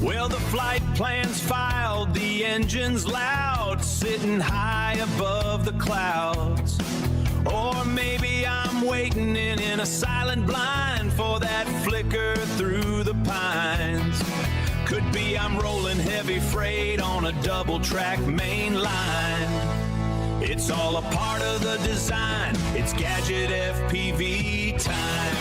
Well, the flight plan's filed, the engine's loud, sitting high above the clouds. Or maybe I'm waiting in a silent blind for that flicker through the pines. Could be I'm rolling heavy freight on a double-track main line. It's all a part of the design. It's Gadget FPV time.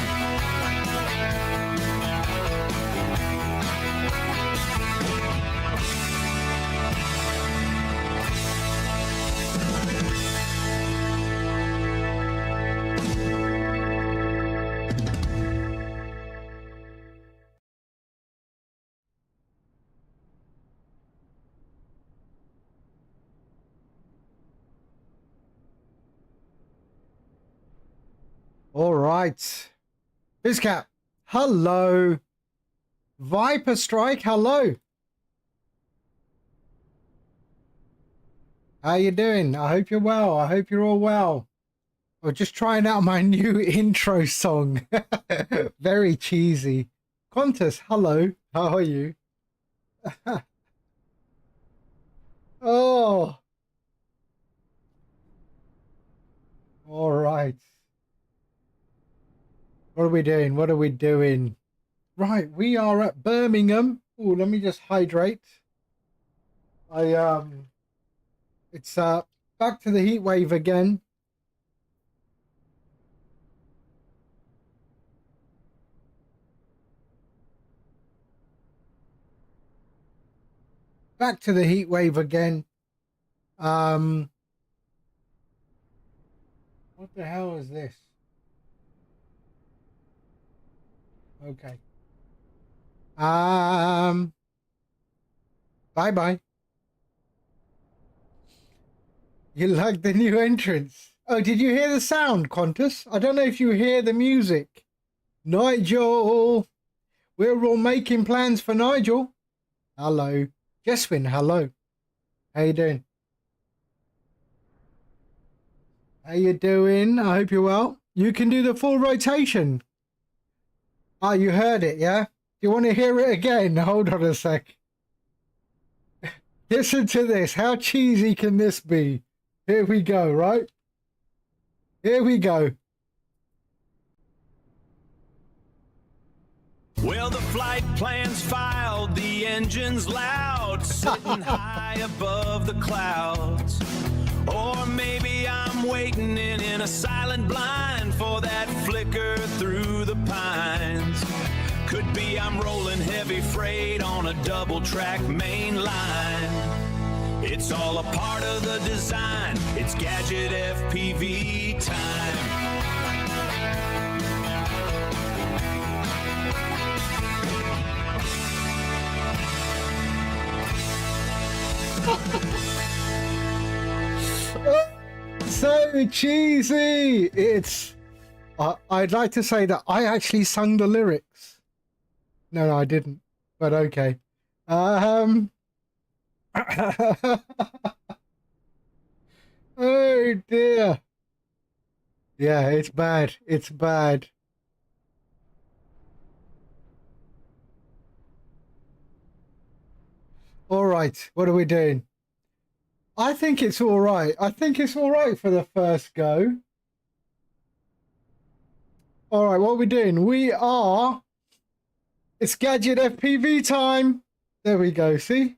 All right. BizCap, hello. Viper Strike, hello. How you doing? I hope you're well. I hope you're all well. I'm just trying out my new intro song. Very cheesy. Qantas, hello. How are you? Oh. All right. What are we doing? What are we doing? Right, we are at Birmingham. Oh, let me just hydrate. It's back to the heat wave again. Back to the heat wave again. What the hell is this? Okay. Bye-bye. You like the new entrance? Oh, did you hear the sound, Qantas? I don't know if you hear the music. Nigel! We're all making plans for Nigel. Hello. Jeswin, hello. How you doing? How you doing? I hope you're well. You can do the full rotation. Oh, you heard it, yeah? Do you want to hear it again? Hold on a sec. Listen to this. How cheesy can this be? Here we go, right? Here we go. Well, the flight plan's filed, the engine's loud, sitting high above the clouds. Or maybe I'm waiting in a silent blind for that flicker through the pines. Could be I'm rolling heavy freight on a double-track main line. It's all a part of the design. It's Gadget FPV time. So cheesy. It's I'd like to say that I actually sung the lyrics. No, I didn't, but okay. Oh dear. Yeah, it's bad. It's bad. All right, what are we doing? I think it's all right. I think it's all right for the first go. All right, what are we doing? It's Gadget FPV time. There we go, see?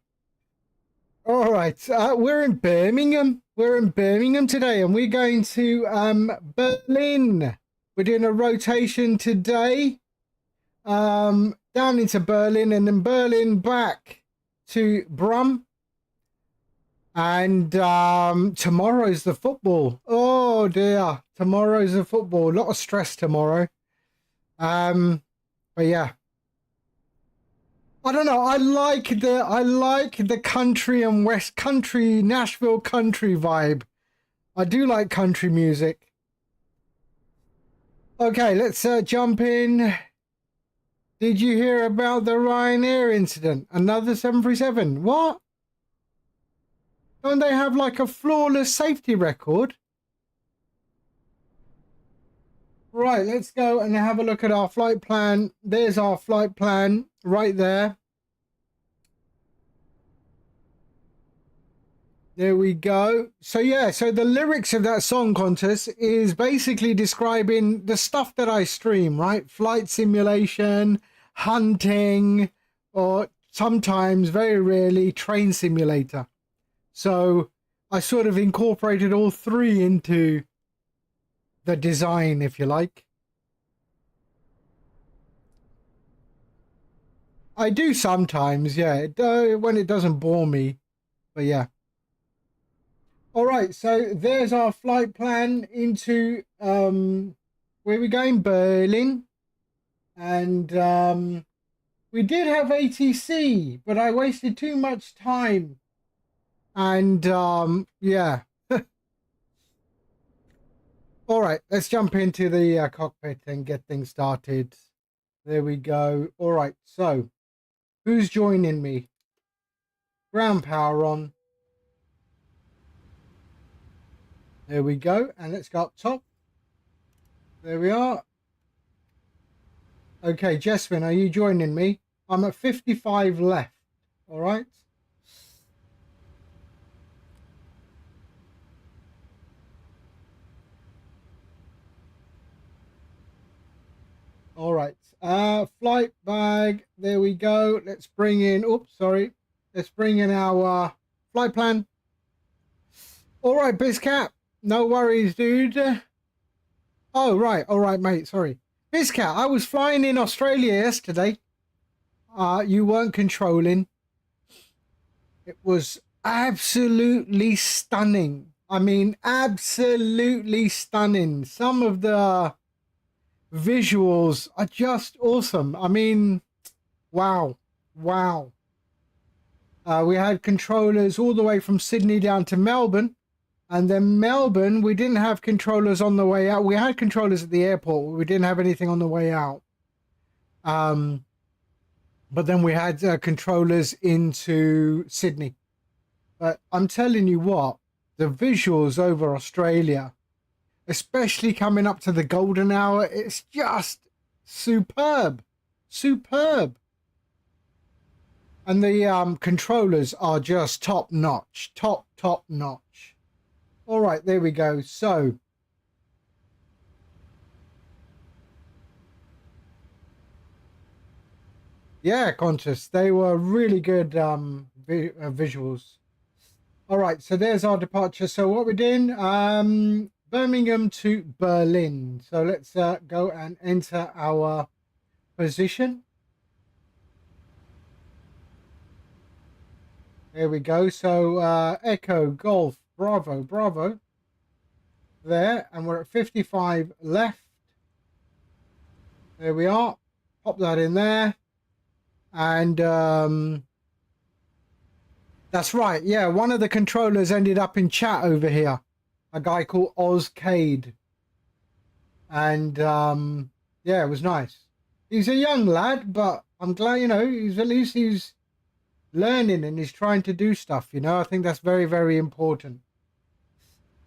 All right, we're in Birmingham. We're in Birmingham today, and we're going to Berlin. We're doing a rotation today down into Berlin, and then Berlin back to Brum. And tomorrow's the football. Oh dear, tomorrow's the football. A lot of stress tomorrow. But yeah, I don't know. I like the country and West Country, Nashville country vibe. I do like country music. Okay, let's jump in. Did you hear about the RYANAIR incident? Another 737. What? Don't they have like a flawless safety record? Right, let's go and have a look at our flight plan. There's our flight plan right there. There we go. So yeah, so the lyrics of that song contest is basically describing the stuff that I stream, right? Flight simulation, hunting, or sometimes, very rarely, train simulator. So I sort of incorporated all three into the design, if you like. I do sometimes, yeah, when it doesn't bore me, but yeah. All right, so there's our flight plan into where we're going, Berlin, and we did have ATC, but I wasted too much time, and yeah. All right, let's jump into the cockpit and get things started. There we go. All right, so who's joining me? Ground power on. There we go, and let's go up top. There we are. Okay, Jesvin, are you joining me? I'm at 55 left. All right. All right. Flight bag. There we go. Let's bring in. Oops, sorry. Let's bring in our flight plan. All right, Bizcat. No worries, dude. Oh, right. All right, mate. Sorry. Bizcat, I was flying in Australia yesterday. You weren't controlling. It was absolutely stunning. I mean, absolutely stunning. Some of the visuals are just awesome. I mean, wow. Wow. We had controllers all the way from Sydney down to Melbourne. And then Melbourne, we didn't have controllers on the way out. We had controllers at the airport. We didn't have anything on the way out. But then we had controllers into Sydney. But I'm telling you what, the visuals over Australia, especially coming up to the golden hour, it's just superb. Superb. And the controllers are just top notch. Top notch. All right, there we go. So yeah, Qantas, they were really good visuals. All right, so there's our departure. So what we're doing, Birmingham to Berlin. So let's go and enter our position. There we go. So Echo, Golf, Bravo, Bravo. There, and we're at 55 left. There we are. Pop that in there. And that's right. Yeah, one of the controllers ended up in chat over here. A guy called Ozcade. And yeah, it was nice. He's a young lad, but I'm glad, you know, he's learning and he's trying to do stuff, you know. I think that's very, very important.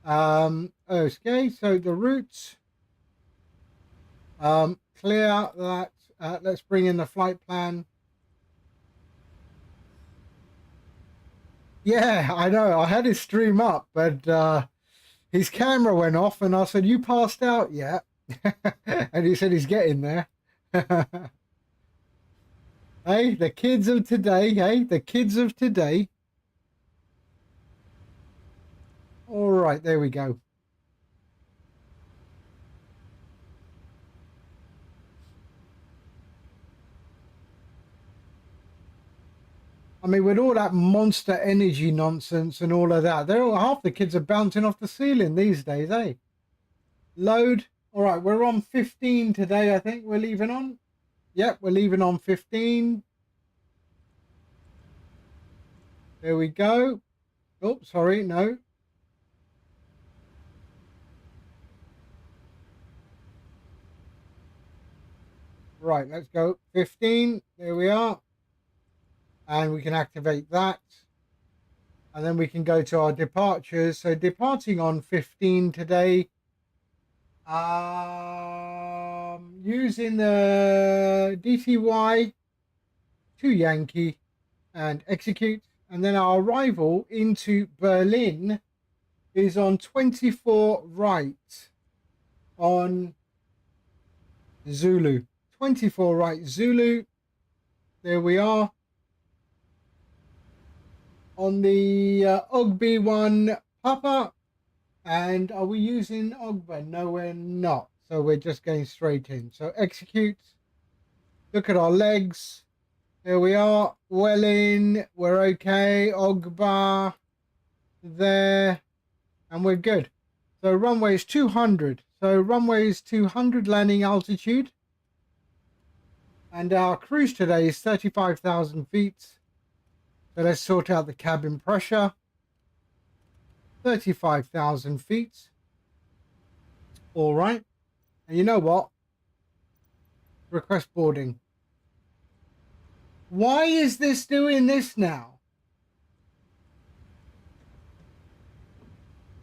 Okay, so the routes. Clear that. Let's bring in the flight plan. Yeah, I know. I had his stream up, but his camera went off, and I said, "You passed out yet?" And he said he's getting there. Hey, the kids of today. Hey, the kids of today. All right, there we go. I mean, with all that Monster Energy nonsense and all of that, half the kids are bouncing off the ceiling these days, eh? Load. All right, we're on 15 today, I think we're leaving on. Yep, we're leaving on 15. There we go. Oh, sorry, no. Right, let's go. 15. There we are. And we can activate that. And then we can go to our departures. So departing on 15 today. Using the DTY to Yankee and execute. and then our arrival into Berlin is on 24 right on Zulu. 24 right Zulu. There we are. On the OGB1 Papa. And are we using OGBA? No, we're not. So we're just going straight in. So execute. Look at our legs. There we are. Well in. We're okay. OGBA. There. And we're good. So runway is 200. So runway is 200 landing altitude. And our cruise today is 35,000 feet. So let's sort out the cabin pressure. 35,000 feet. All right. And you know what? Request boarding. Why is this doing this now?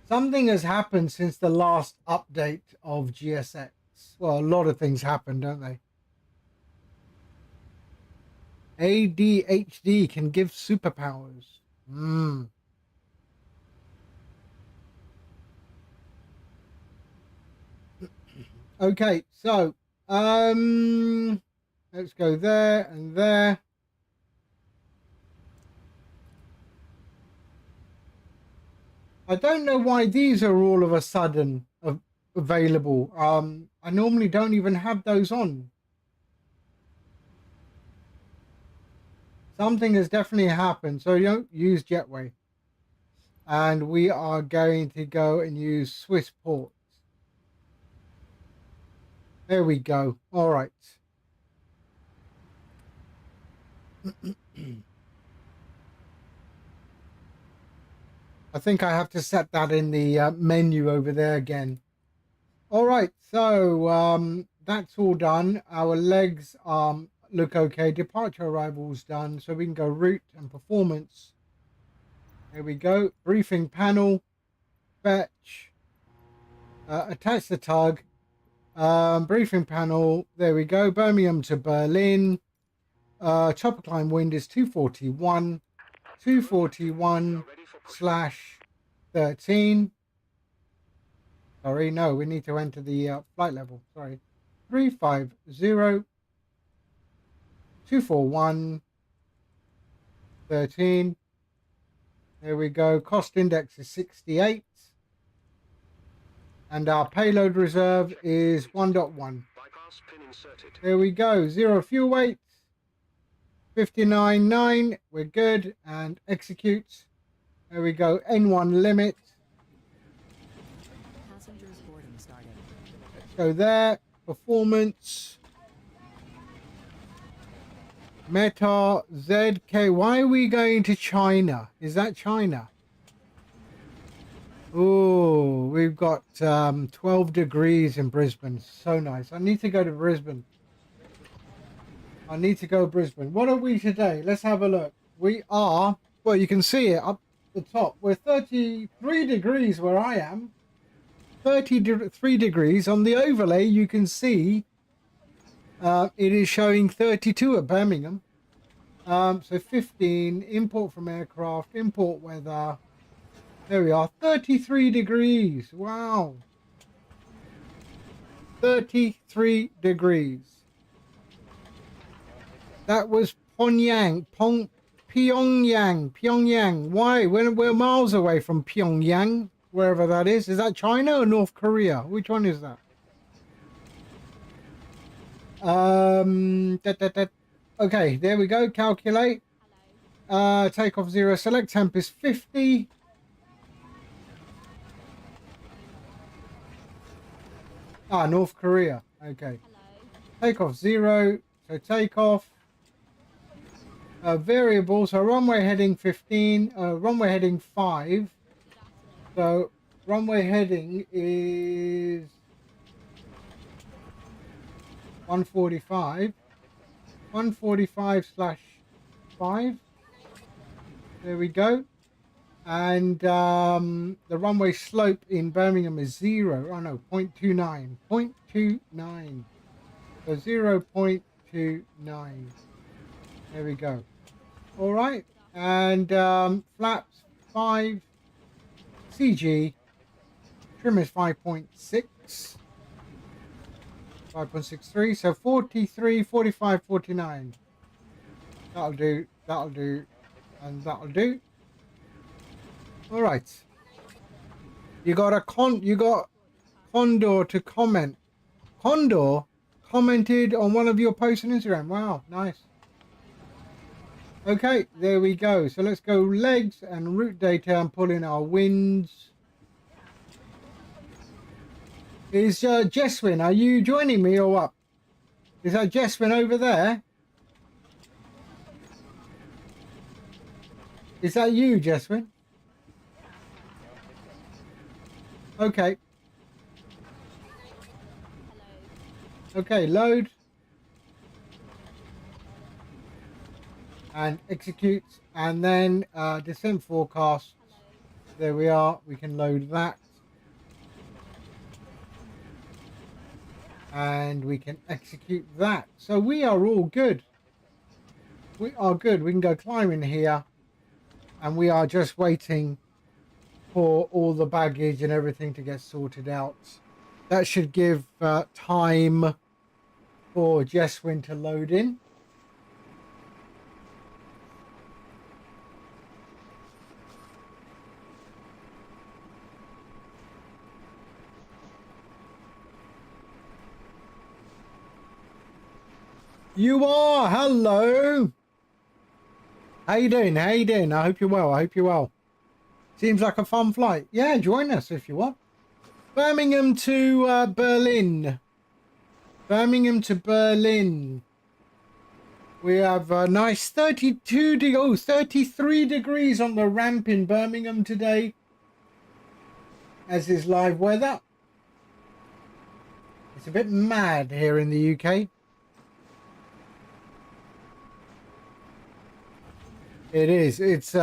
Something has happened since the last update of GSX. Well, a lot of things happen, don't they? ADHD can give superpowers. Okay, so let's go there and there. I don't know why these are all of a sudden available. I normally don't even have those on. Something has definitely happened. So you don't use Jetway. And we are going to go and use Swiss ports. There we go. All right. I think I have to set that in the menu over there again. All right. So that's all done. Our legs look okay. Departure arrivals done. So we can go route and performance. There we go. Briefing panel. Fetch. Attach the tug. Briefing panel. There we go. Birmingham to Berlin. Chopper climb wind is 241. 241/13. Sorry, no, we need to enter the flight level. Sorry. 350. 241/13. There we go. Cost index is 68. And our payload reserve is 1.1. There we go. 0 fuel weight. 59.9. We're good. And execute. There we go. N1 limit. Passengers boarding started. Let's go there. Performance. Meta ZK. Why are we going to China? Is that China? Oh, we've got 12 degrees in Brisbane. So nice. I need to go to Brisbane. I need to go Brisbane. What are we today? Let's have a look. We are, well, you can see it up the top. We're 33 degrees where I am. 33 degrees. On the overlay, you can see it is showing 32 at Birmingham. So 15, import from aircraft, import weather. There we are, 33 degrees. Wow. 33 degrees. That was Pyongyang. Pyongyang. Why? We're miles away from Pyongyang, wherever that is. Is that China or North Korea? Which one is that? Okay, there we go. Calculate. Takeoff 0. Select temp is 50. North Korea. Okay. Takeoff 0. So takeoff. Variable. So runway heading 15. Runway heading 5. So runway heading is 145. 145/5. There we go. And the runway slope in Birmingham is 0. Oh no, 0.29. 0.29. So 0.29. There we go. All right. And flaps 5, CG, trim is 5.6, 5.63, so 43, 45, 49. That'll do, and that'll do. All right. You got Condor to comment. Condor commented on one of your posts on Instagram. Wow, nice. Okay, there we go. So let's go legs and route data and pull in our winds. Is Jeswin, are you joining me or what? Is that Jeswin over there? Is that you, Jeswin? Okay. Okay, load. And execute. And then descent forecast. There we are. We can load that. And we can execute that. So we are all good. We are good. We can go climbing here. And we are just waiting for all the baggage and everything to get sorted out. That should give time for Jeswin to load in. You are. Hello. How you doing? How you doing? I hope you're well. I hope you're well. Seems like a fun flight. Yeah, join us if you want. Birmingham to Berlin. Birmingham to Berlin. We have a nice 33 degrees on the ramp in Birmingham today. As is live weather. It's a bit mad here in the UK. It is. It's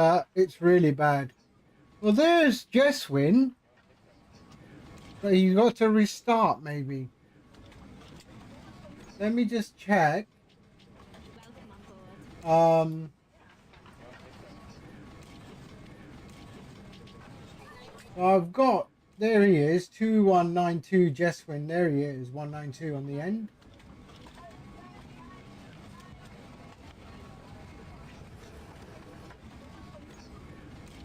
really bad. Well, there's Jeswin. But you got to restart, maybe. Let me just check. I've got. There he is. 2192 Jeswin. There he is. 192 on the end.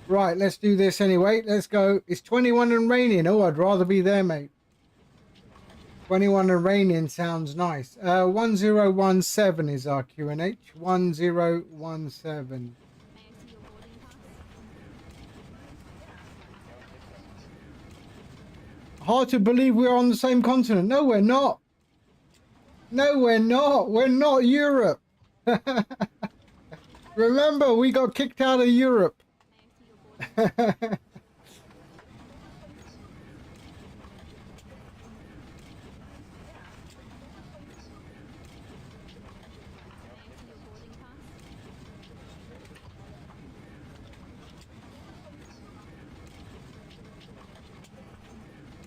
Right, let's do this anyway. Let's go. It's 21 and raining. Oh, I'd rather be there, mate. 21 and raining sounds nice. 1017 is our QNH. 1017. Hard to believe we're on the same continent. No, we're not. No, we're not. We're not Europe. Remember, we got kicked out of Europe.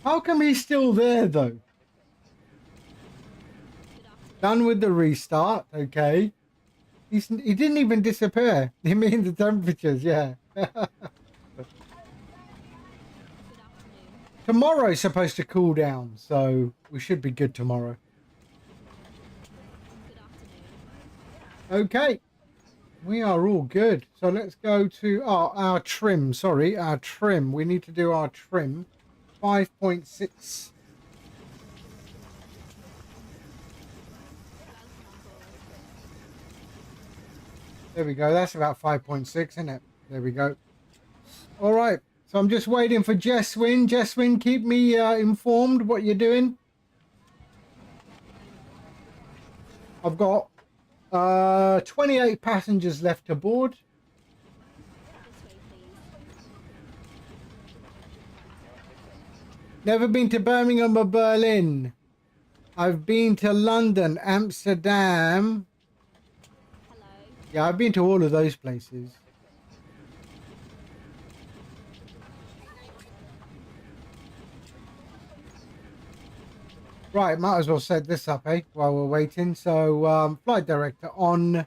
How come he's still there though? Done with the restart, okay. He didn't even disappear. You mean the temperatures, yeah. Tomorrow's supposed to cool down, so we should be good tomorrow. Okay, we are all good. So let's go to our trim. Sorry, our trim. We need to do our trim. 5.6. There we go. That's about 5.6, isn't it? There we go. All right. So I'm just waiting for Jeswin. Jeswin, keep me informed what you're doing. I've got 28 passengers left to board. Never been to Birmingham or Berlin. I've been to London, Amsterdam. Hello. Yeah, I've been to all of those places. Right, might as well set this up, eh, while we're waiting. So, flight director on,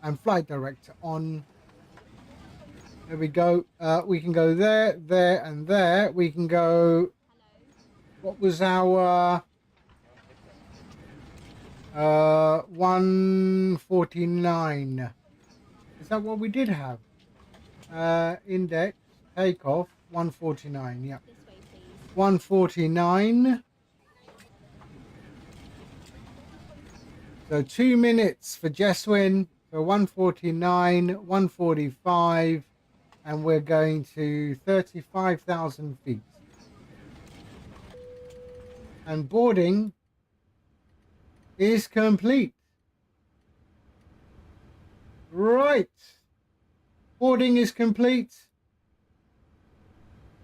and flight director on. There we go. We can go there, there, and there. We can go. What was our 149? Is that what we did have? Index takeoff 149. Yeah, 149. So 2 minutes for Jeswin. So 149, 145, and we're going to 35,000 feet. And boarding is complete. Right. Boarding is complete.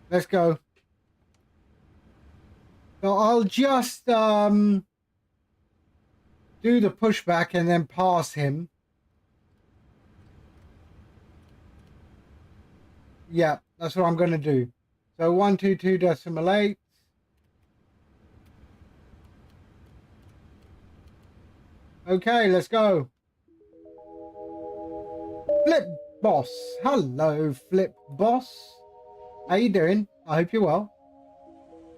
Let's go. So I'll just do the pushback and then pass him. Yeah, that's what I'm going to do. So 122.8. Okay, let's go. Flip Boss. Hello, Flip Boss. How you doing? I hope you're well.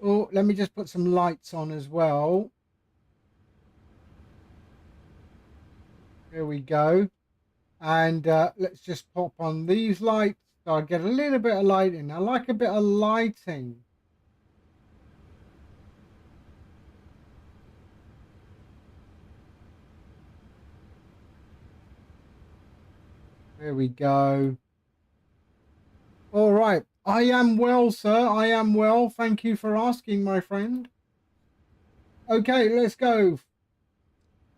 Oh, let me just put some lights on as well. Here we go. And let's just pop on these lights. So I get a little bit of lighting. I like a bit of lighting. There we go. All right. I am well, sir. I am well. Thank you for asking, my friend. Okay, let's go.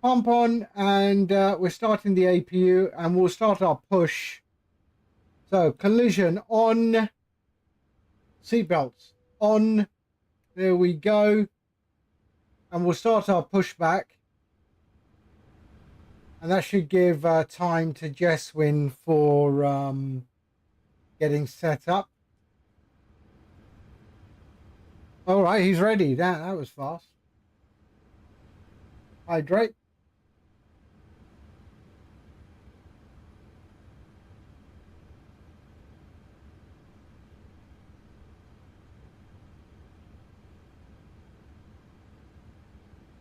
Pump on, and we're starting the APU, and we'll start our push. So, collision on. Seatbelts on. There we go. And we'll start our pushback. And that should give time to Jeswin for getting set up. All right, he's ready. That was fast. Hydrate.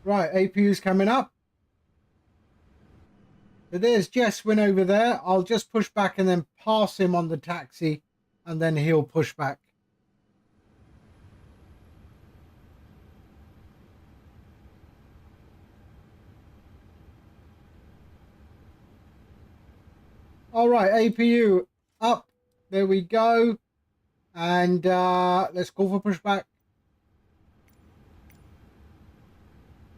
Right, APU's coming up. So there's Jeswin over there. I'll just push back and then pass him on the taxi, and then he'll push back. All right, APU up. There we go. And let's go for pushback.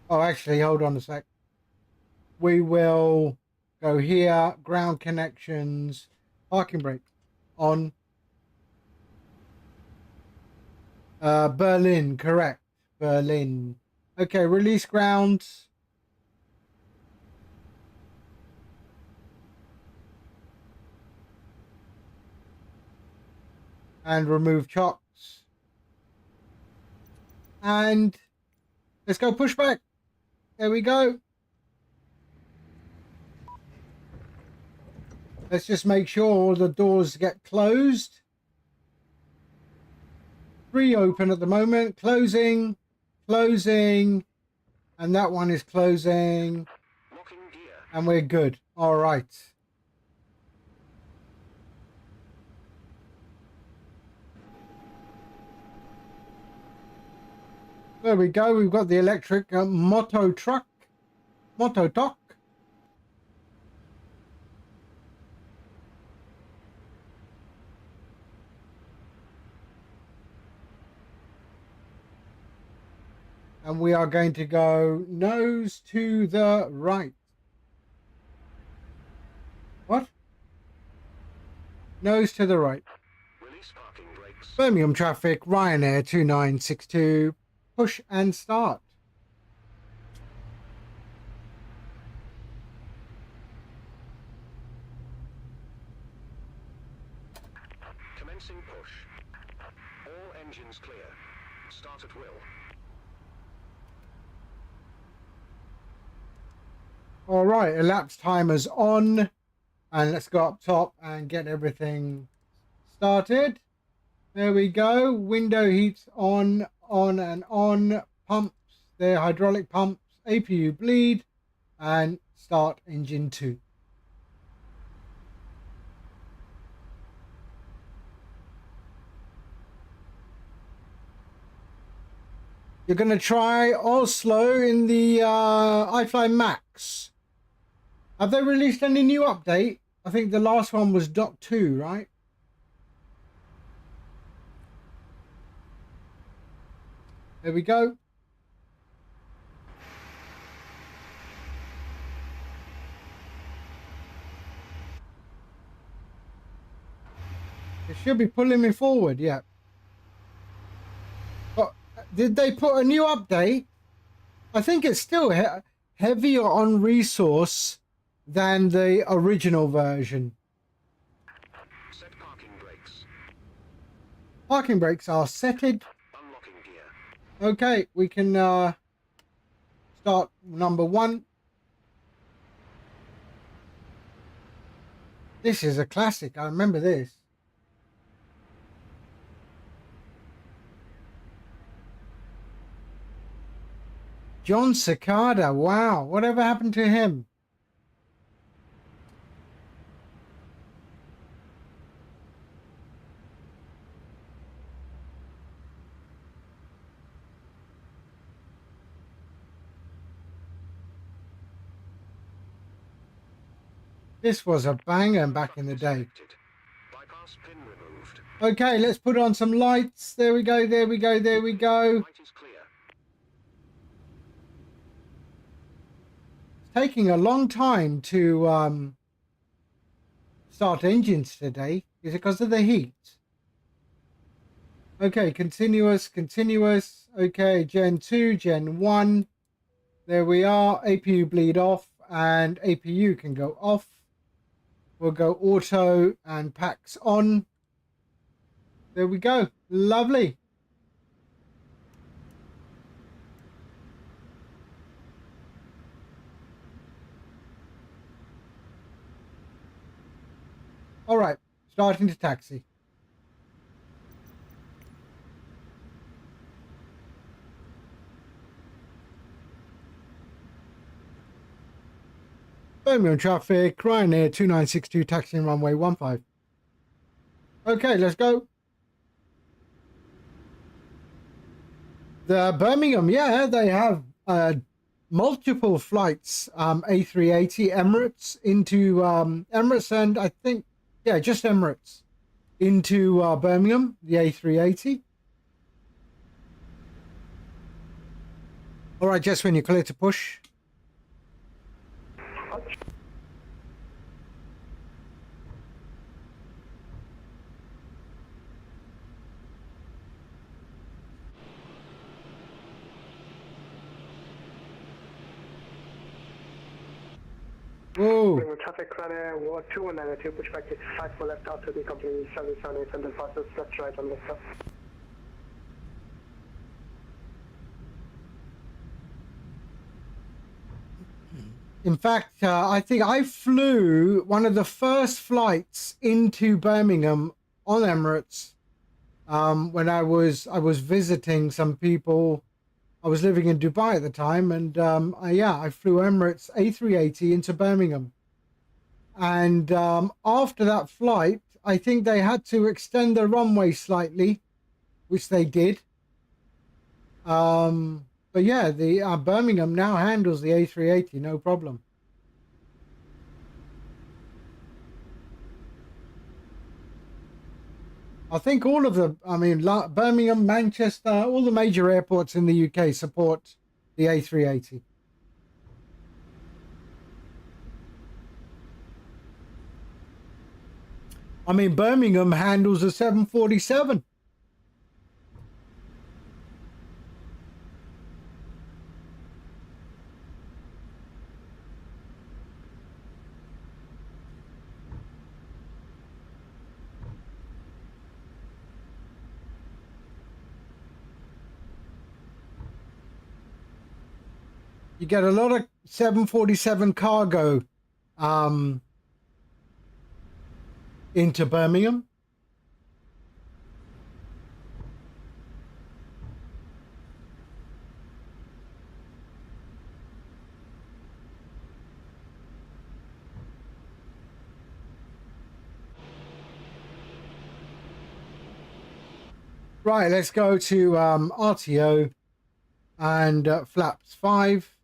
Oh, actually, hold on a sec. We will go here, ground connections, parking brake on. Berlin, correct. Berlin. Okay, release grounds. And remove chocks. And let's go pushback. There we go. Let's just make sure all the doors get closed. 3 open at the moment. Closing. Closing. And that one is closing. And we're good. All right. There we go. We've got the electric Moto truck. Moto Dock. And we are going to go nose to the right. What? Nose to the right. Release parking brakes. Birmingham traffic, Ryanair 2962. Push and start. Commencing push. All engines clear. Start at will. All right, elapsed timers on. And let's go up top and get everything started. There we go. Window heats on and on. Pumps, their hydraulic pumps, APU bleed, and start engine 2. You're going to try Oslo in the iFly Max. Have they released any new update? I think the last one was Dock 2, right? There we go. It should be pulling me forward, yeah. But did they put a new update? I think it's still heavier on resource than the original version. Set parking brakes. Parking brakes are setted. Unlocking gear. Okay, we can start number 1. This is a classic. I remember this. John Cicada. Wow. Whatever happened to him? This was a banger back in the day. Bypass pin removed. Okay, let's put on some lights. There we go, there we go, there we go. Light is clear. It's taking a long time to start engines today. Is it because of the heat? Okay, continuous, continuous. Okay, Gen 2, Gen 1. There we are. APU bleed off and APU can go off. We'll go auto and packs on. There we go. Lovely. All right, starting to taxi. Birmingham traffic, Ryanair 2962 taxiing runway 15. Okay, let's go. The Birmingham, yeah, they have multiple flights, A380 Emirates into Emirates, and I think, yeah, just Emirates into Birmingham, the A380. All right, Jess, when you're clear to push. Whoa. Traffic runner 2192, push back to 5 for left out to the company 778 and then passes left right on the stop. In fact, I think I flew one of the first flights into Birmingham on Emirates when I was visiting some people. I was living in Dubai at the time, and I flew Emirates A380 into Birmingham. And after that flight, I think they had to extend the runway slightly, which they did. But yeah, the Birmingham now handles the A380, no problem. I think all of the, Birmingham, Manchester, all the major airports in the UK support the A380. I mean, Birmingham handles a 747. You get a lot of 747 cargo into Birmingham. Right, let's go to RTO and flaps 5.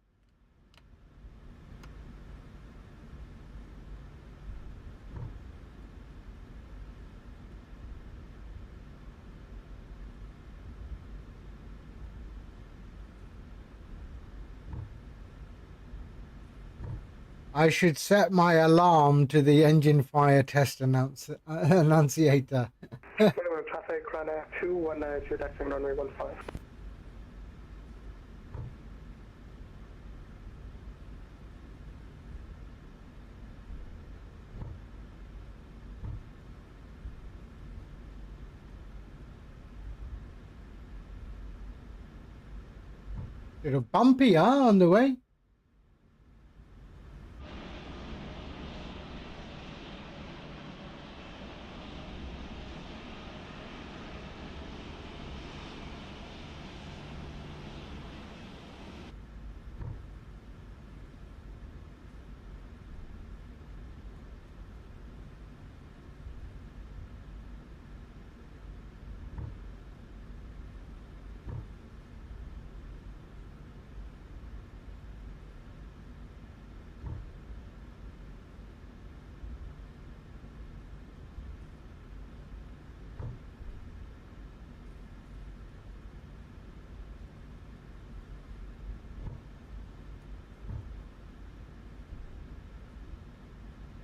I should set my alarm to the engine fire test annunciator. Minimum traffic, RYANAIR 2.192, taxiing runway 15. Little bumpy, huh, on the way?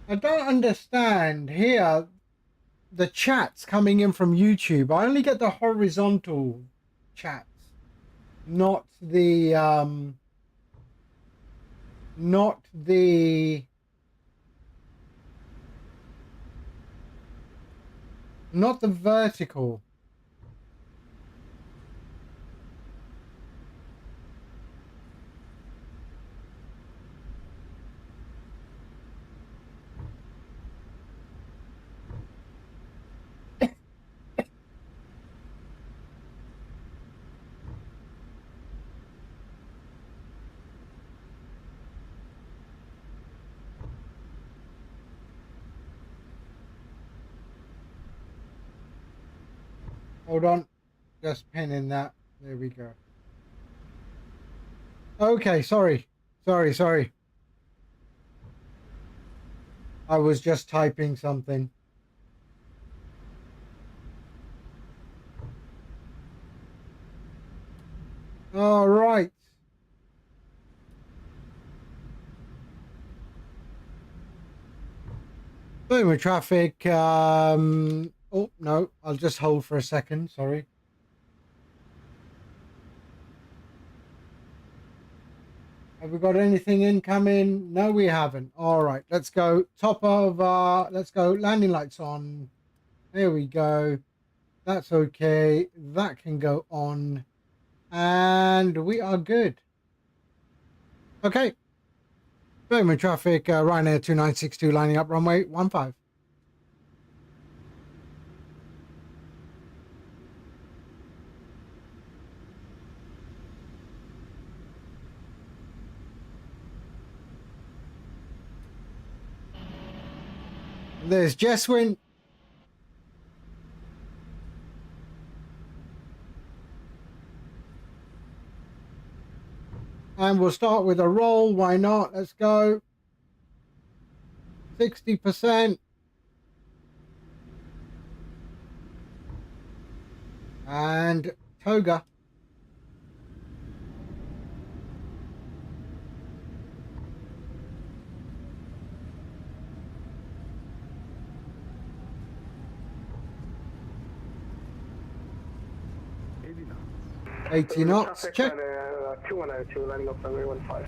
I don't understand here the chats coming in from YouTube. I only get the horizontal chats, not the not the vertical. Hold on, just pinning that. There we go. Okay, sorry. I was just typing something. All right. Boom with traffic. Oh, no, I'll just hold for a second. Sorry. Have we got anything incoming? No, we haven't. All right, let's go. Let's go. Landing lights on. There we go. That's okay. That can go on. And we are good. Okay. Boom with traffic. Ryanair 2962 lining up runway 15. There's Jeswin. And we'll start with a roll. Why not? Let's go. 60%. And Toga. knots. 80 knots. Traffic, Check. RYANAIR 2.192, landing up runway 15.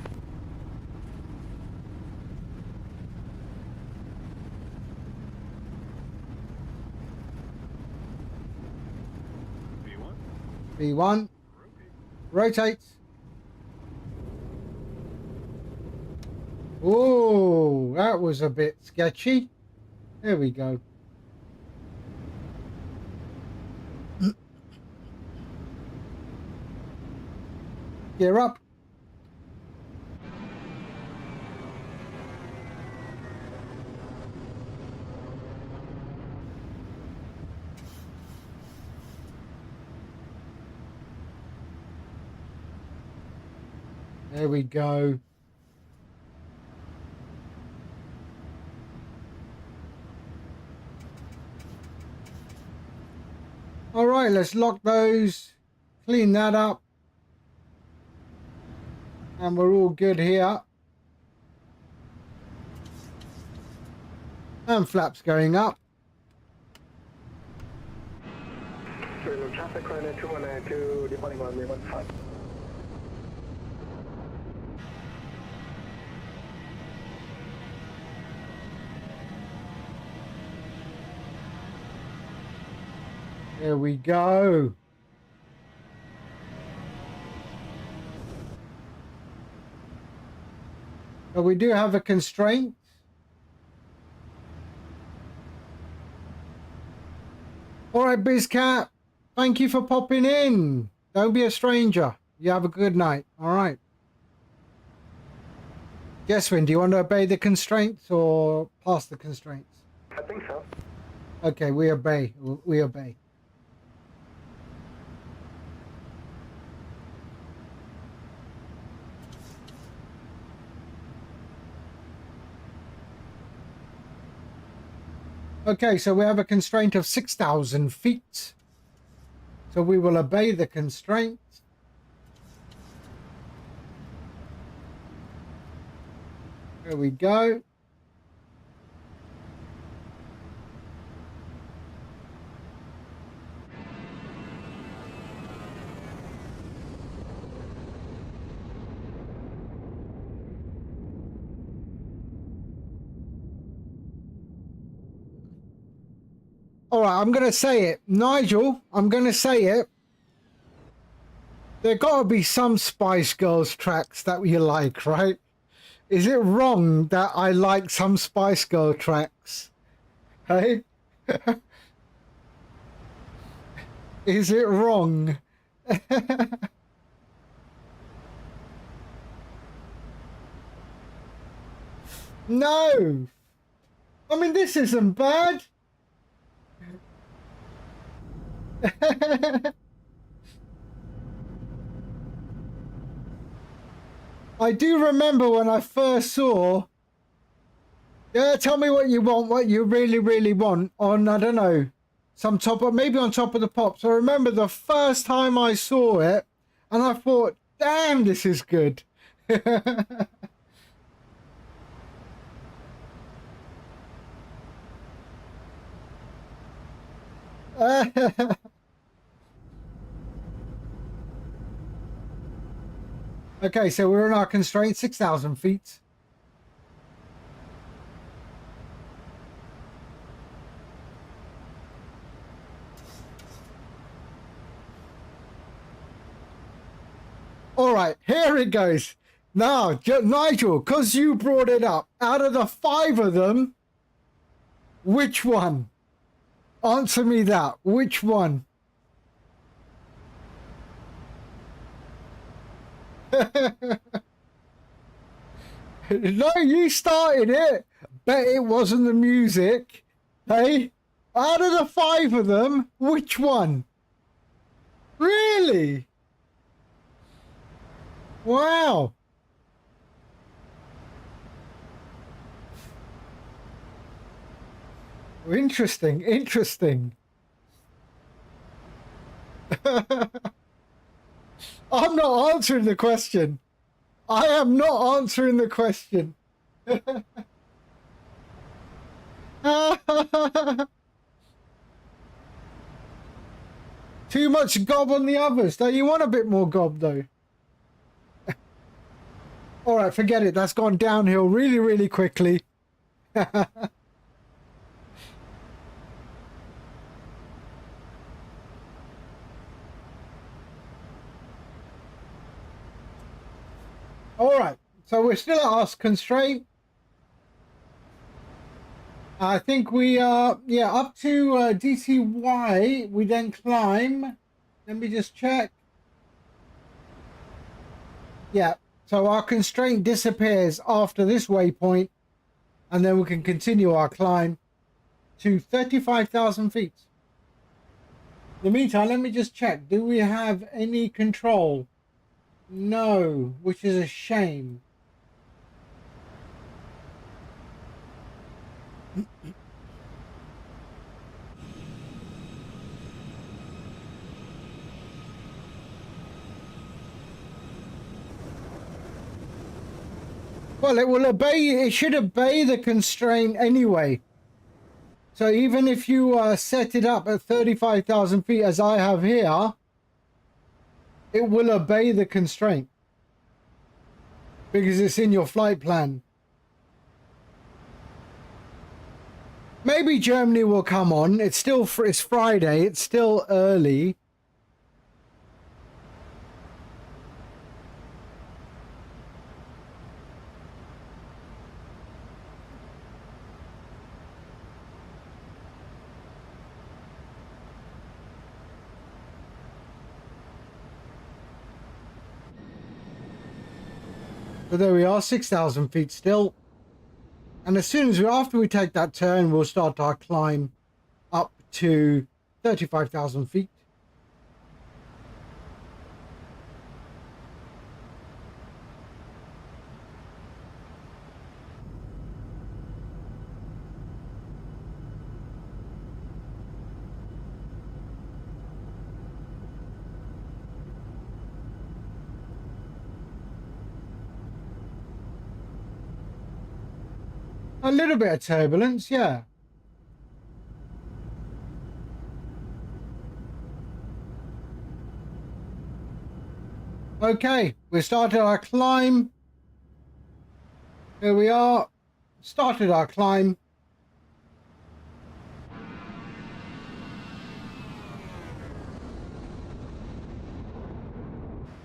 B1. Rotate. Oh, that was a bit sketchy. There we go. Gear up. There we go. All right, let's lock those, clean that up, and we're all good here. And flaps going up. Traffic runway 2192, departing runway 15. There we go. But we do have a constraint. All right, BizCat. Thank you for popping in. Don't be a stranger. You have a good night. All right. Jeswin, do you want to obey the constraints or pass the constraints? I think so. Okay, we obey. We obey. Okay, so we have a constraint of 6,000 feet. So we will obey the constraint. There we go. All right, I'm going to say it. Nigel, I'm going to say it. There got to be some Spice Girls tracks that you like, right? Is it wrong that I like some Spice Girl tracks? Hey? Is it wrong? No. I mean, this isn't bad. I do remember when I first saw, yeah, tell me what you want, what you really, really want on, I don't know, some top of, maybe on Top of the Pops. I remember the first time I saw it and I thought, damn, this is good. Okay, so we're in our constraint, 6,000 feet. All right, here it goes. Now, Nigel, because you brought it up, out of the 5 of them, which one? Answer me that. Which one? No, you started it. Bet it wasn't the music. Hey, out of the 5 of them, which one? Really? Wow. Interesting, interesting. I'm not answering the question. I am not answering the question. Too much gob on the others. Don't you want a bit more gob, though? All right, forget it. That's gone downhill really, really quickly. All right, so we're still at our constraint. I think we are, yeah, up to DTY. We then climb. Let me just check. Yeah, so our constraint disappears after this waypoint, and then we can continue our climb to 35,000 feet. In the meantime, let me just check. Do we have any control? No, which is a shame. Well, it will obey, it should obey the constraint anyway. So even if you set it up at 35,000 feet as I have here, it will obey the constraint because it's in your flight plan. Maybe Germany will come on. It's still, it's Friday. It's still early. But there we are, 6,000 feet still. And as soon as after we take that turn, we'll start our climb up to 35,000 feet. A little bit of turbulence, yeah. Okay, we started our climb. Here we are. Started our climb.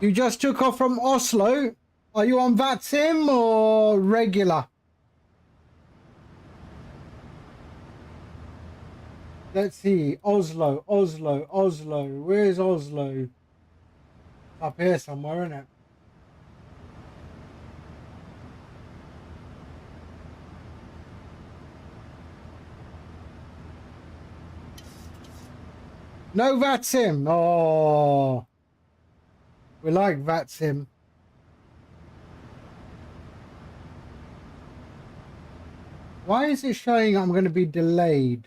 You just took off from Oslo. Are you on VATSIM or regular? Let's see. Oslo. Where's Oslo? Up here somewhere, isn't it? No VATSIM. Oh, we like VATSIM. Why is it showing I'm going to be delayed?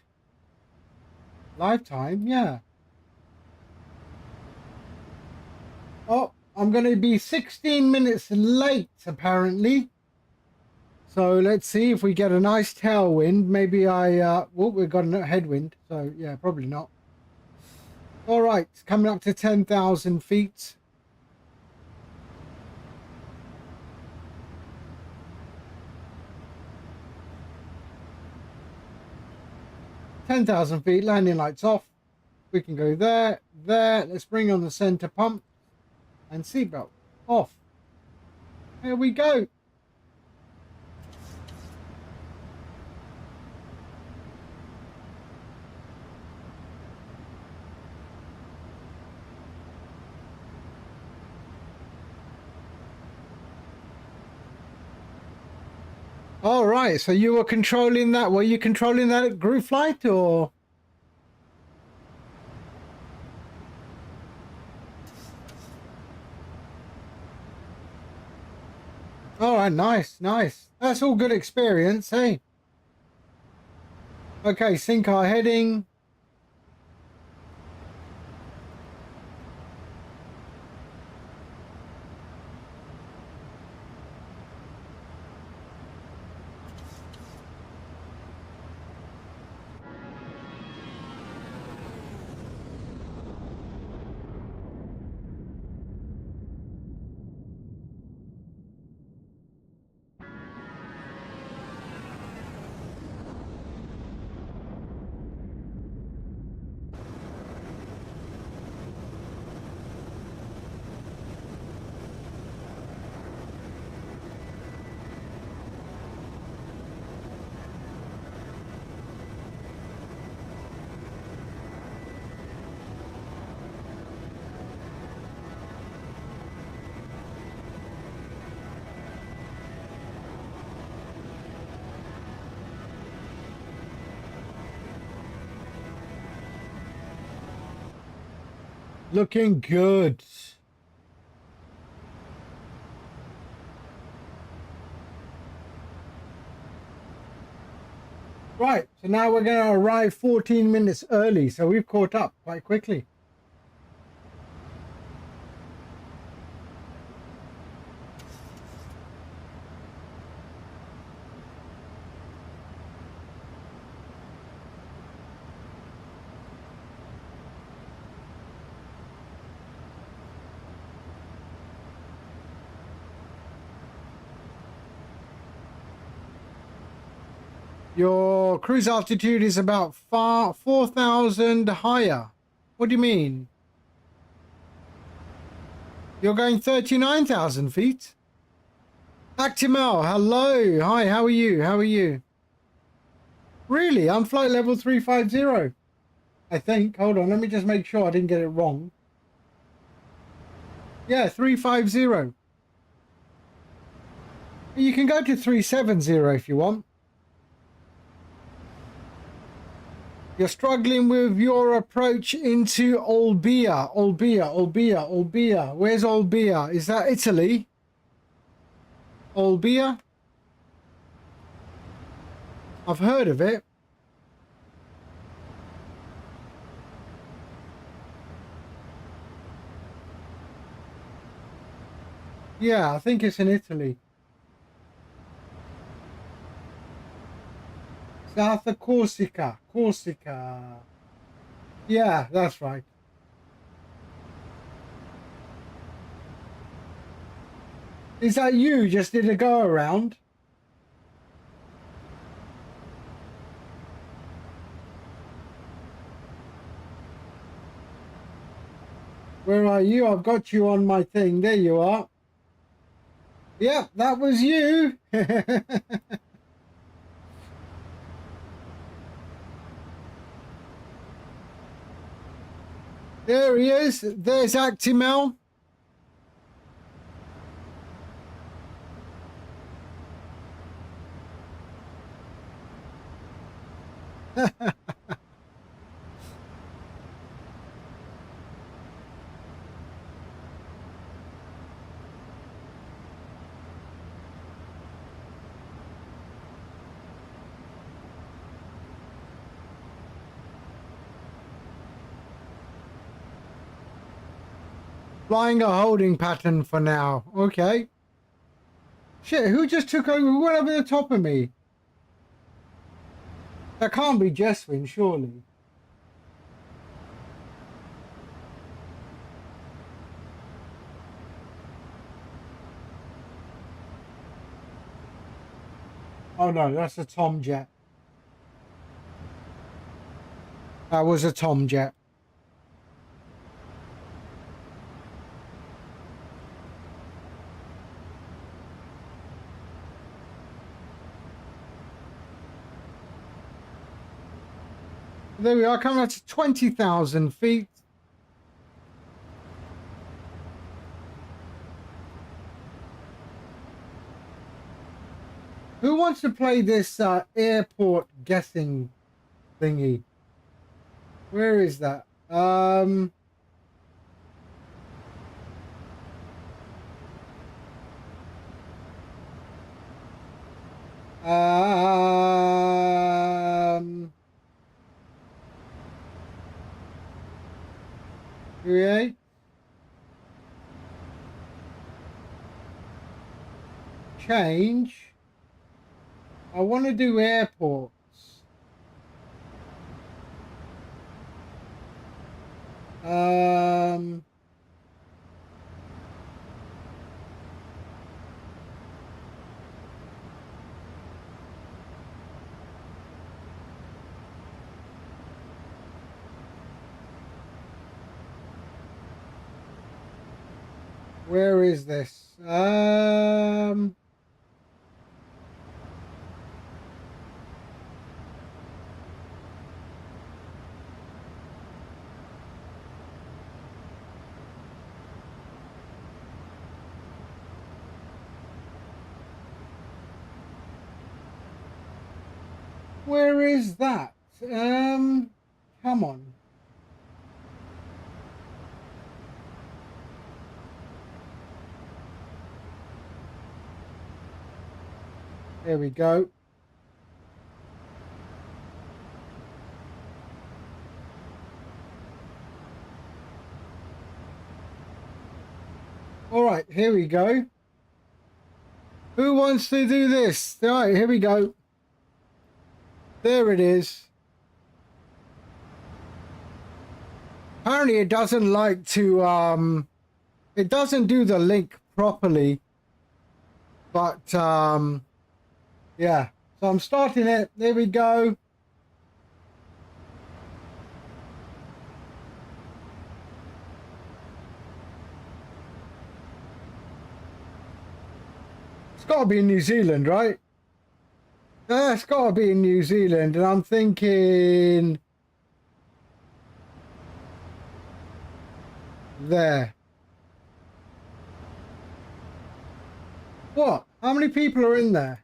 Lifetime, yeah. Oh, I'm going to be 16 minutes late, apparently. So let's see if we get a nice tailwind. Maybe well, we've got a headwind, so yeah, probably not. All right, coming up to 10,000 feet. $10,000 landing lights off. We can go there. Let's bring on the center pump and seatbelt off. Here we go. All right, so you were controlling that. Were you controlling that at group flight or? All right, nice. That's all good experience, hey? Okay, sync our heading. Looking good. Right, so now we're going to arrive 14 minutes early, so we've caught up quite quickly. Your cruise altitude is about 4,000 higher. What do you mean? You're going 39,000 feet? Actimel, hello. Hi, how are you? How are you? Really? I'm flight level 350. I think. Hold on, let me just make sure I didn't get it wrong. Yeah, 350. You can go to 370 if you want. You're struggling with your approach into Olbia. Where's Olbia? Is that Italy? Olbia? I've heard of it. Yeah, I think it's in Italy. South of Corsica. Yeah, that's right. Is that you just did a go around? Where are you? I've got you on my thing. There you are. Yep, that was you. There he is. There's Actimel. Flying a holding pattern for now. Okay. Shit, who just took over? Who went over the top of me? That can't be Jeswin, surely. Oh no, that's a Tom jet. That was a Tom jet. There we are, coming up to 20,000 feet. Who wants to play this airport guessing thingy? Where is that? Create. Change. I want to do airports. Where is this? Where is that? Come on. There we go. here we go. Who wants to do this? All right, here we go. There it is. Apparently it doesn't like to, it doesn't do the link properly. But, yeah. So I'm starting it. There we go. It's got to be in New Zealand, right? It's got to be in New Zealand. And I'm thinking... there. What? How many people are in there?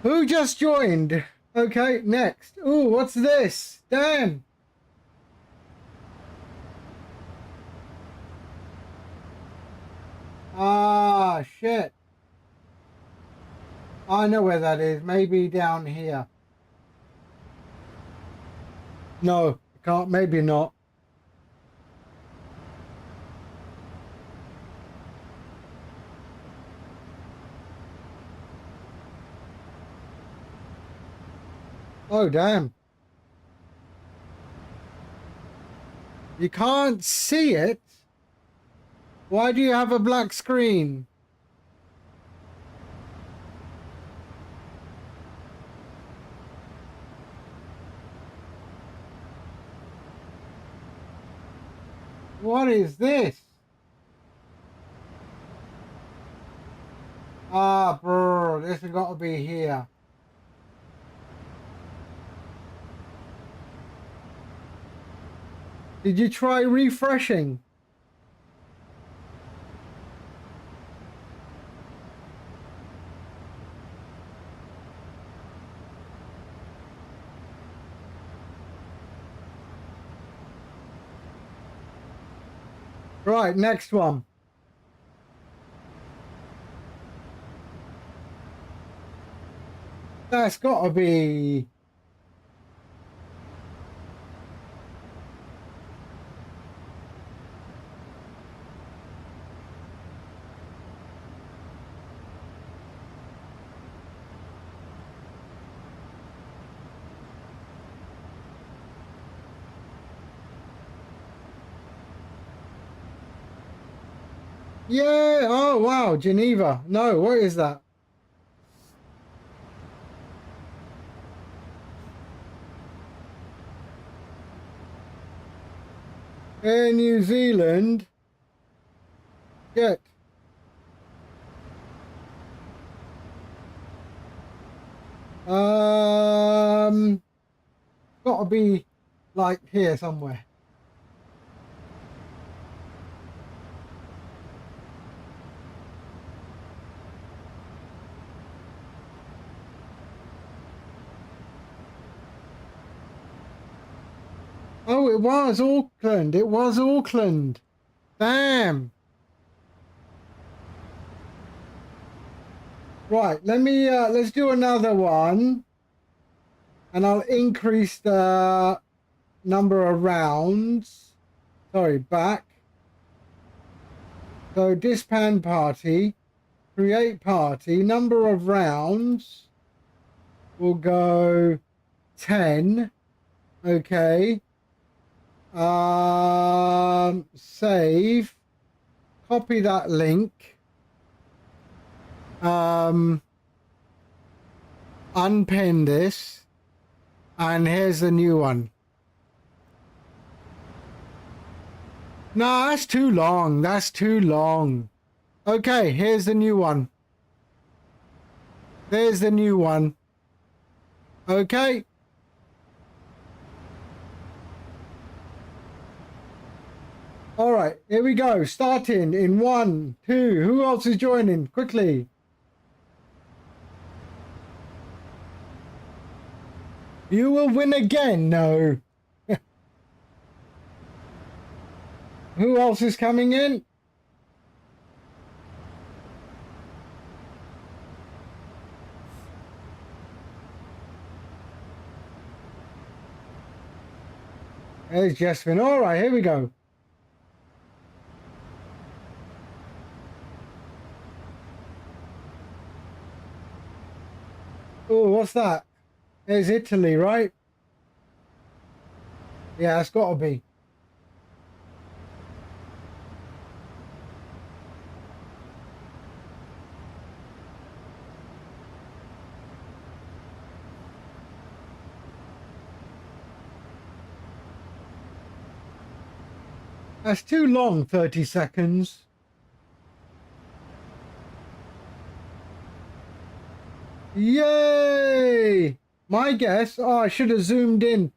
Who just joined? Okay, next. Ooh, what's this? Damn. Ah, shit. I know where that is. Maybe down here. No, can't. Maybe not. Oh, damn. You can't see it? Why do you have a black screen? What is this? Ah, bro, this has got to be here. Did you try refreshing? Right, next one. That's got to be... Yeah, oh wow, Geneva. No, what is that? Air New Zealand. Get. Gotta be like here somewhere. Oh, it was Auckland. It was Auckland. Damn. Right, let me let's do another one. And I'll increase the number of rounds. Sorry, back. So disband party, create party, number of rounds will go 10. Okay. Save, copy that link, unpin this, and here's the new one. No, that's too long. That's too long. Okay, here's the new one. There's the new one. Okay. All right, here we go. Starting in 1, 2. Who else is joining? Quickly. You will win again. No. Who else is coming in? There's Jesvin. All right, here we go. Oh, what's that? There's Italy, right? Yeah, it's got to be. That's too long, 30 seconds. Yay! My guess. Oh, I should have zoomed in.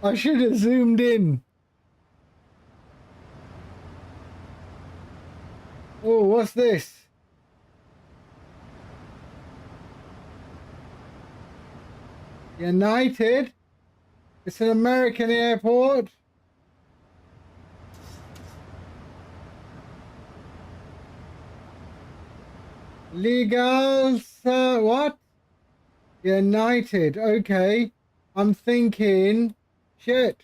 I should have zoomed in. Oh, what's this? United. It's an American airport. Legal, what? United, okay. I'm thinking, shit.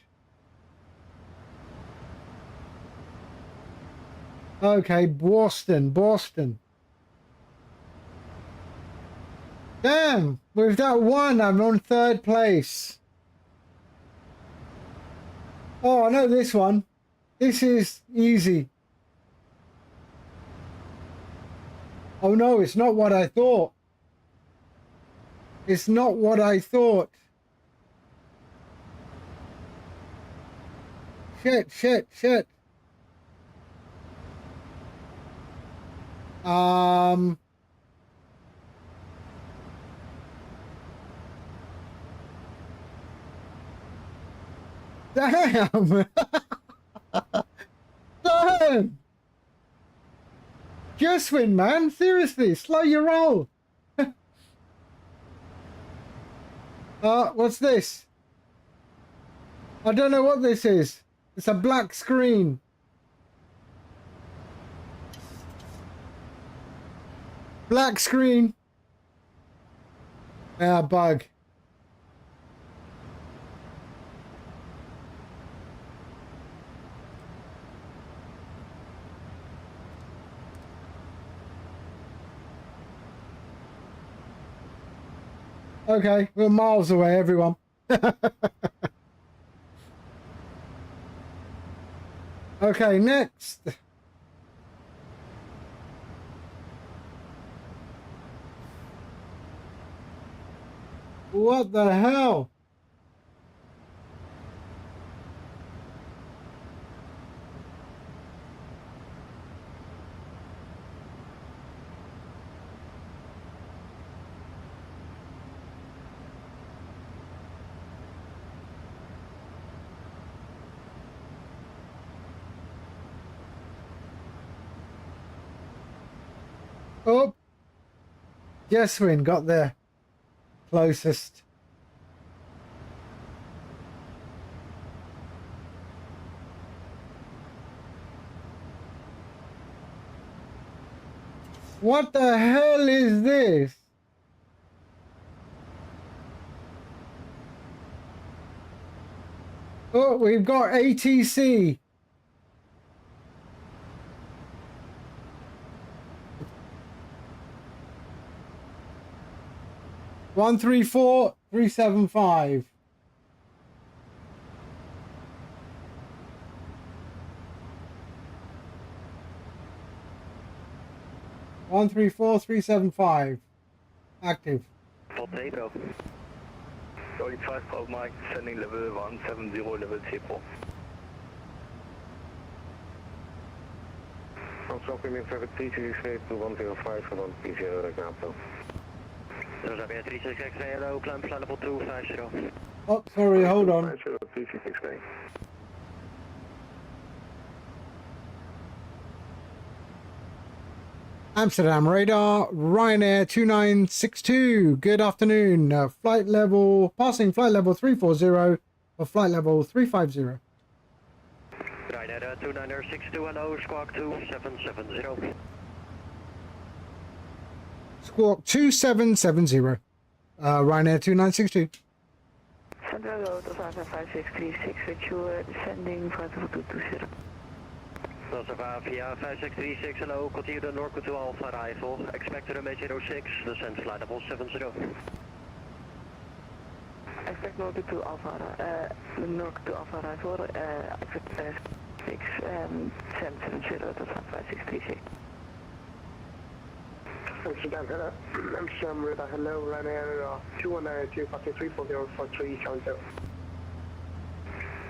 Okay, Boston. Damn, with that one, I'm on 3rd place. Oh, I know this one. This is easy. Oh no, it's not what I thought. It's not what I thought. Shit. Damn. Damn. Just win, man. Seriously, slow your roll. What's this? I don't know what this is. It's a black screen. Black screen. Bug. Okay, we're miles away, everyone. Okay, next. What the hell? Oh, Jeswin got there closest. What the hell is this? Oh, we've got ATC. One 34375. One 34375. Active. Potato. Sorry, 5 Pop Mike, sending level 170, level 0. Afspraak in 737 to 105 van dan PCO Recato. Dus dan ben je 366 euro, climb flight level 250. Oh, sorry, hold on. 366. Amsterdam radar, Ryanair 2962. Good afternoon. Flight level, passing flight level 340 or flight level 350. Ryanair 2962, hello, squawk 2770. Squawk 2770. Ryanair 2962. Central Road, Osaka 5636, with you descending for 220. Osaka via 5636, hello, continue the Norco to Alpha arrival, expect runway 06, descend flight level 70. Expect Norco to Alpha, Norco to Alpha arrival, exit 6, 770, Osaka 5636. Amsterdam, hello. Amsterdam, Radar, hello, RYANAIR 219-243404370.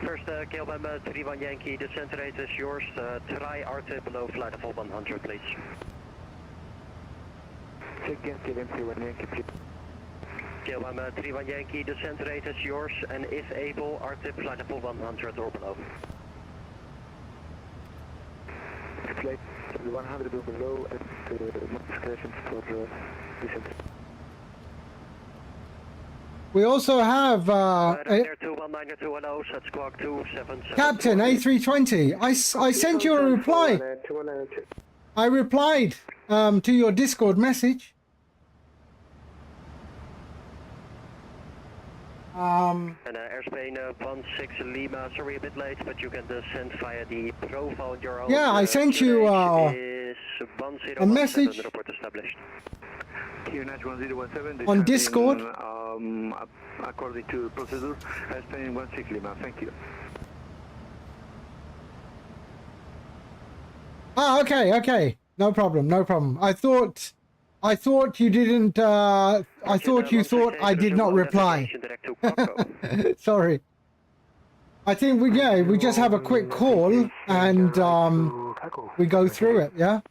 First, KLM 31 Yankee, descent rate is yours, try RT below flight level 100, please. Check again, KLM 31 Yankee, please. KLM 31 Yankee, descent rate is yours, and if able, RT flight level 100 or below. Flight 100 or below at discretion for descent. We also have Ryanair 219 hello, set squawk 277. Captain A320. I sent you a reply. I replied to your Discord message. And airspace 16 Lima, sorry a bit late, but you can descend via the profile on your own. Yeah, I sent you is a message report established. on Discord. According to procedure, airspace 16 Lima, thank you. Ah, okay. No problem. I thought you didn't, I thought you thought I did not reply. Sorry. I think we just have a quick call and we go through it, yeah?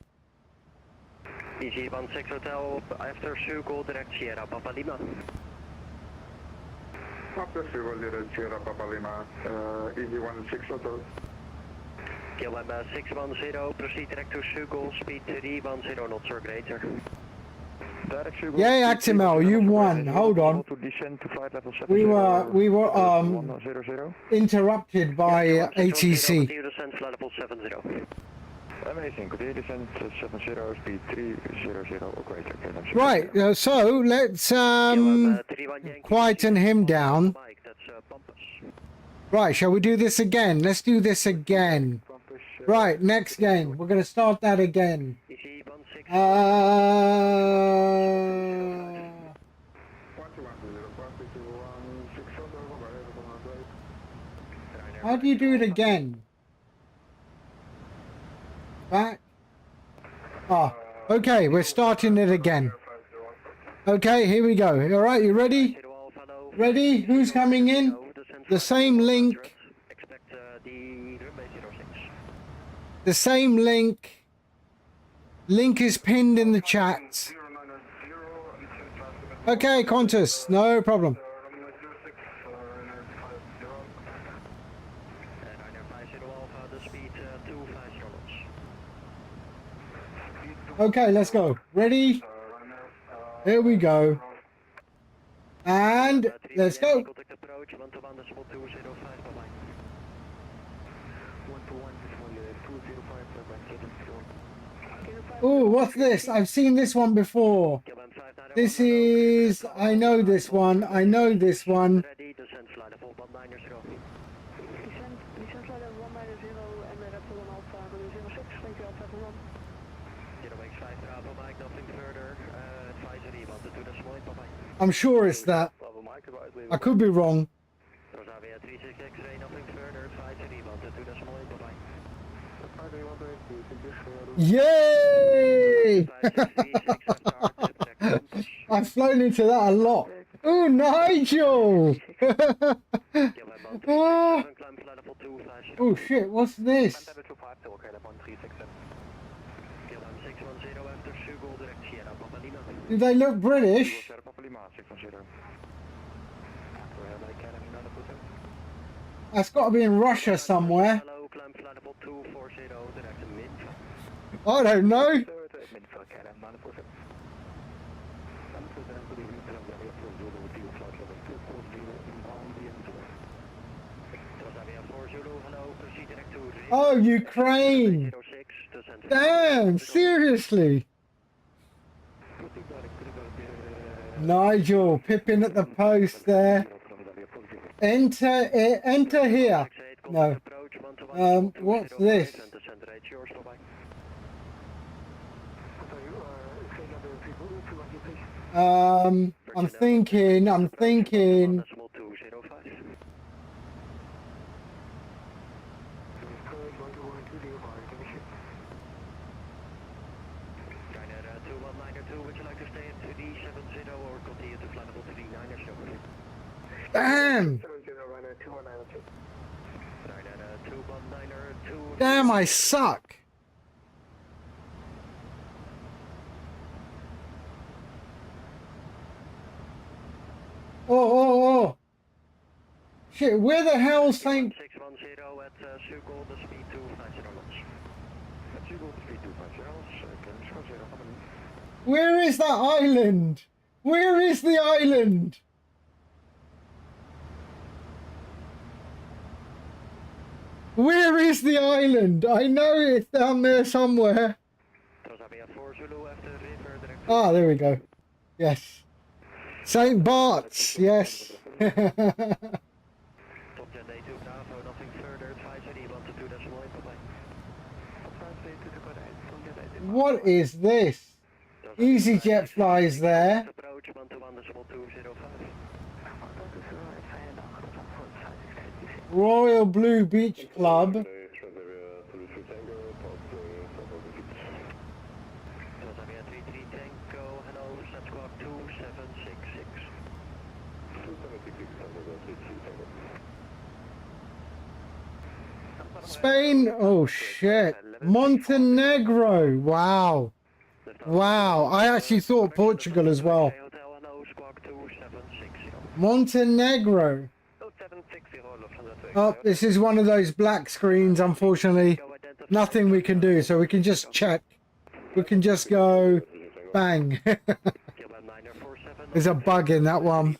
EG16 Hotel, after circle, direct Sierra Papa Lima. After circle, direct Sierra Papa Lima, EG16 Hotel. KLM 610, proceed direct to circle, speed 310 knots or greater. Yay, XML, you won. Hold on. We were interrupted by ATC. Amazing. Continue descent 70, speed 300 or greater. Right, so let's quieten him down. Right, shall we do this again? Let's do this again. Right, next game. We're going to start that again. How do you do it again? Back? Ah, okay, we're starting it again. Okay, here we go. All right, you ready? Ready? Who's coming in? The same link. The same link. Link is pinned in the chat. Okay, Qantas, no problem. Okay, let's go. Ready? Here we go. And let's go. Oh, what's this? I've seen this one before. This is... I know this one. I know this one. I'm sure it's that. I could be wrong. Yay! I've flown into that a lot. Oh, Nigel! Oh shit, what's this? Do they look British? That's got to be in Russia somewhere. I don't know. Oh, Ukraine! Damn, seriously? Nigel, Pippin at the post there. Enter, enter here. No. What's this? I'm thinking. Damn! Damn, I suck! Oh! Shit, where the hell's Saint... 610 at Sugol, the speed 250 knots. At Sugol, the speed 250 knots. Where is that island? Where is the island? Where is the island? I know it's down there somewhere. Ah, there we go. Yes. St. Bart's, yes. What is this? EasyJet flies there. Royal Blue Beach Club. Spain. Oh shit. Montenegro. Wow. Wow. I actually thought Portugal as well. Montenegro. Oh, this is one of those black screens, unfortunately. Nothing we can do, so we can just check. We can just go bang. There's a bug in that one.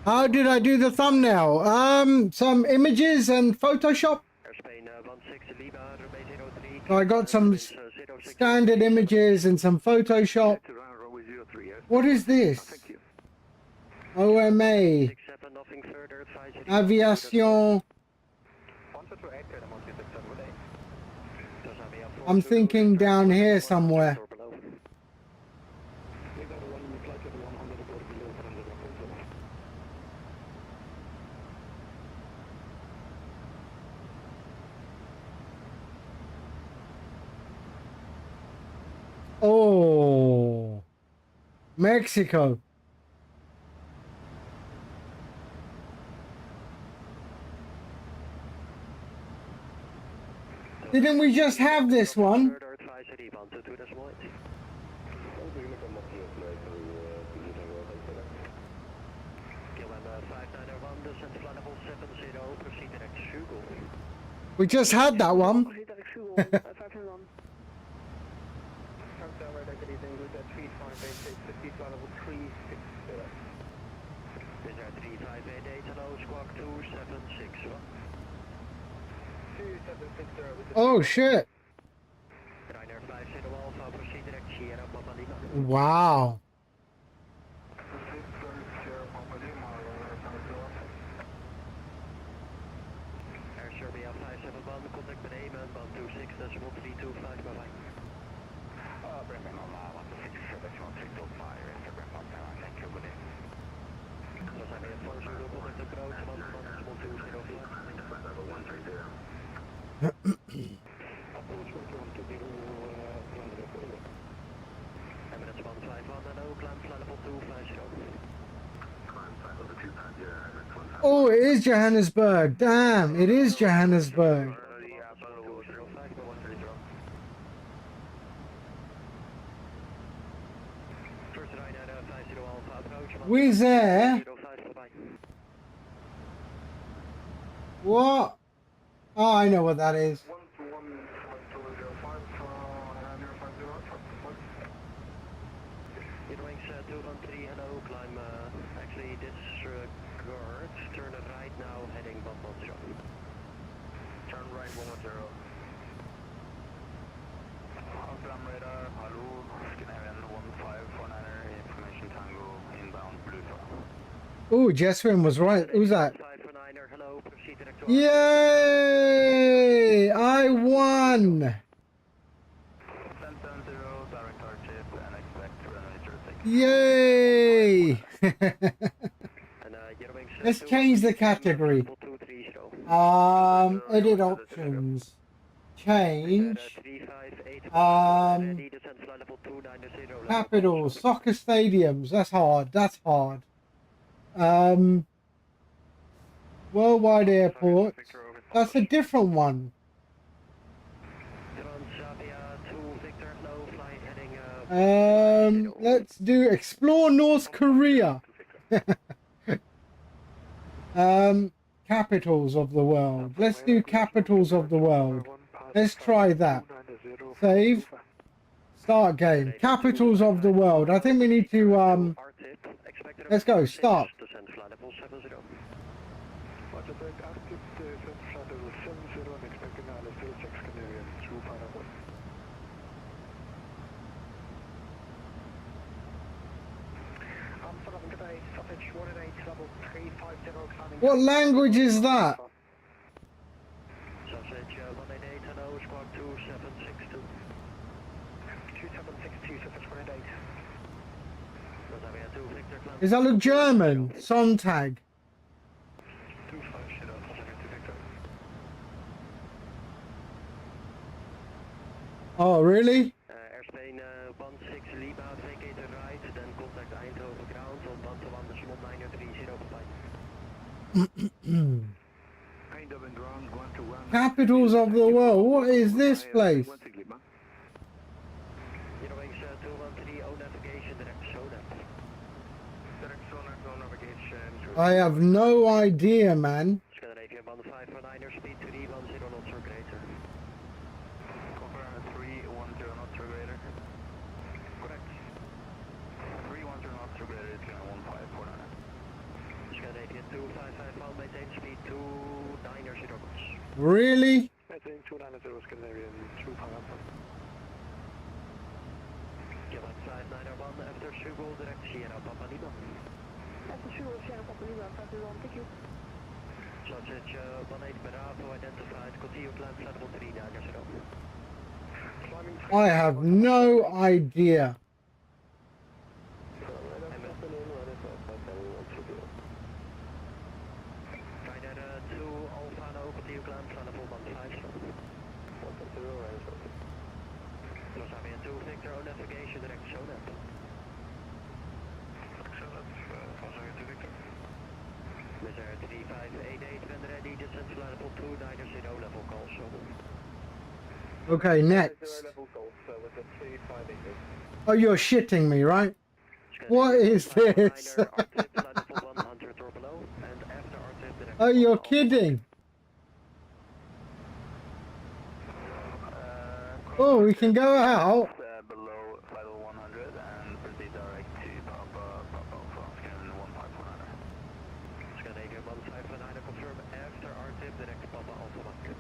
How did I do the thumbnail? Some images and Photoshop. I got some standard images and some Photoshop. What is this? OMA. Aviation. I'm thinking down here somewhere. Oh, Mexico. Didn't we just have this one? We just had that one. Oh shit. Wow. Oh, it is Johannesburg. Damn, it is Johannesburg. Where's there? What? Oh, I know what that is. Wings 213, hello, climb, actually disregard, turn right now, heading 110. Turn right 110. Amsterdam radar, hallo, Scandinavian 1549er, information Tango, inbound Blue Star. Oh, Jeswin was right. Who's that? 549er, hello, proceed direct to Yay! I won! 1070, direct our chip, and expect runway 06. Yay! And, Eurowings, Let's change the category. 230. Edit options. Change. 358, descent flight level 290. Capitals. Soccer stadiums. That's hard. That's hard. Worldwide airport. That's a different one. Let's do explore North Korea. Capitals of the world. Let's do capitals of the world. Let's try that. Save. Start game. Capitals of the world. I think we need to let's go. Start. What language is that? Sausage 188, hello, squawk 2762. 2762, Sausage 188. Does that look German? Sontag. Oh, really? Airspain 16 Lima, vacate right, then contact Eindhoven ground on 121 Eindhoven ground 121. Capitals of the world. What is this place? Eurowings 213, O navigation, direct sonar. Direct sonar, no navigation. I have no idea, man. Scandinavian 1549er, speed 310 knots or greater. Confirm 310 knots or greater. Correct. 310 knots or greater, it's gonna 1549. Scandinavian 2551, maintain speed 290 knots. Really? Maintain 290 Scandinavian 251. Quebec 5901, after Sugo, direct Sierra Papa Lima. After Sugo, Sierra Papa Lima, 521, thank you. Sausage 18 Bravo, identified, continue climb flight level 390. I have no idea. Ryanair 2 Alpha No, continue climb flight level 15. Los Avian 2 Victor, O navigation, direct sonar. Mr. 3588, when ready, descent flight level 290, level call, so. Okay, next. Oh, you're shitting me, right? What is this? Oh, you're kidding. Oh, we can go out. Below flight level 100 and proceed direct to Papa from Scan 15400. Scandinavian 1549, confirm after RTIP, direct Papa Alpha Mike.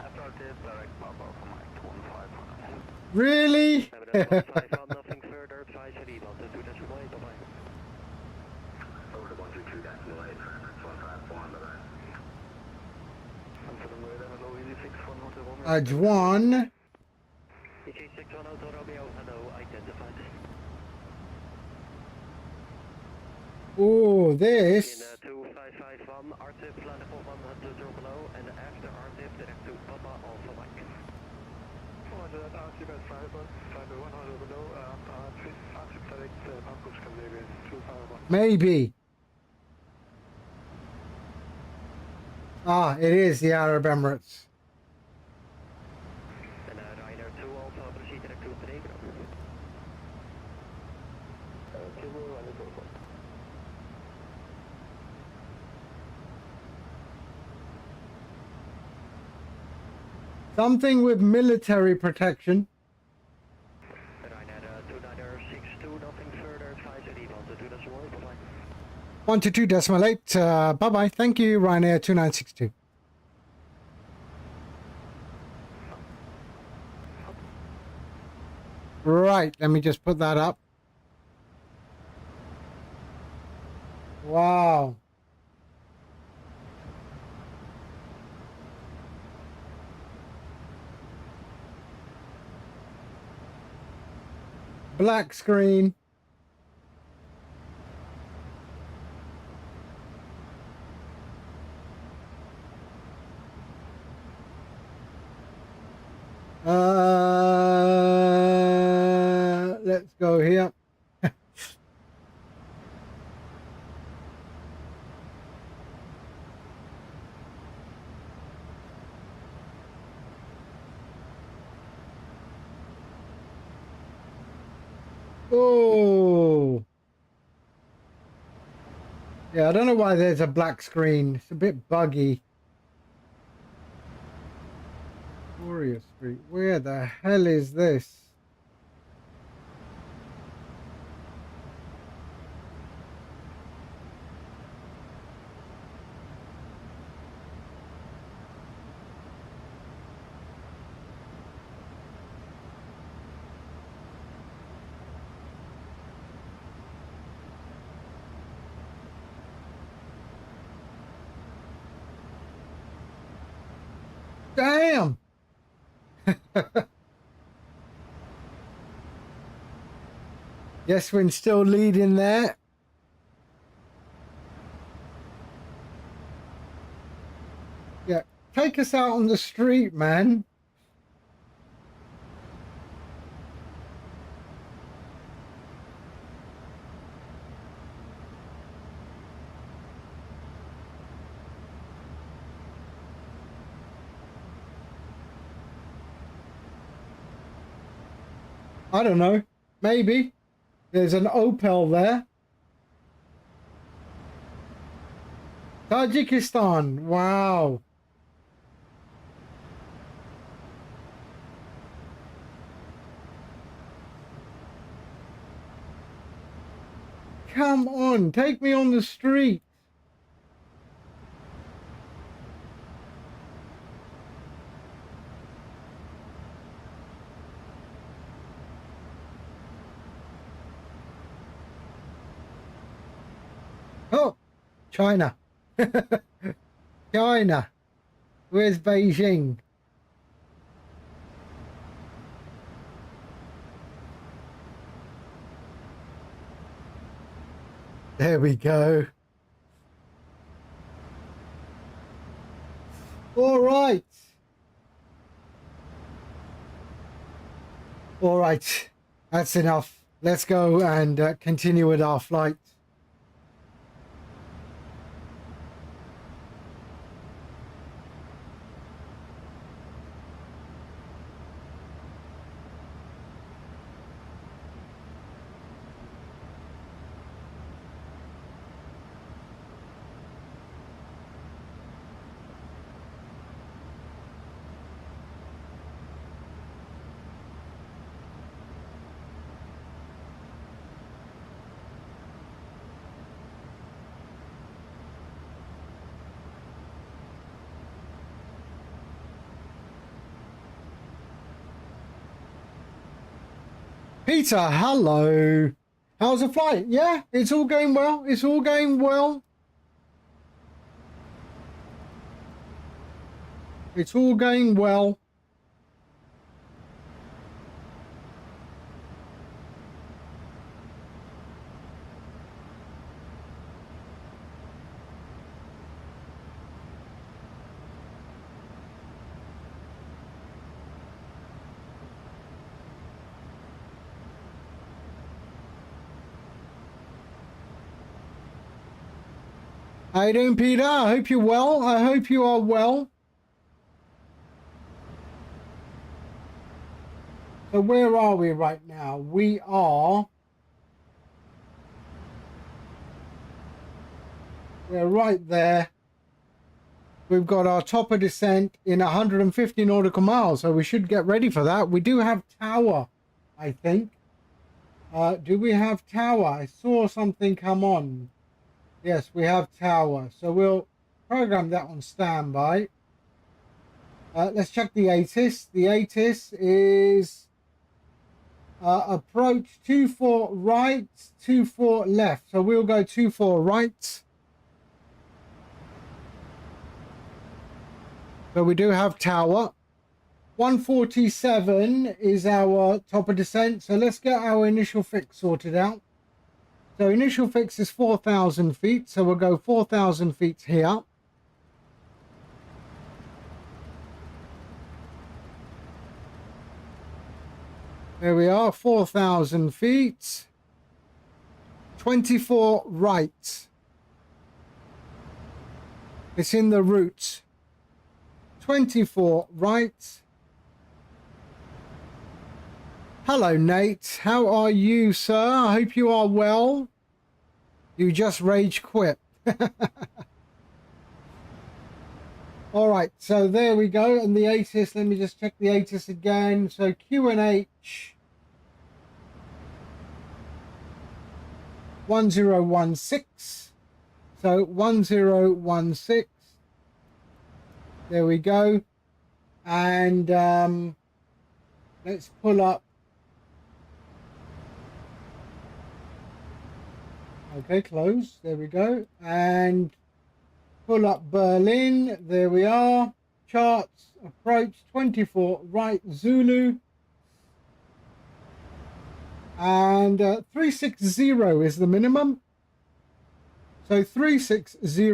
After RTIP, direct Papa Alpha Mike 15400. Really? Nothing further, advisory, 122 decimal 8, bye-bye. Over to 122 decimal 8, 154, bye-bye. Ajwan. EG61 Auto Romeo, hello, identified. Oh, In this. 2551, RTIP, flight level 100 below, and after RTIP, direct to Papa Alpha Mike. RTIP at flight level 100 below, RTIP direct Papa Scandinavian 251. Maybe. Ah, it is the Arab Emirates. And Ryanair 2 Alpha, proceed direct to Pedro. Something with military protection. Ryanair 122.8. Bye bye. Thank you, Ryanair 2962. Right, let me just put that up. Wow. Black screen. Let's go here. Oh. Yeah, I don't know why there's a black screen. It's a bit buggy. Warrior Street. Where the hell is this? Damn! Yes, we're still leading there. Yeah, take us out on the street, man. I don't know. Maybe. There's an Opel there. Tajikistan. Wow. Come on, take me on the street. Oh, China. China. Where's Beijing? There we go. All right. All right. That's enough. Let's go and continue with our flight. Peter, hello. How's the flight? Yeah, it's all going well. It's all going well. It's all going well. How you doing, Peter? I hope you're well. I hope you are well. So where are we right now? We are... We're right there. We've got our top of descent in 150 nautical miles, so we should get ready for that. We do have tower, I think. Do we have tower? I saw something come on. Yes, we have tower. So we'll program that on standby. Let's check the ATIS. The ATIS is approach 24 right, 24 left. So we'll go 24 right. So we do have tower. 147 is our top of descent. So let's get our initial fix sorted out. So initial fix is 4,000 feet. So we'll go 4,000 feet here. There we are, 4,000 feet. 24 right. It's in the route. 24 right. Hello, Nate. How are you, sir? I hope you are well. You just rage quit. All right, so there we go. And the ATIS, let me just check the ATIS again. So QNH 1016. So 1016. There we go. And let's pull up. Okay, close. There we go. And pull up Berlin. There we are. Charts, approach 24 right, Zulu. And 360 is the minimum. So 360.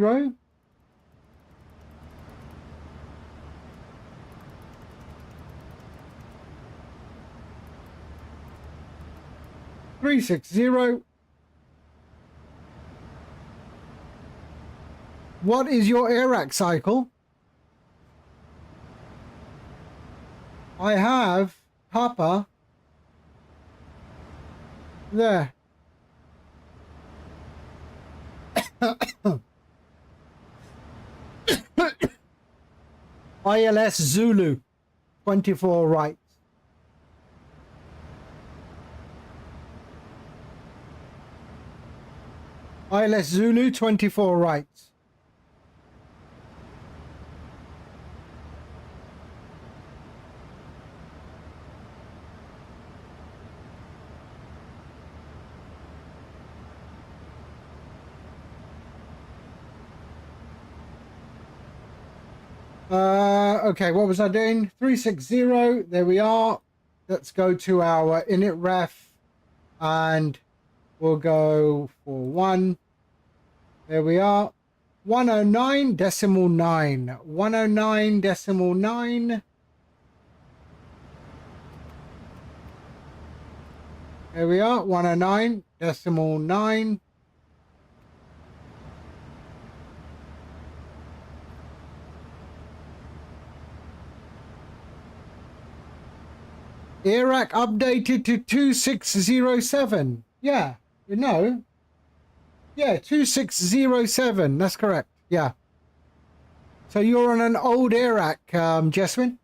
360. What is your AIRAC cycle? I have Papa there. ILS Zulu 24 right. ILS Zulu 24 right. Okay, what was I doing? 360, there we are. Let's go to our init ref and we'll go for 1. There we are. 109.9. 109.9. There we are. 109.9. AIRAC updated to 2607. Yeah, you know. Yeah, 2607. That's correct. Yeah. So you're on an old AIRAC, Jessamine?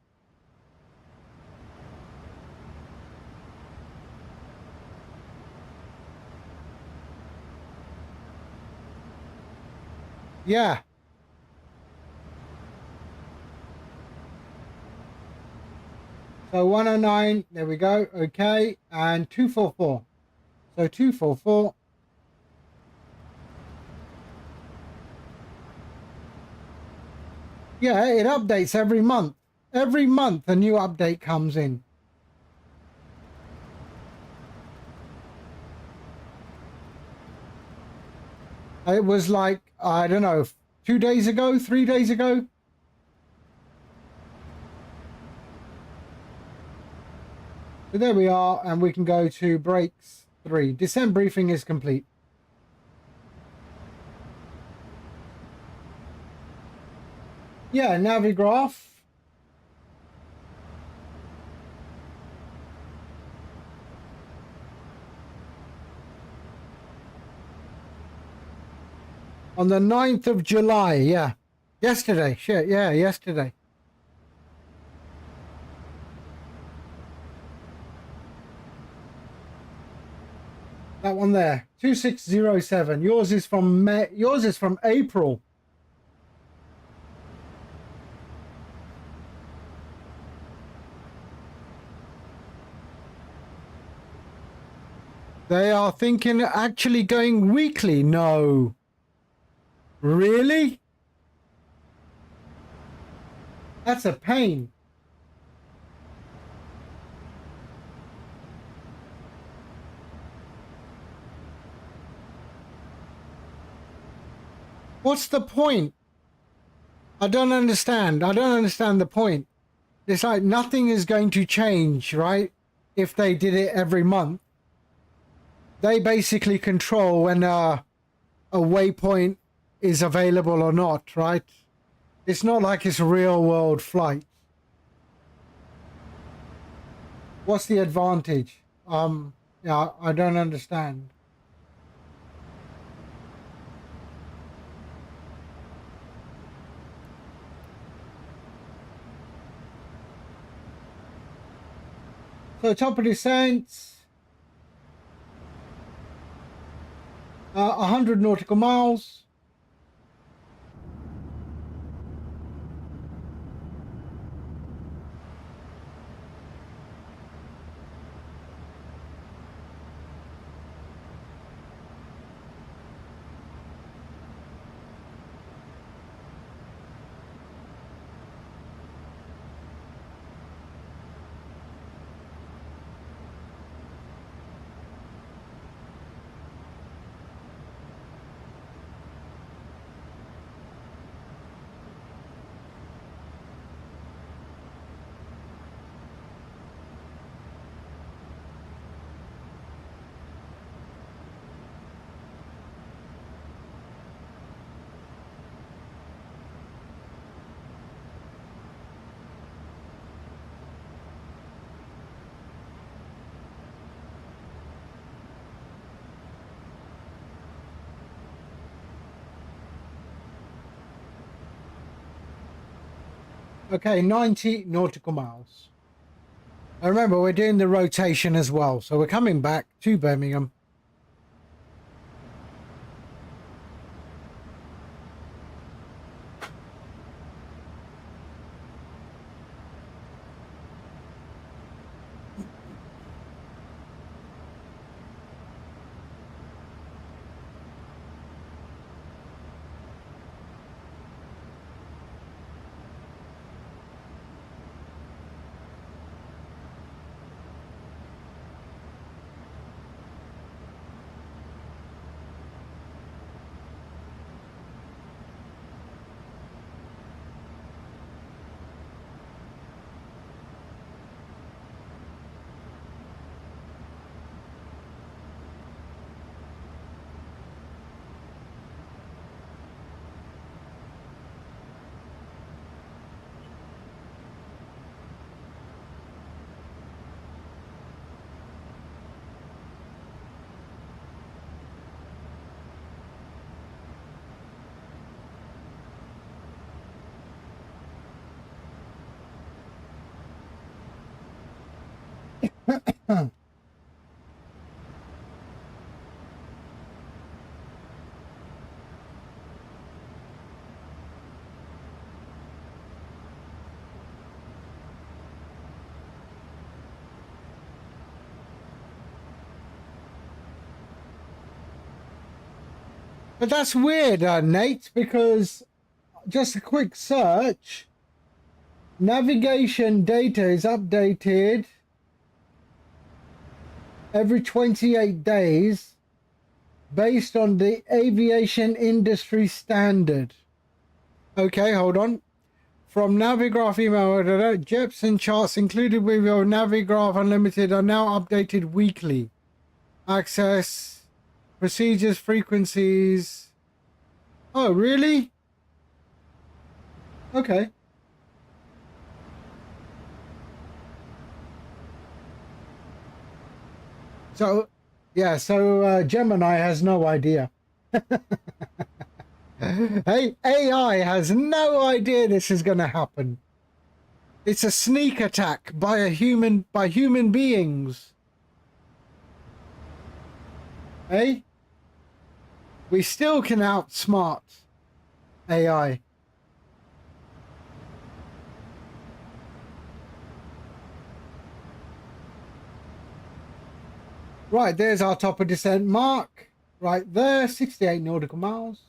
Yeah. So 109, there we go. Okay, and 244. So 244. Yeah, it updates every month. Every month a new update comes in. It was like, I don't know, 2 days ago, 3 days ago. So there we are, and we can go to brakes 3. Descent briefing is complete. Yeah, Navigraph. On the 9th of July, yeah. Yesterday, shit, yeah, yesterday. That one there, 2607. Yours is from May. Yours is from April. They are thinking actually going weekly. No. Really? That's a pain. What's the point? I don't understand. I don't understand the point. It's like nothing is going to change, right? If they did it every month. They basically control when a waypoint is available or not, right? It's not like it's a real world flight. What's the advantage? Yeah, I don't understand. So top of descent, 100 nautical miles. Okay, 90 nautical miles. And remember, we're doing the rotation as well. So we're coming back to Birmingham. But that's weird, Nate, because just a quick search, navigation data is updated every 28 days based on the aviation industry standard. Okay, hold on. From Navigraph email, JEPs and charts included with your Navigraph Unlimited are now updated weekly. Access, procedures, frequencies. Oh, really? Okay. So, yeah, so Gemini has no idea. Hey, AI has no idea this is going to happen. It's a sneak attack by human beings. Hey, we still can outsmart AI. Right, there's our top of descent mark. Right there, 68 nautical miles.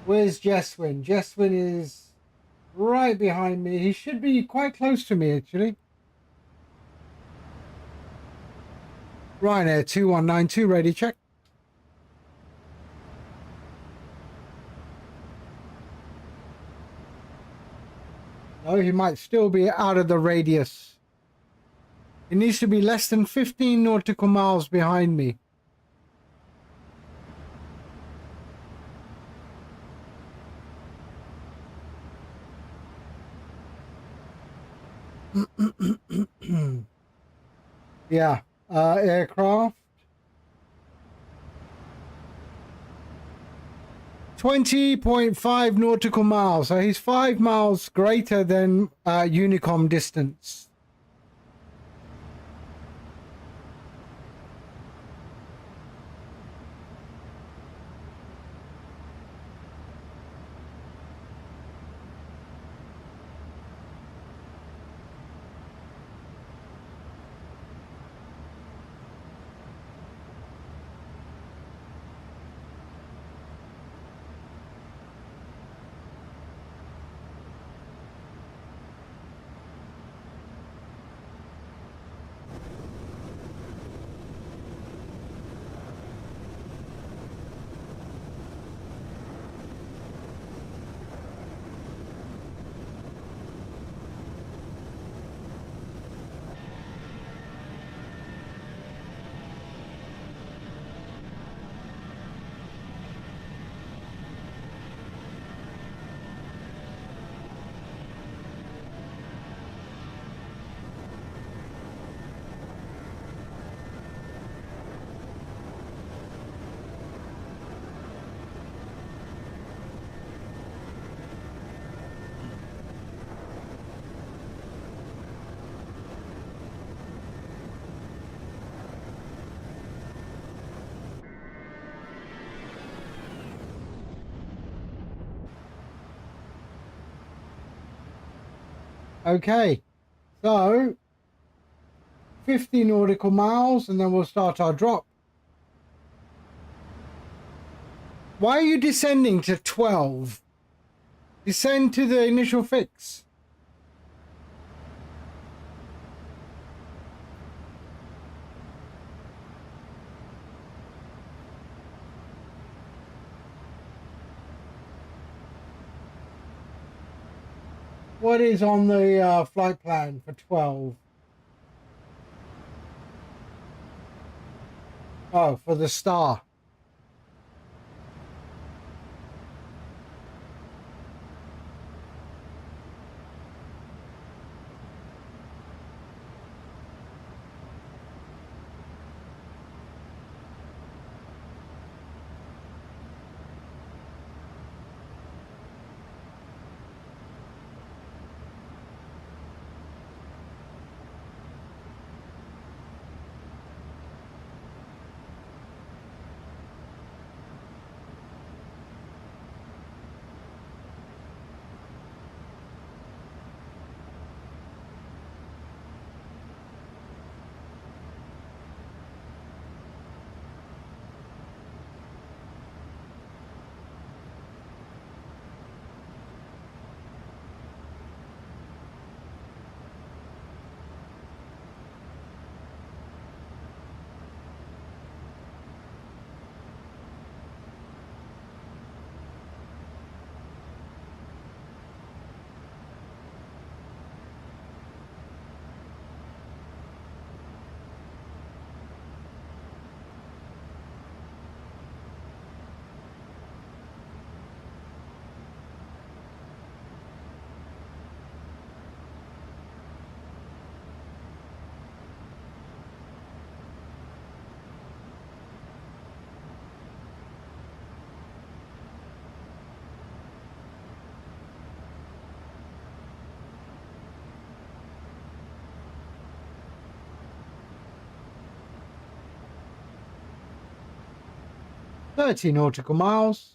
Where's Jeswin? Jeswin is right behind me. He should be quite close to me, actually. Ryanair 2192, ready, check. No, he might still be out of the radius. He needs to be less than 15 nautical miles behind me. Yeah, aircraft. 20.5 nautical miles. So he's 5 miles greater than Unicom distance. Okay, so 50 nautical miles and then we'll start our drop. Why are you descending to 12? Descend to the initial fix. What is on the flight plan for 12? Oh, for the star. 30 nautical miles.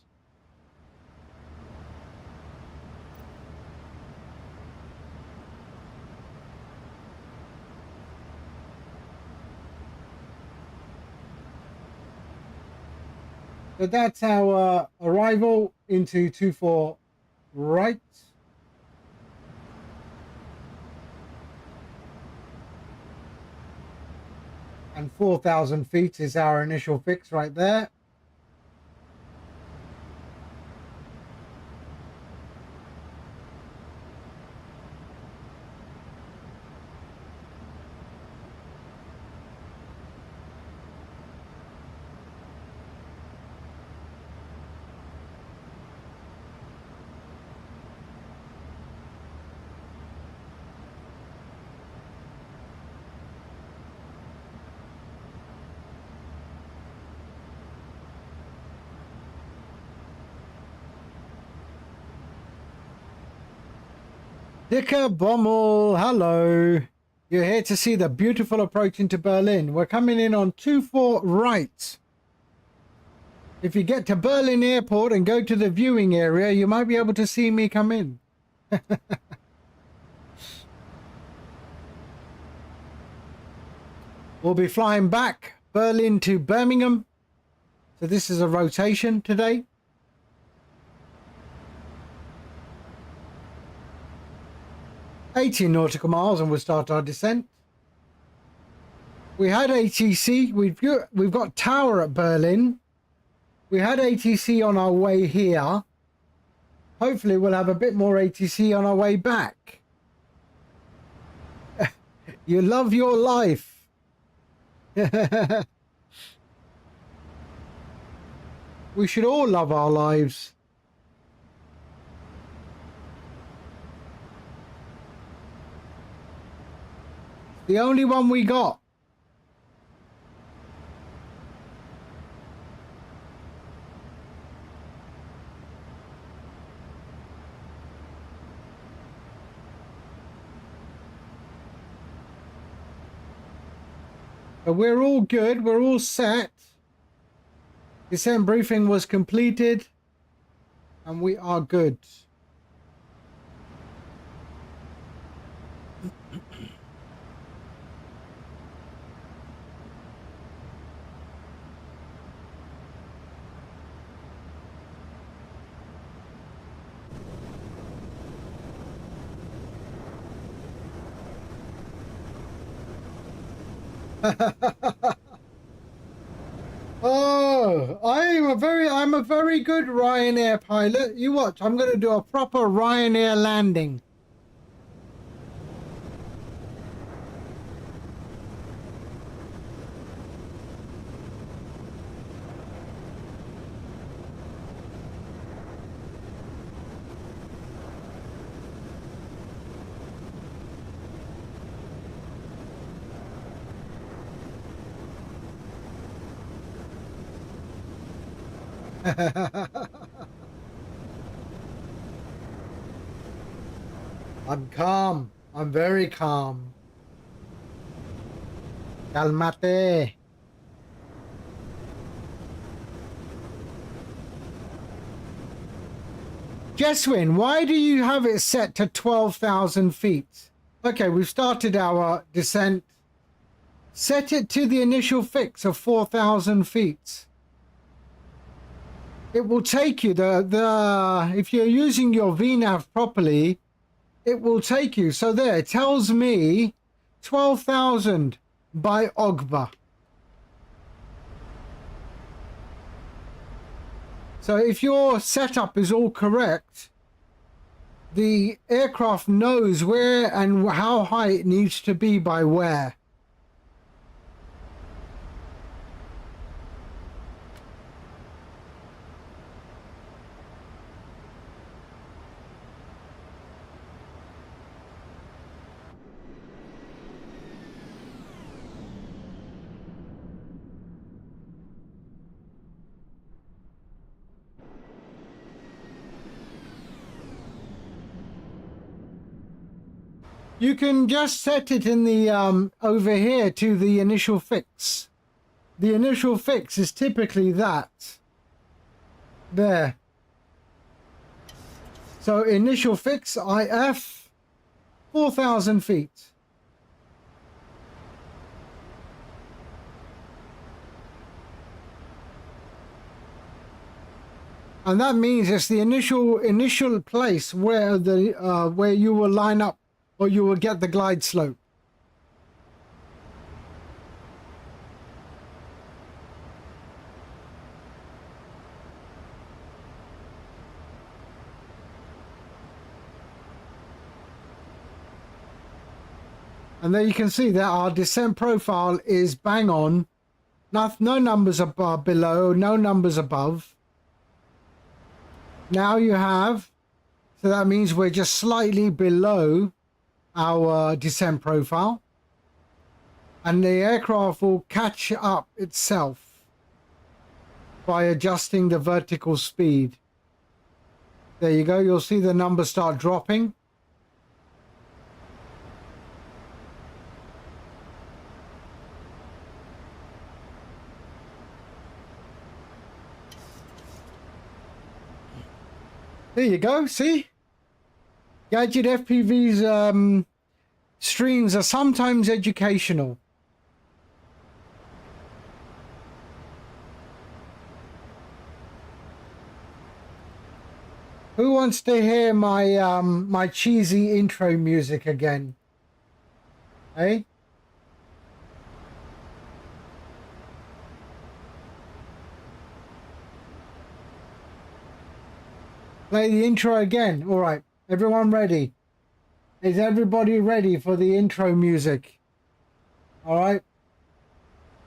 So that's our arrival into 24 right. And 4,000 feet is our initial fix right there. Dicker Bommel, hello. You're here to see the beautiful approach into Berlin. We're coming in on 24 right. If you get to Berlin Airport and go to the viewing area, you might be able to see me come in. We'll be flying back Berlin to Birmingham. So this is a rotation today. $18 nautical miles and we'll start our descent. We had ATC. We've got tower at Berlin. We had ATC on our way here. Hopefully we'll have a bit more ATC on our way back. You love your life. We should all love our lives. The only one we got. But we're all good. We're all set. Descent briefing was completed. And we are good. Oh, I'm a very good Ryanair pilot. You watch, I'm going to do a proper Ryanair landing. I'm calm. I'm very calm. Calmate. Jeswin, why do you have it set to 12,000 feet? Okay, we've started our descent. Set it to the initial fix of 4,000 feet. It will take you if you're using your VNAV properly, it will take you. So there, it tells me 12,000 by Ogba. So if your setup is all correct, the aircraft knows where and how high it needs to be by where. You can just set it in the over here to the initial fix. The initial fix is typically that. There. So initial fix IF 4,000 feet. And that means it's the initial place where the where you will line up or you will get the glide slope. And there you can see that our descent profile is bang on. No numbers above, below, no numbers above. Now you have, so that means we're just slightly below our descent profile. And the aircraft will catch up itself by adjusting the vertical speed. There you go, you'll see the numbers start dropping. There you go, see? Gadget FPV's streams are sometimes educational. Who wants to hear my my cheesy intro music again? Hey? Play the intro again. All right, everyone ready? Is everybody ready for the intro music? All right.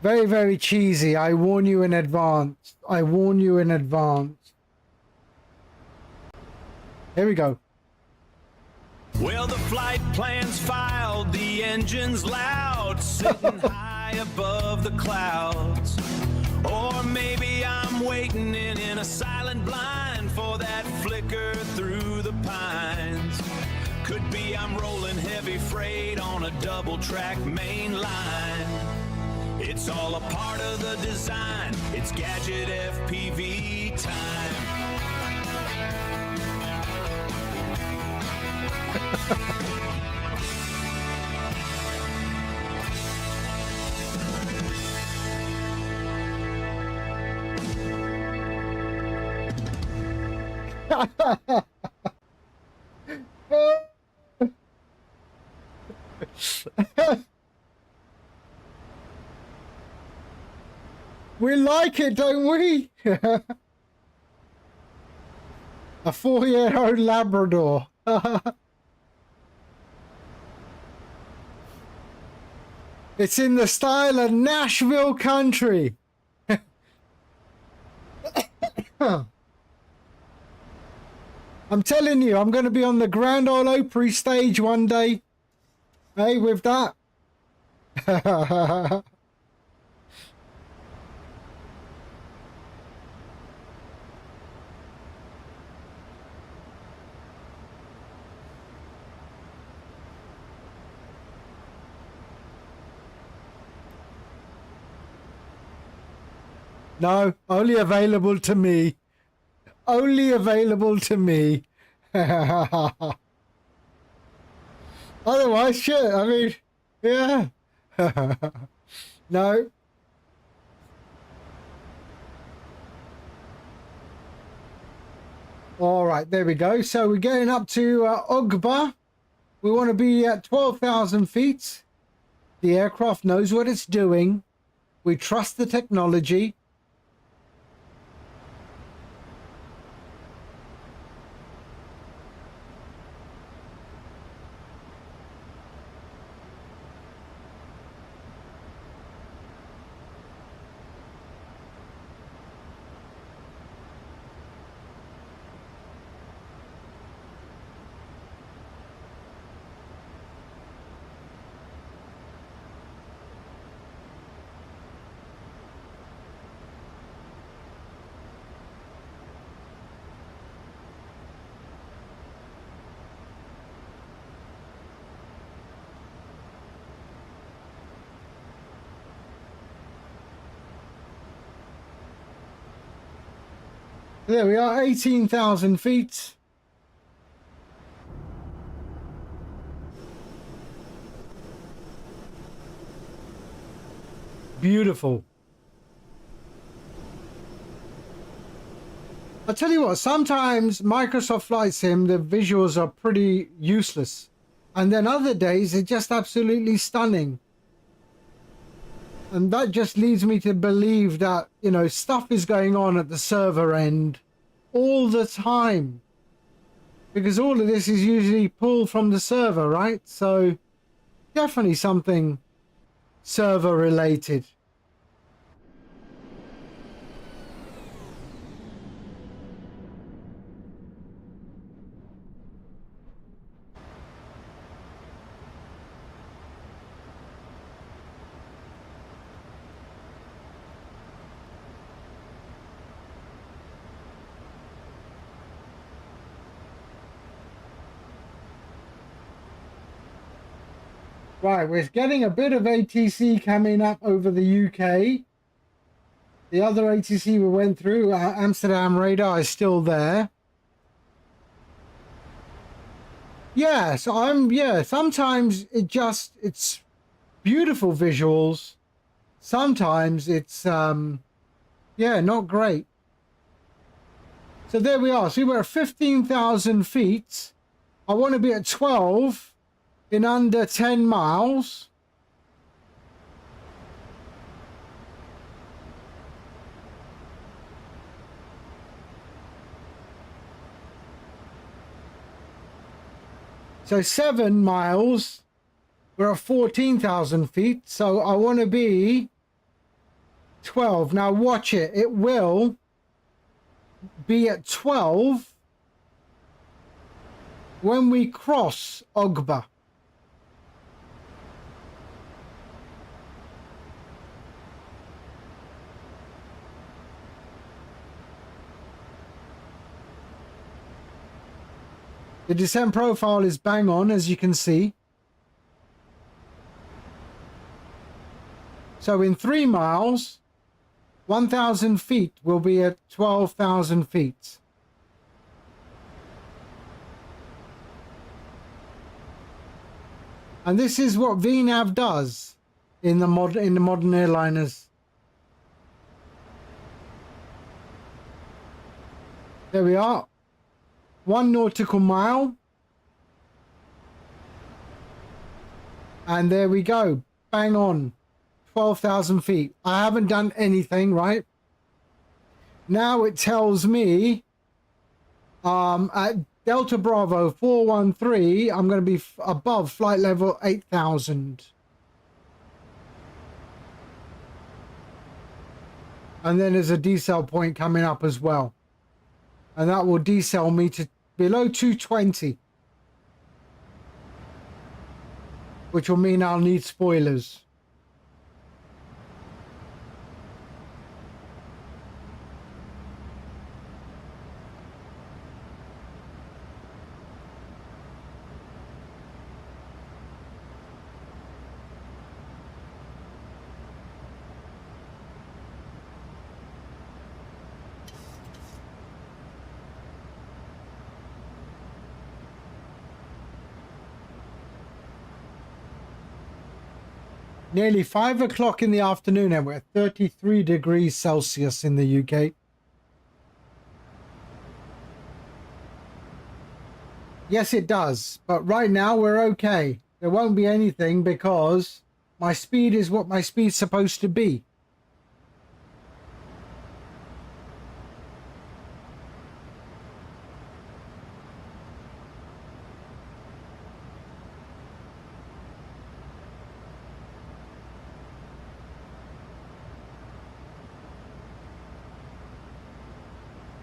Very, very cheesy. I warn you in advance. I warn you in advance. Here we go. Well, the flight plan's filed, the engine's loud, sitting high above the clouds. Or maybe I'm waiting in a silent blind for that flicker through the pines. Could be I'm rolling heavy freight on a double-track main line. It's all a part of the design. It's Gadget FPV time. We like it, don't we? A 4-year-old Labrador. It's in the style of Nashville country. I'm telling you, I'm going to be on the Grand Ole Opry stage one day. Hey, with that. No, only available to me. Only available to me. Otherwise, shit, I mean, yeah. No. All right, there we go. So we're getting up to Ogba. We want to be at 12,000 feet. The aircraft knows what it's doing. We trust the technology. There we are, 18,000 feet. Beautiful. I tell you what, sometimes Microsoft Flight Sim, the visuals are pretty useless. And then other days, they're just absolutely stunning. And that just leads me to believe that, you know, stuff is going on at the server end all the time. Because all of this is usually pulled from the server, right? So definitely something server related. Right, we're getting a bit of ATC coming up over the UK. The other ATC we went through, Amsterdam radar, is still there. Yeah, so sometimes it's beautiful visuals. Sometimes it's, not great. So there we are. See, we're at 15,000 feet. I want to be at 12 in under 10 miles. So 7 miles, we're at 14,000 feet. So I want to be 12. Now watch it. It will be at 12 when we cross Ogba. The descent profile is bang on, as you can see. So in 3 miles, 1,000 feet will be at 12,000 feet. And this is what VNAV does in the modern airliners. There we are. 1 nautical mile. And there we go. Bang on. 12,000 feet. I haven't done anything, right? Now it tells me at Delta Bravo 413, I'm going to be above flight level 8,000. And then there's a decel point coming up as well. And that will decel me to below 220. Which will mean I'll need spoilers. Nearly 5 o'clock in the afternoon and we're at 33 degrees Celsius in the UK. Yes, it does. But right now we're okay. There won't be anything because my speed is what my speed's supposed to be.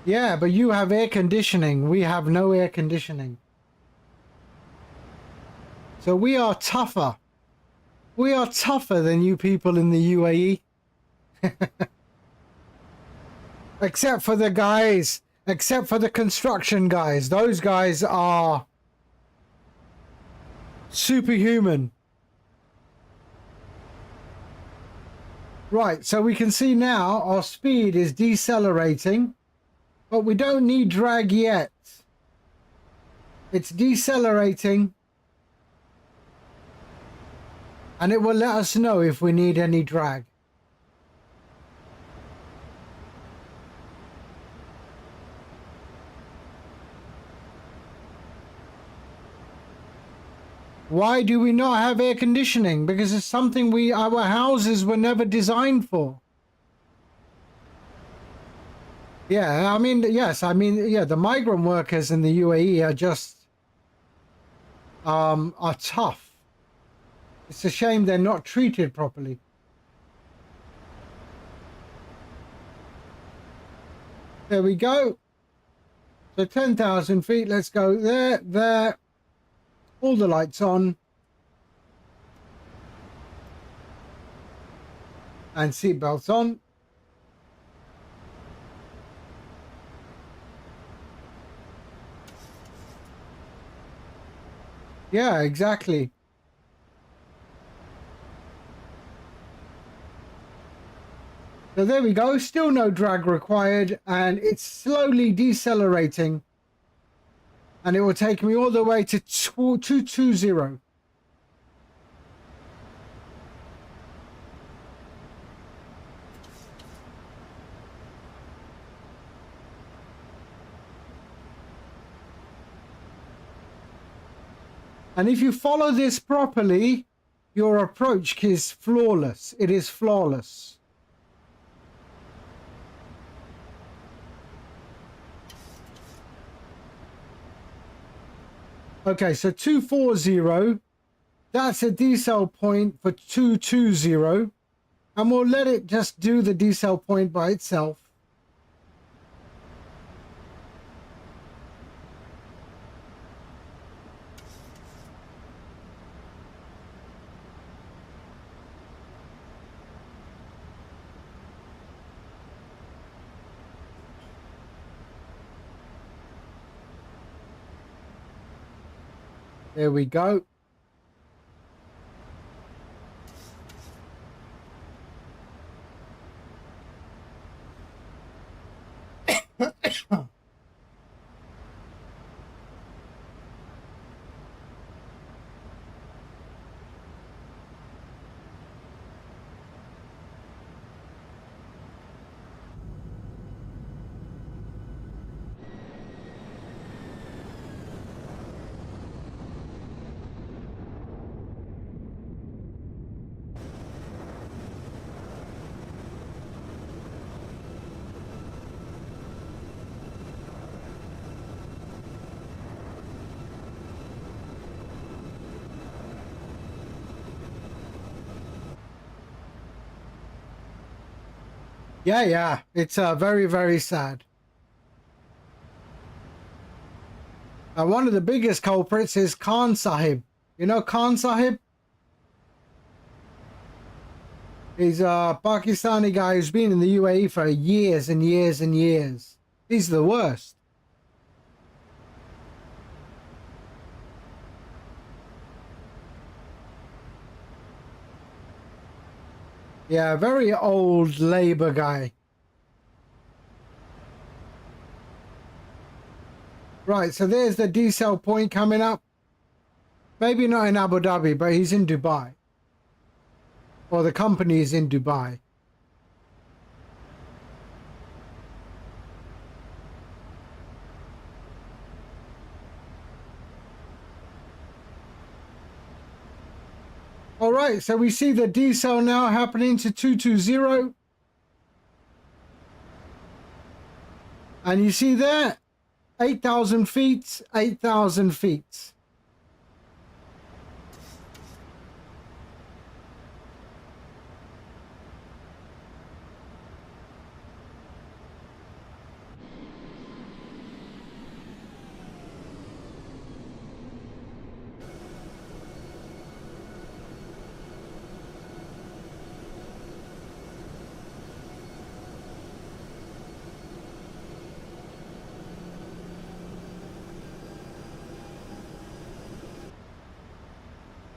Yeah, but you have air conditioning. We have no air conditioning. So we are tougher. We are tougher than you people in the UAE. Except for the guys. Except for the construction guys. Those guys are superhuman. Right, so we can see now our speed is decelerating. but we don't need drag yet. It's decelerating, and it will let us know if we need any drag. Why do we not have air conditioning? Because it's something our houses were never designed for. Yeah, I mean, yes, I mean, yeah, the migrant workers in the UAE are just, are tough. It's a shame they're not treated properly. There we go. So 10,000 feet, let's go there. All the lights on. And seatbelts on. Yeah, exactly. So there we go. Still no drag required, and it's slowly decelerating. And it will take me all the way to 220. And if you follow this properly, your approach is flawless. It is flawless. Okay, so 240, that's a decel point for 220, and we'll let it just do the decel point by itself. There we go. Yeah, it's very, very sad. One of the biggest culprits is Khan Sahib. You know Khan Sahib? He's a Pakistani guy who's been in the UAE for years and years and years. He's the worst. Yeah, very old Labour guy. Right, so there's the decel point coming up. Maybe not in Abu Dhabi, but he's in Dubai. Or the company is in Dubai. All right, so we see the decel now happening to 220. And you see there, 8,000 feet, 8,000 feet.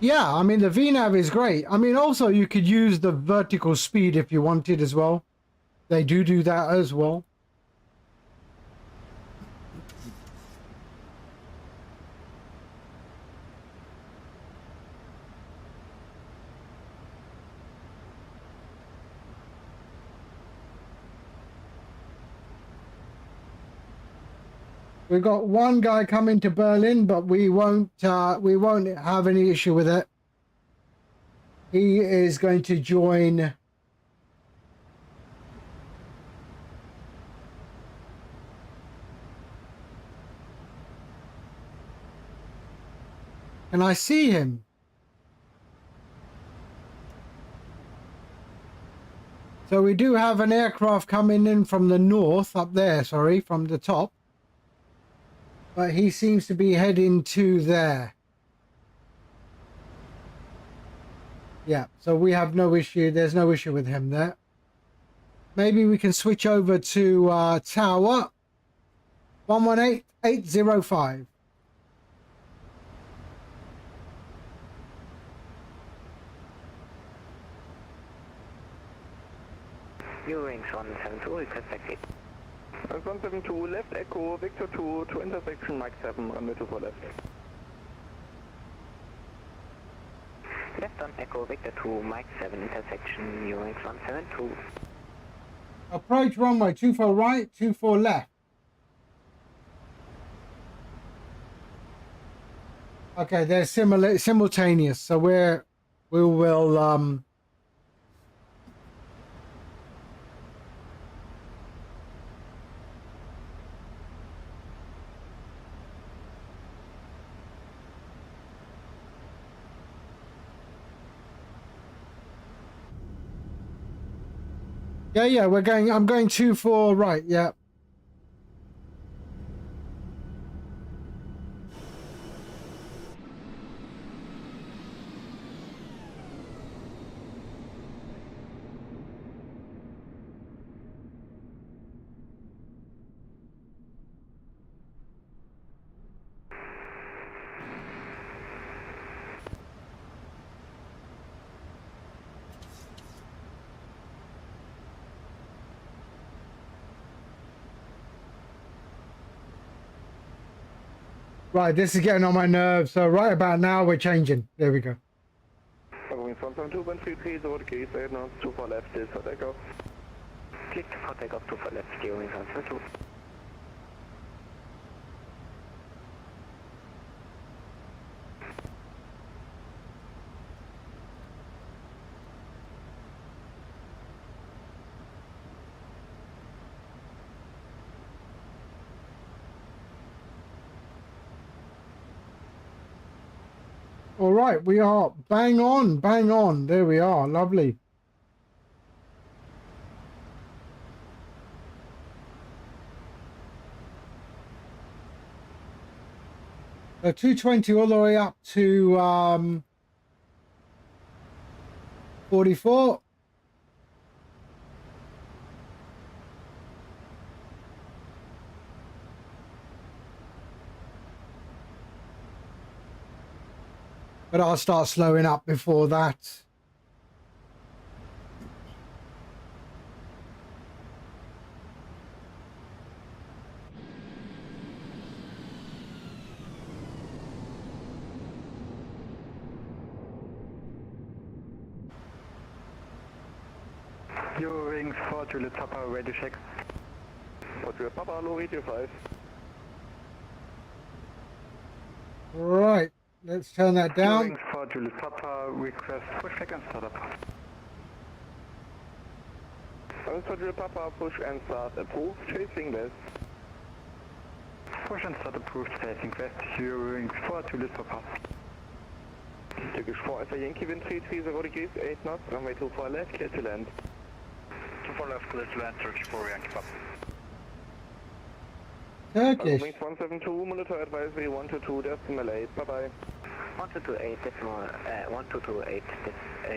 Yeah, I mean, the VNAV is great. I mean, also, you could use the vertical speed if you wanted as well. They do that as well. We've got one guy coming to Berlin, but we won't have any issue with it. He is going to join. And I see him. So we do have an aircraft coming in from the north, up there, sorry, from the top. But he seems to be heading to there. Yeah, so we have no issue. There's no issue with him there. Maybe we can switch over to Tower 118805. Eurowings 172, request taxi. 172, left echo, Victor 2 to intersection Mike 7, runway 24 left. Left on echo, Victor 2, Mike 7, intersection, Eurowings 172. Approach runway 24 right, 24 left. Okay, they're simultaneous, so we will yeah, we're going. I'm going 24 right. Yeah. Right, this is getting on my nerves. So right about now, we're changing. There we go. Eurowings 172.330, the road case, 8 knots, 24 left, is for takeoff. Click for takeoff 24 left, Eurowings 172. All right, we are bang on, bang on. There we are. Lovely. So 220 all the way up to 44. But I'll start slowing up before that. Eurowings 4 Juliet Papa, ready to check. 4 Juliet Papa, low radio 5. Right, let's turn that down. Eurowings 4 Juliet Papa, request push back and start up. 4 Juliet Papa, push and start approved, chasing west. Push and start approved, facing west, Eurowings 4 Juliet Papa. Turkish 4 Alpha Yankee, wind 330 degrees, 8 knots, runway 24 left, clear to land. 24 left, clear to land, Turkish 4 Yankee Papa. Turkish. Wings 172, monitor advisory 122, decimal 8, bye bye. 1228 decimal, 1228,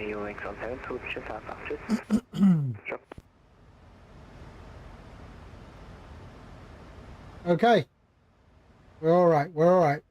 Eurowings 172, tschüss, Alpha, tschüss. Sure. Okay. We're all right. We're all right.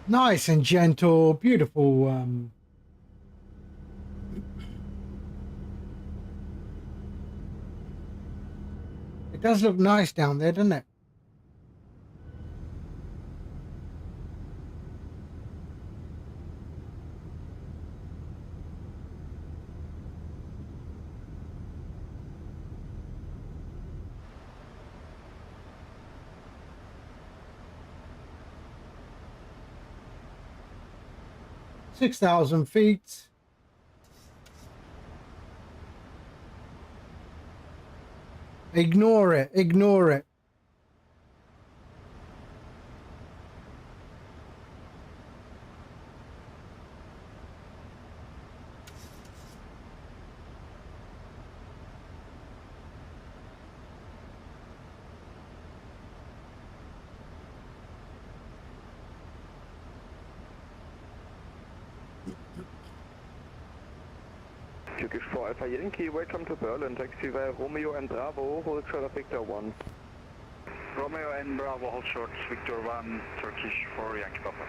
Nice and gentle, beautiful. It does look nice down there, doesn't it? $6,000 feet. Ignore it. Ignore it. Turkish 4 Alpha Yankee, welcome to Berlin. Taxi via Romeo and Bravo, hold short of Victor 1. Romeo and Bravo, hold short, Victor 1, Turkish 4 Yankee Papa.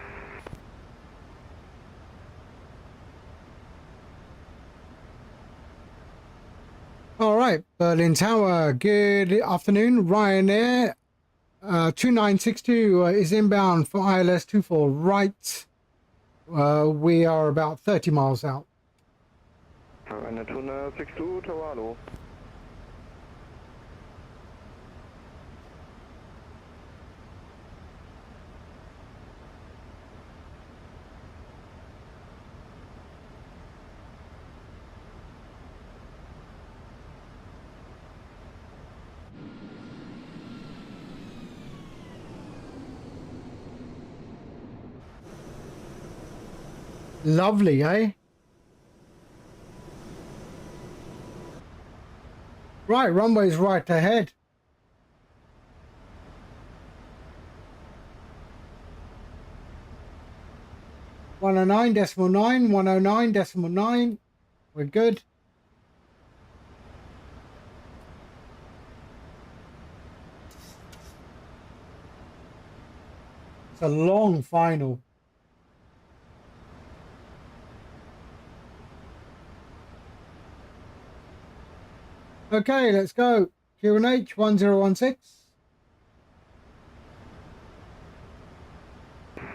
All right, Berlin Tower. Good afternoon. Ryanair 2962 is inbound for ILS 24 right. We are about 30 miles out. Ryanair 2962, Throttle. Lovely, eh? Right, runway's right ahead. (109.9), 109.9. We're good. It's a long final. Okay, let's go. QNH 1016.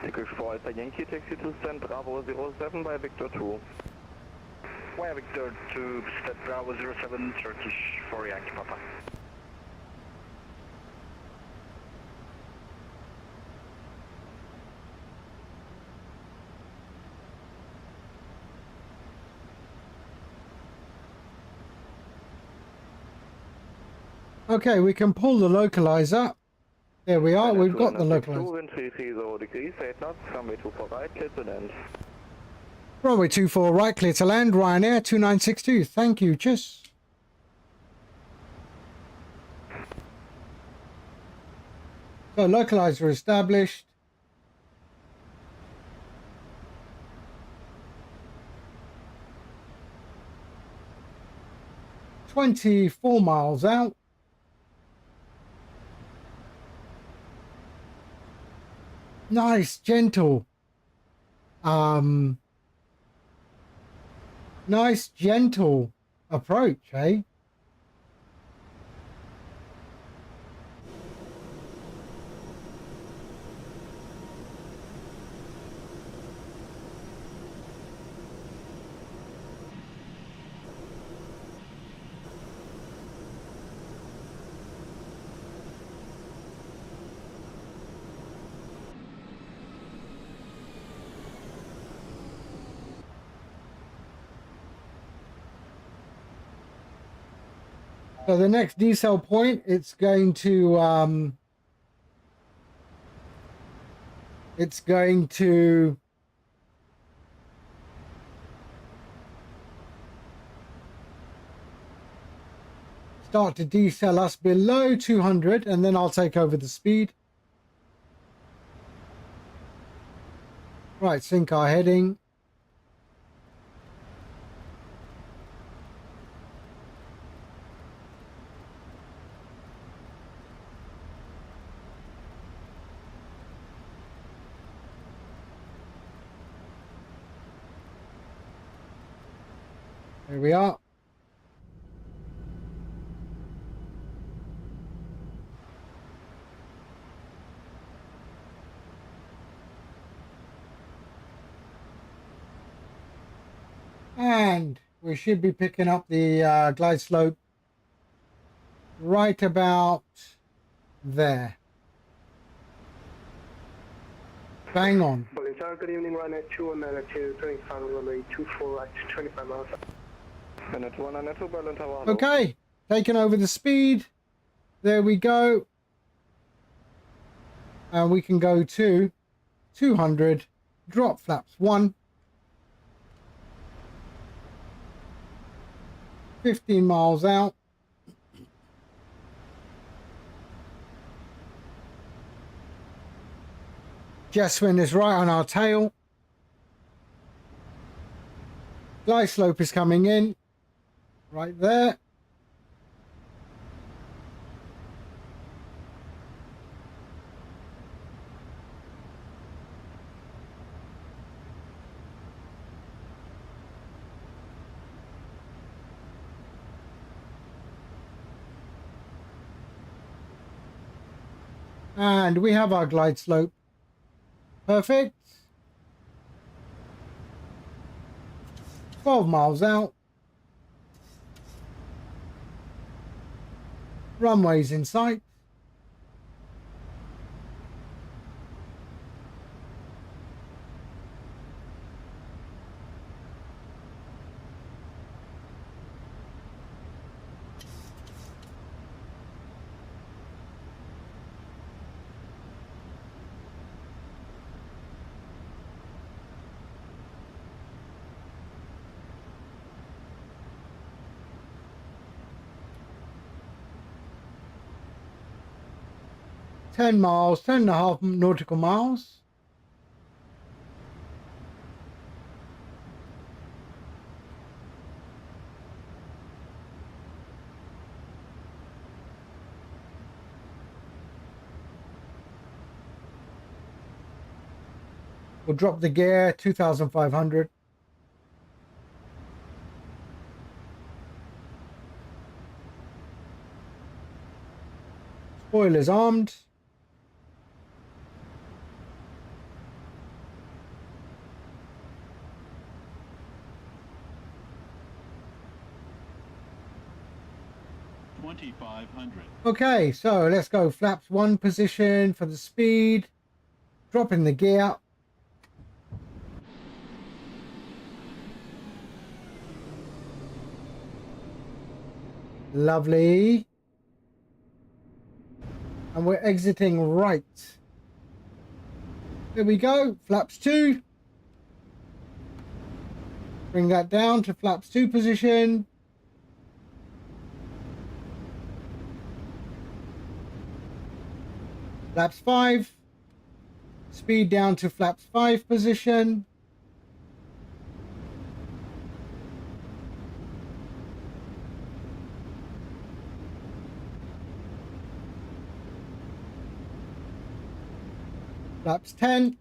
Turkish 4 Alpha Yankee, taxi to stand Bravo 07 by Victor 2. Wire Victor to step Bravo 07, Turkish 4 Yankee Papa. Okay, we can pull the localizer. There we are. We've got the localizer. Wind 330 degrees, 8 knots, runway 24 right, clear to land. Runway 24 right, clear to land. Ryanair 2962. Thank you. Cheers. So localizer established. $24 miles out. Nice, gentle. Nice, gentle approach, eh? So the next decel point, it's going to start to decel us below 200, and then I'll take over the speed. Right, sync our heading. Here we are. And we should be picking up the glide slope right about there. Bang on. Berlin Tower, good evening, RYANAIR 2.3.5, turning final runway 24 right, 25 miles. Minute 192, Berlin Tower, hello. Okay, taking over the speed. There we go. And we can go to 200, drop flaps 1. 15 miles out. Jeswin is right on our tail. Glide slope is coming in. Right there. And we have our glide slope. Perfect. 12 miles out. Runways in sight. Ten miles, 10.5 nautical miles. We'll drop the gear, 2,500. Spoilers armed. Okay, so let's go flaps 1 position for the speed. Dropping the gear. Lovely. And we're exiting right. There we go. Flaps 2. Bring that down to flaps 2 position. Flaps 5. Speed down to flaps 5 position. Flaps 10.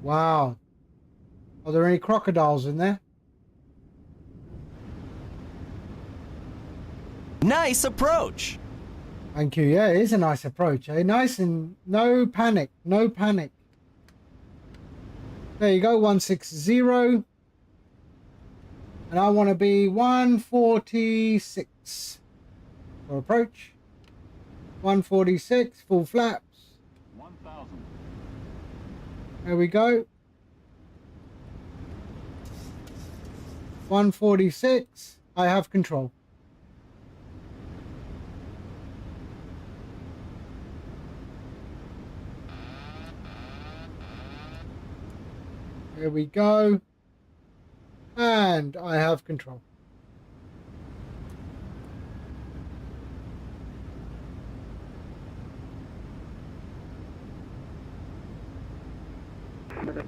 Wow. Are there any crocodiles in there? Nice approach. Thank you. Yeah, it is a nice approach. Eh? Nice and no panic. No panic. There you go. 160. And I want to be 146 for approach. 146. Full flaps. 1,000. There we go. 146. I have control. There we go. And I have control.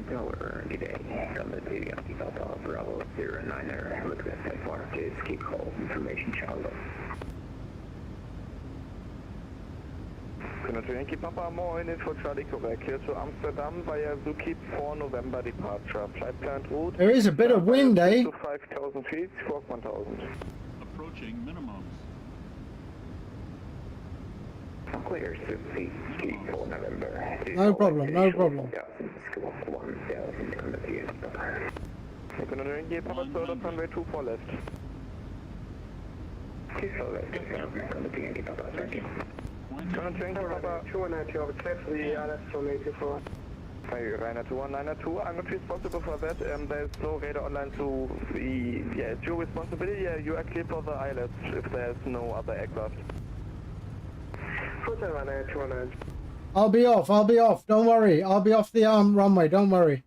Tower, good day. From the city of Delta Bravo 09er, request for please keep call information channel. Contact Yankee Papa, moin, info Charlie Quebec, here to Amsterdam via Zuki for November departure. Flight planned route. There is a bit of wind, eh? To 5,000 feet, squawk 1,000. Approaching minimums. Clear Suki for November. No problem, no problem. Squawk 1,000 on the PS. Contact Yankee Papa, third up runway 24 left. 24 left, Contact Yankee Papa, thank you. Contact Yankee Papa. 292, I'll clear for the ILS from 84. Hi, RYANAIR 2.1.9.2, I'm not responsible for that. There's no radar online to the... Yeah, it's your responsibility. Yeah, you are clear for the ILS if there's no other aircraft. Hotel RYANAIR 219. I'll be off. Don't worry. I'll be off the runway. Don't worry.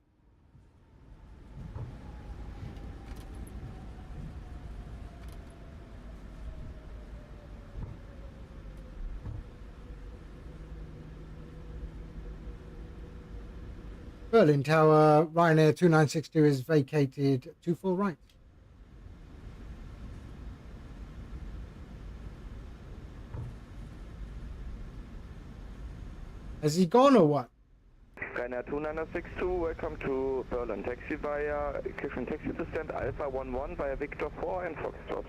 Berlin Tower, Ryanair 2962 is vacated 24 right. Has he gone or what? RYANAIR 2962, welcome to Berlin. Taxi via Kitchen Taxi Assistant Alpha 11 via Victor 4 and Foxtrot.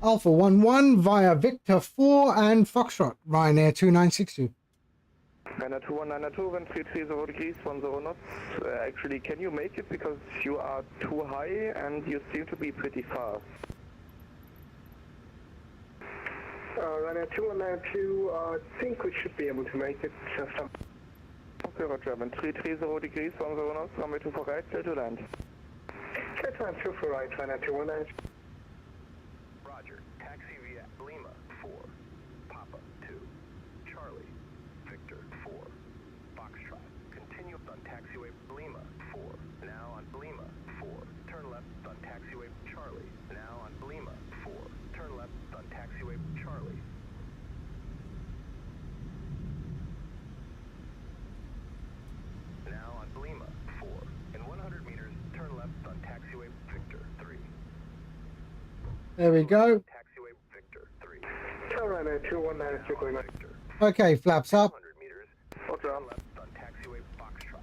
Alpha 11 via Victor 4 and Foxtrot, Ryanair 2962. RYANAIR 2.1.9.2, wind 330 degrees, 10 knots. Actually, can you make it because you are too high and you seem to be pretty fast? RYANAIR 2.1.9.2, I think we should be able to make it. Okay, roger, wind 330 degrees, 10 knots, runway 24 right, clear to land. Clear to land 2 for right, RYANAIR 2.1.9. Roger. Taxi via Lima 4, Papa 2, Charlie, Victor 4, Foxtrot. Continue on taxiway Lima 4, now on Lima 4. Turn left on taxiway Charlie, now on Lima 4. Turn left on taxiway Charlie. Now on Lima 4. In 100 meters, turn left on taxiway Victor 3. There we go. Taxiway Victor 3. Tell RYANAIR 2.1.9.2 going on. Okay, flaps up. 100 meters, Roger. turn left on taxiway Foxtrot.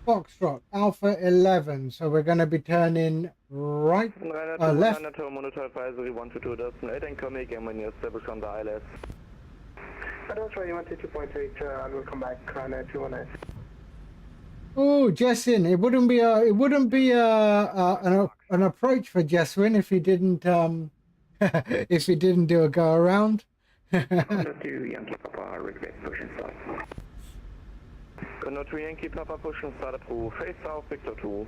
Foxtrot, Alpha 11. So we're going to be turning right, RYANAIR left. 2.1.9.2, monitor advisory 122, destination 8 and come again when you establish on the ILS. That's right, you went to 2.8, and we'll come back, RYANAIR 2.1.9. Oh, Jessin, it wouldn't be an approach for Jessin if he didn't if he didn't do a go around. Contact to Yankee Papa, request push and start. Contact to Yankee Papa, push and start approved. Face south, Victor 2.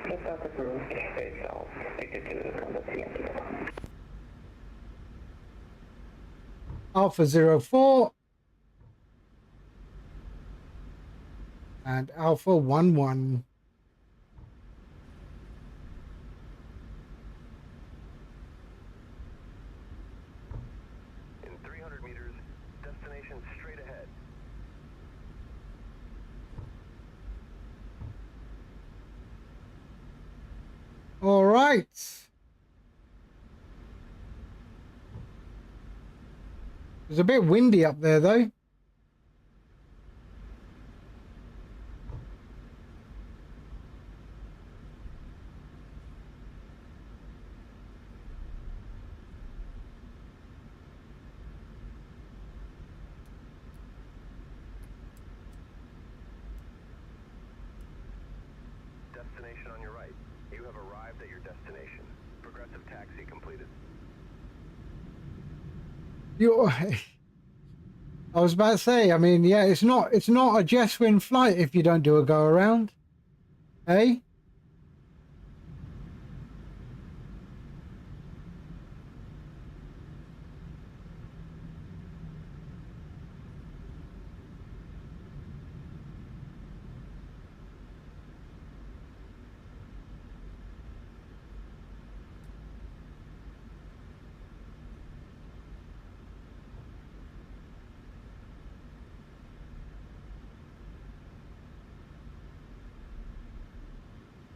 Face south approved, face south, Victor 2, contact to Yankee Papa. Alpha 04 and Alpha 11. In 300 meters, destination straight ahead. All right. It's a bit windy up there though. Destination on your right. You have arrived at your destination. Progressive taxi completed. I was about to say, I mean, yeah, it's not a Jeswin flight if you don't do a go around. Eh?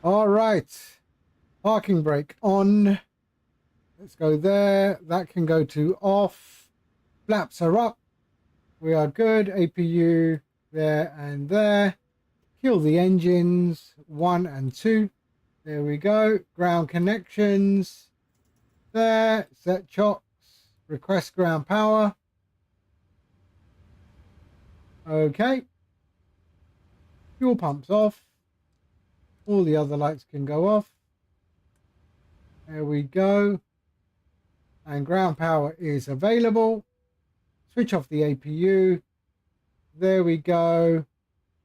All right. Parking brake on. Let's go there. That can go to off. Flaps are up. We are good. APU there and there. Kill the engines 1 and 2. There we go. Ground connections. There. Set chocks. Request ground power. Okay. Fuel pumps off. All the other lights can go off. There we go. And ground power is available. Switch off the APU. There we go.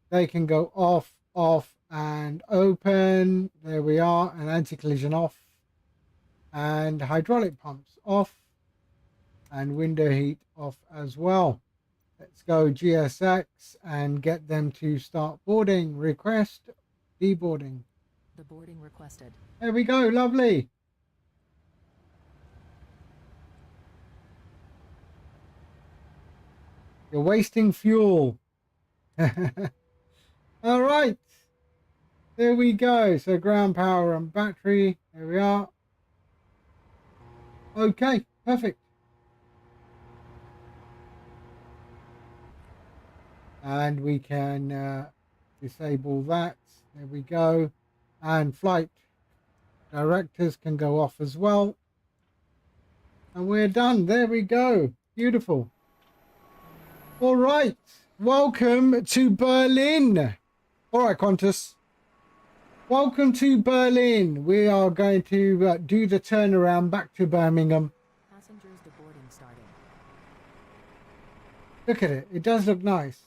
They can go off, off, and open. There we are. And anti-collision off. And hydraulic pumps off. And window heat off as well. Let's go GSX and get them to start boarding. Request deboarding. The boarding requested. There we go. Lovely. You're wasting fuel. All right. There we go. So ground power and battery. There we are. Okay. Perfect. And we can disable that. There we go. And flight directors can go off as well. And we're done. There we go. Beautiful. All right. Welcome to Berlin. All right, Qantas. Welcome to Berlin. We are going to do the turnaround back to Birmingham. Passengers deboarding starting. Look at it. It does look nice.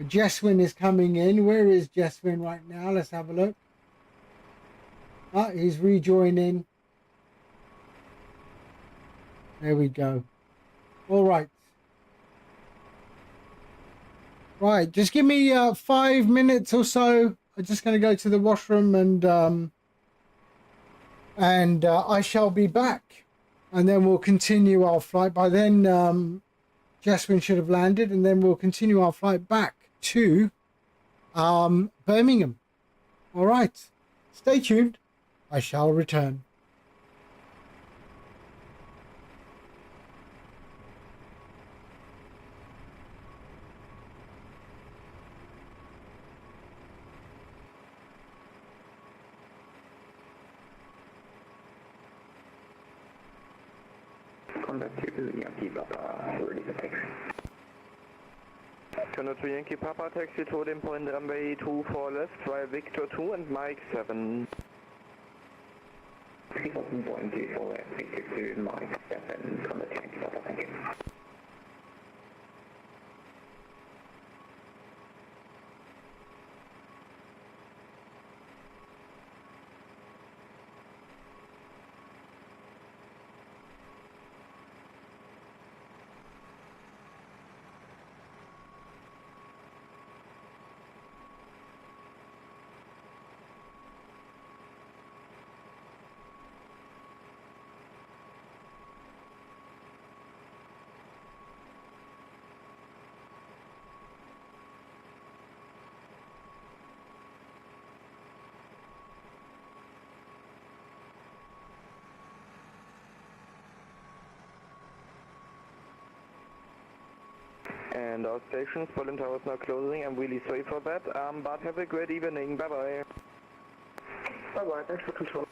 Jeswin is coming in. Where is Jeswin right now? Let's have a look. Ah, he's rejoining. There we go. All right. Right, just give me 5 minutes or so. I'm just going to go to the washroom and I shall be back. And then we'll continue our flight. By then, Jeswin should have landed, and then we'll continue our flight back to Birmingham. All right. Stay tuned. I shall return. Contact to Yankee Papa, ready to take. Contact to Yankee Papa, taxi to the point runway 24 left, via Victor 2 and Mike 7. 3,000.24 left, Victor 2, Mike 7, contact Yankee Papa, thank you. And our stations, Berlin Tower is now closing. I'm really sorry for that, but have a great evening. Bye-bye. Bye-bye. Thanks for control.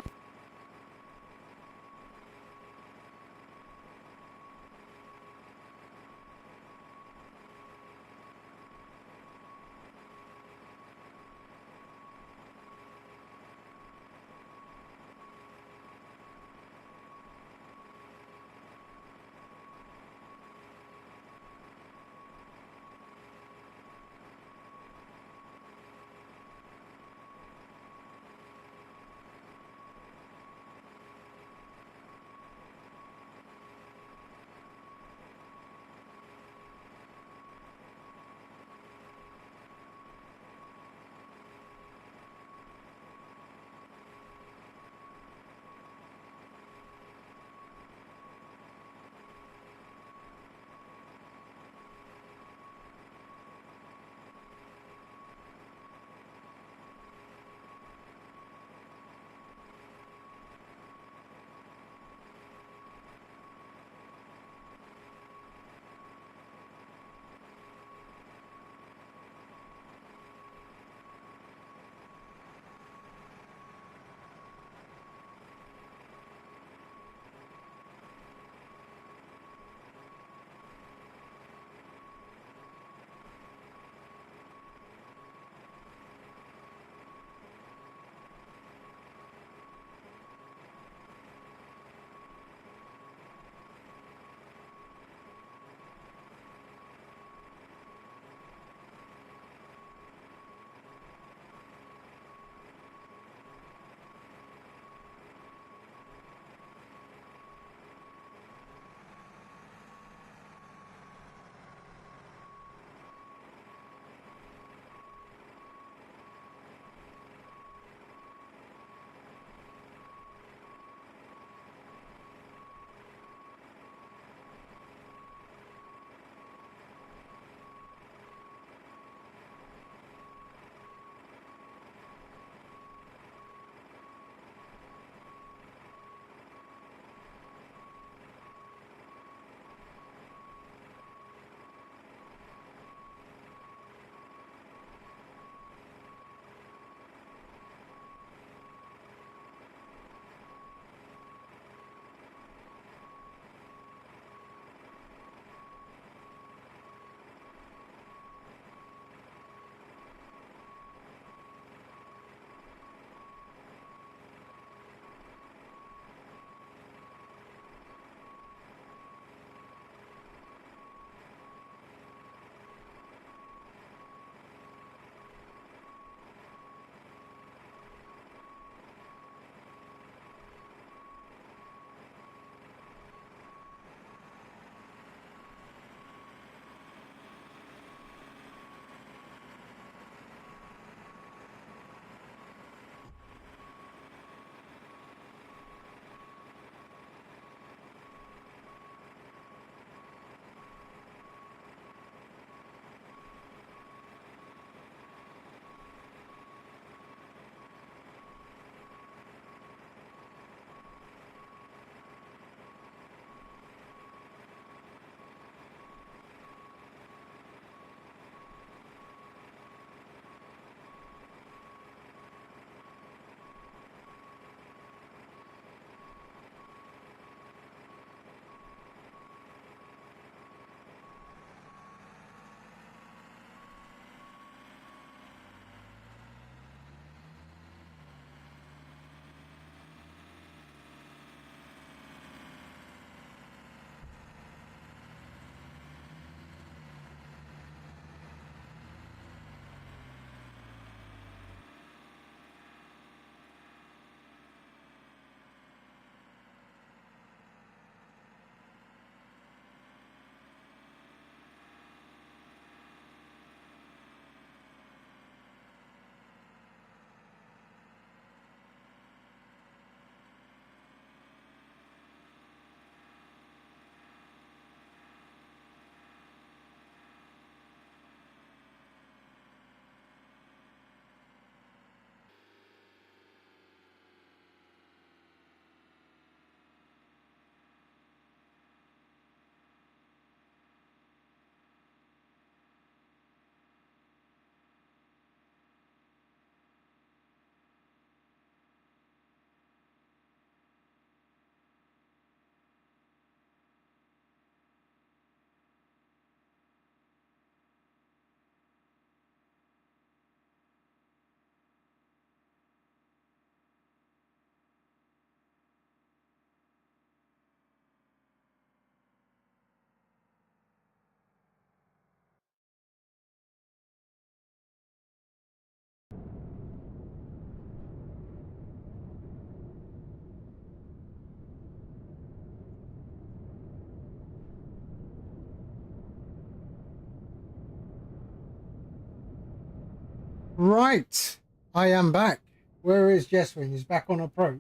Right, I am back. Where is Jeswin? He's back on approach.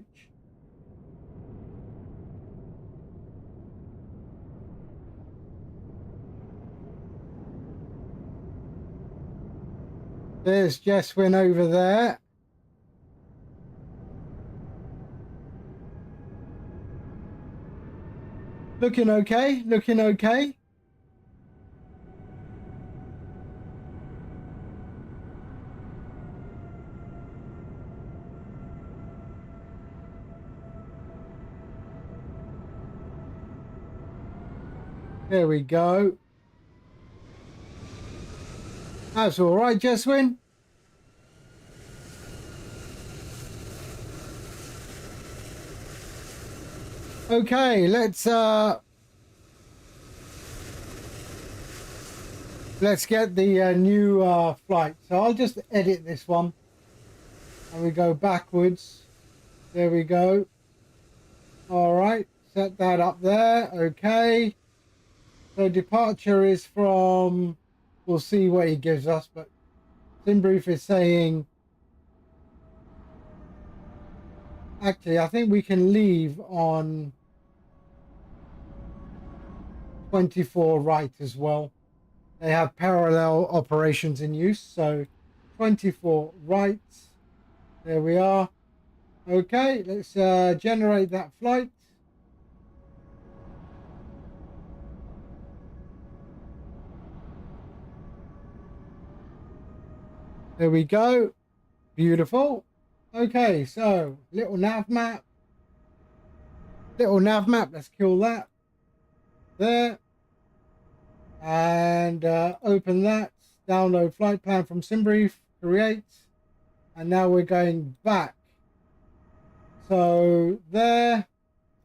There's Jeswin over there. Looking okay, looking okay. There we go. That's all right, Jeswin. Okay, let's get the new flight. So I'll just edit this one, and we go backwards. There we go. All right, set that up there. Okay. So departure is from, we'll see what he gives us, but SimBrief is saying, actually, I think we can leave on 24 right as well. They have parallel operations in use, so 24 right. There we are. Okay, let's generate that flight. There we go. Beautiful. Okay, so little nav map. Little nav map. Let's kill that. There. And open that. Download flight plan from SimBrief. Create. And now we're going back. So there.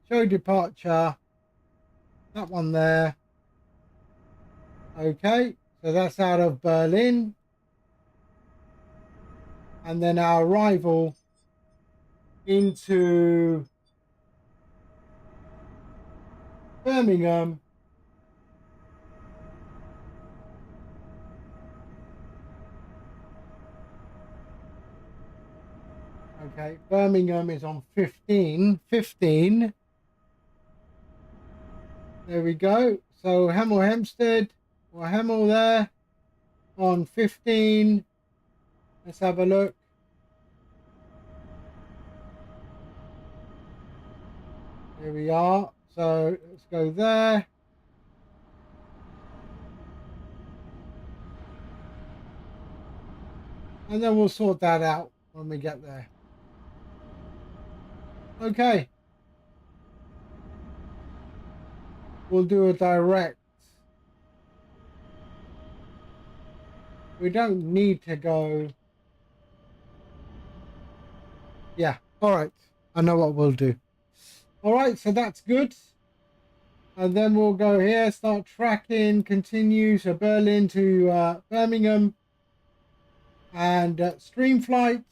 Show departure. That one there. Okay. So that's out of Berlin. And then our arrival into Birmingham. Okay, Birmingham is on 15. There we go. So Hemel Hempstead, or Hemel there on 15. Let's have a look. Here we are. So let's go there. And then we'll sort that out when we get there. Okay. We'll do a direct. We don't need to go. Yeah, all right. I know what we'll do. All right, so that's good. And then we'll go here, start tracking, continue. So Berlin to Birmingham. And StreamFlight.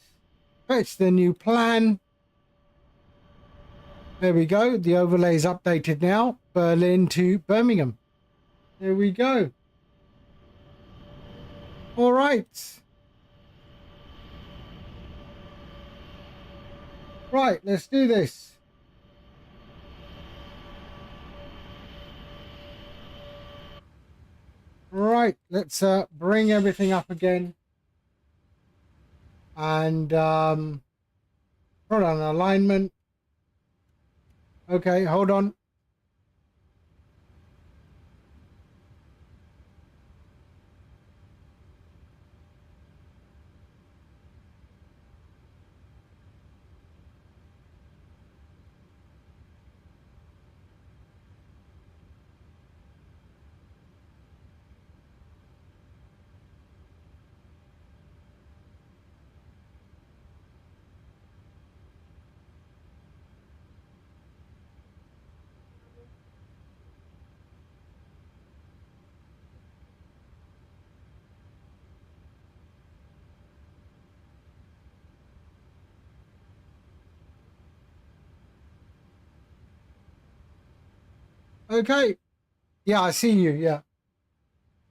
Fetch the new plan. There we go. The overlay is updated now. Berlin to Birmingham. There we go. All right. Right, let's do this. Right, let's bring everything up again. And put on alignment. Okay, hold on. Okay. Yeah, I see you. Yeah.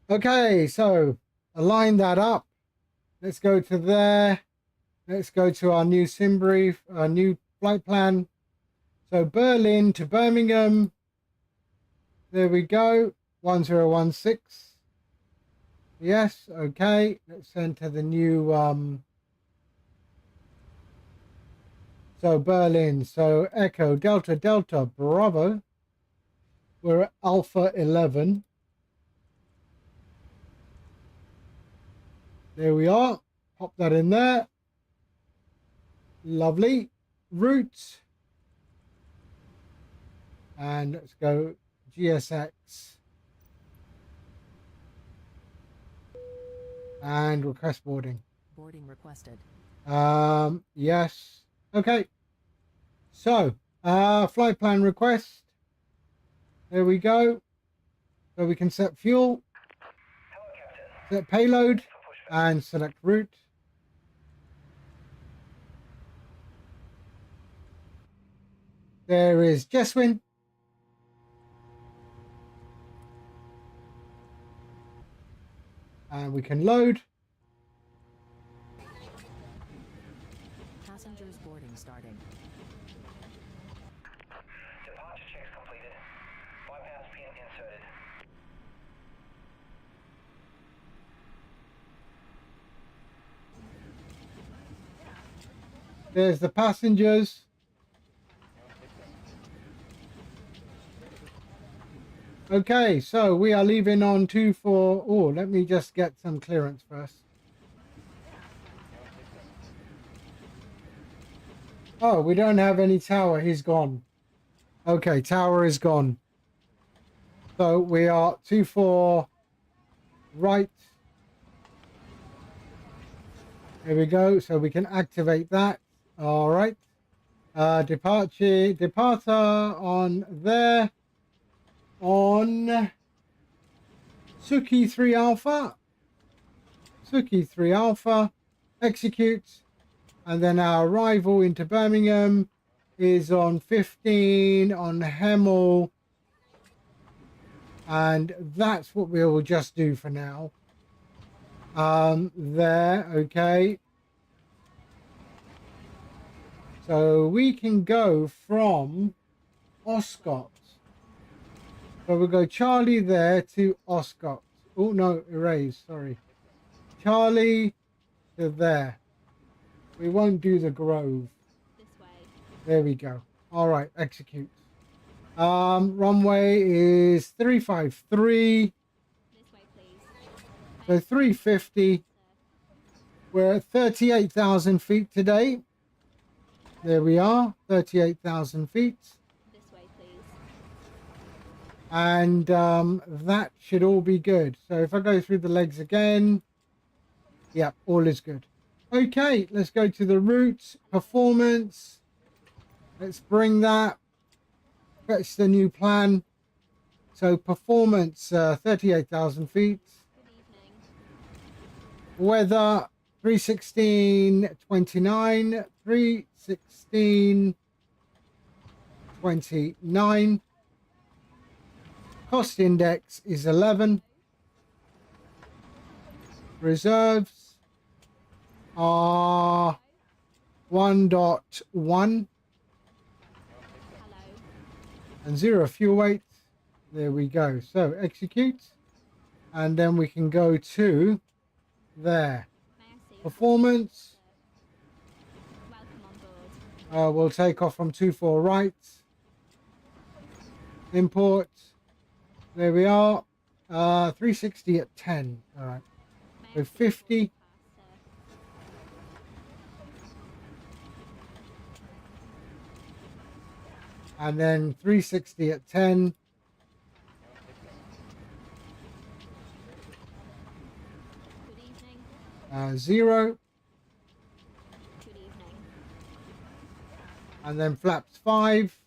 Okay, so align that up. Let's go to there. Let's go to our new sim brief, our new flight plan. So Berlin to Birmingham. There we go. 1016. Yes, okay. Let's enter the new so Berlin. So Echo Delta Delta Bravo. We're at Alpha 11. There we are. Pop that in there. Lovely. Route. And let's go GSX. And request boarding. Boarding requested. Yes. Okay. So, flight plan request. There we go. So we can set fuel, set payload, and select route. There is Jeswin. And we can load. Passengers boarding starting. Departure checks completed. Bypass pin inserted. There's the passengers. Okay, so we are leaving on 24. Oh, let me just get some clearance first. Oh, we don't have any tower. He's gone. Okay, tower is gone. So we are 24 right. Here we go. So we can activate that. All right. Departure on there. On Suki 3 Alpha. Suki 3 Alpha. Execute. And then our arrival into Birmingham is on 15 on Hemel. And that's what we will just do for now. There, okay. So we can go from Oscott. So we'll go Charlie there to Oscott. Oh, no, erase, sorry. Charlie to there. We won't do the Grove. This way. There we go. All right, execute. Runway is 353. This way, please. So 350. We're at 38,000 feet today. There we are, 38,000 feet. This way, please. And that should all be good. So if I go through the legs again, yeah, all is good. Okay, let's go to the route, performance. Let's bring that. Fetch the new plan. So performance, 38,000 feet. Good evening. Weather, 316.29, 316.29. Cost index is 11. Reserves are 1.1 Hello. and 0 fuel weight. There we go. So execute, and then we can go to there. May I see your Performance. welcome on board? We'll take off from 24 right. Import. There we are. 360 at 10. All right. May I So see your 50. pass, sir? And then 360 at 10. Good evening. 0. Good evening. And then flaps 5.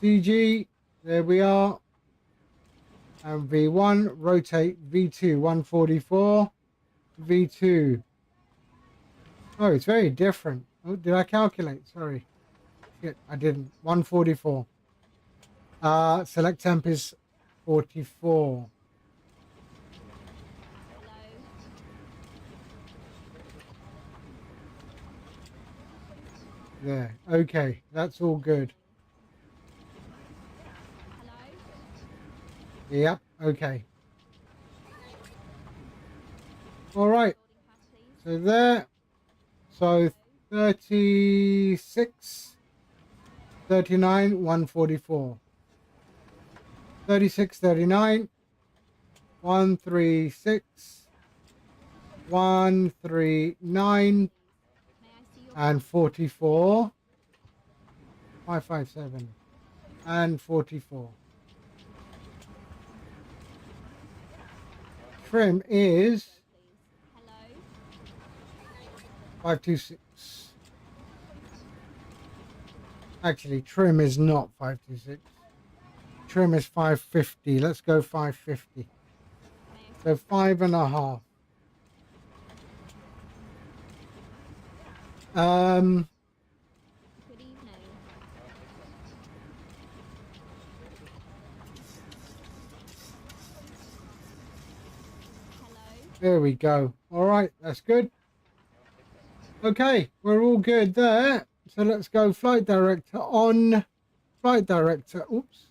CG. There we are. And V1. Rotate V2. 144. V2. Oh, it's very different. Oh, did I calculate? Sorry. Shit, I didn't. 144. Select temp is 44. Hello. there. Okay, that's all good. Hello? Yep, okay. All right, Boarding pass, please. so there. So 36, 39, 144. 36, 39, 136, 139, May I see your and 44. 557 and 44. Trim is please? Hello? 526. Actually, trim is not 526. Trim is 550. Let's go 550. May I see So 5.5. good evening? Hello? There we go. All right, that's good. Okay, we're all good there. So let's go flight director on. Flight director. Oops.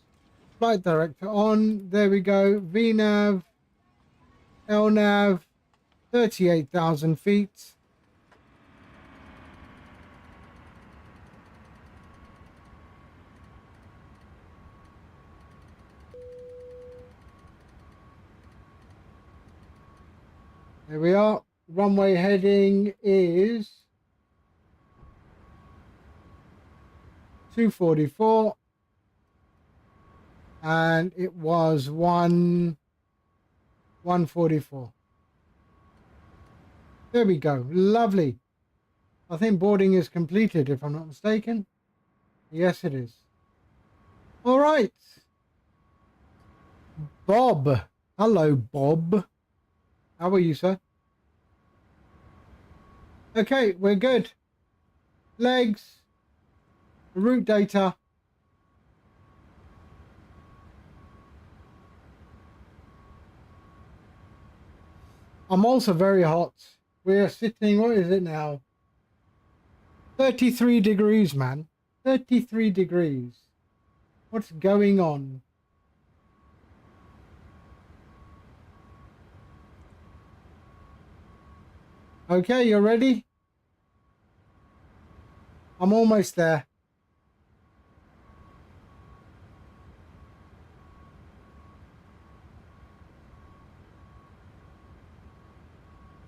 Flight director on. There we go. VNAV. LNAV. 38,000 feet. There we are. Runway heading is 244. And it was 144. There we go. Lovely. I think boarding is completed, if I'm not mistaken. Yes, it is. All right. Bob. Hello, Bob. How are you, sir? Okay, we're good. Legs. Route data. I'm also very hot. We're sitting, what is it now? 33 degrees, man. 33 degrees. What's going on? Okay, you're ready? I'm almost there.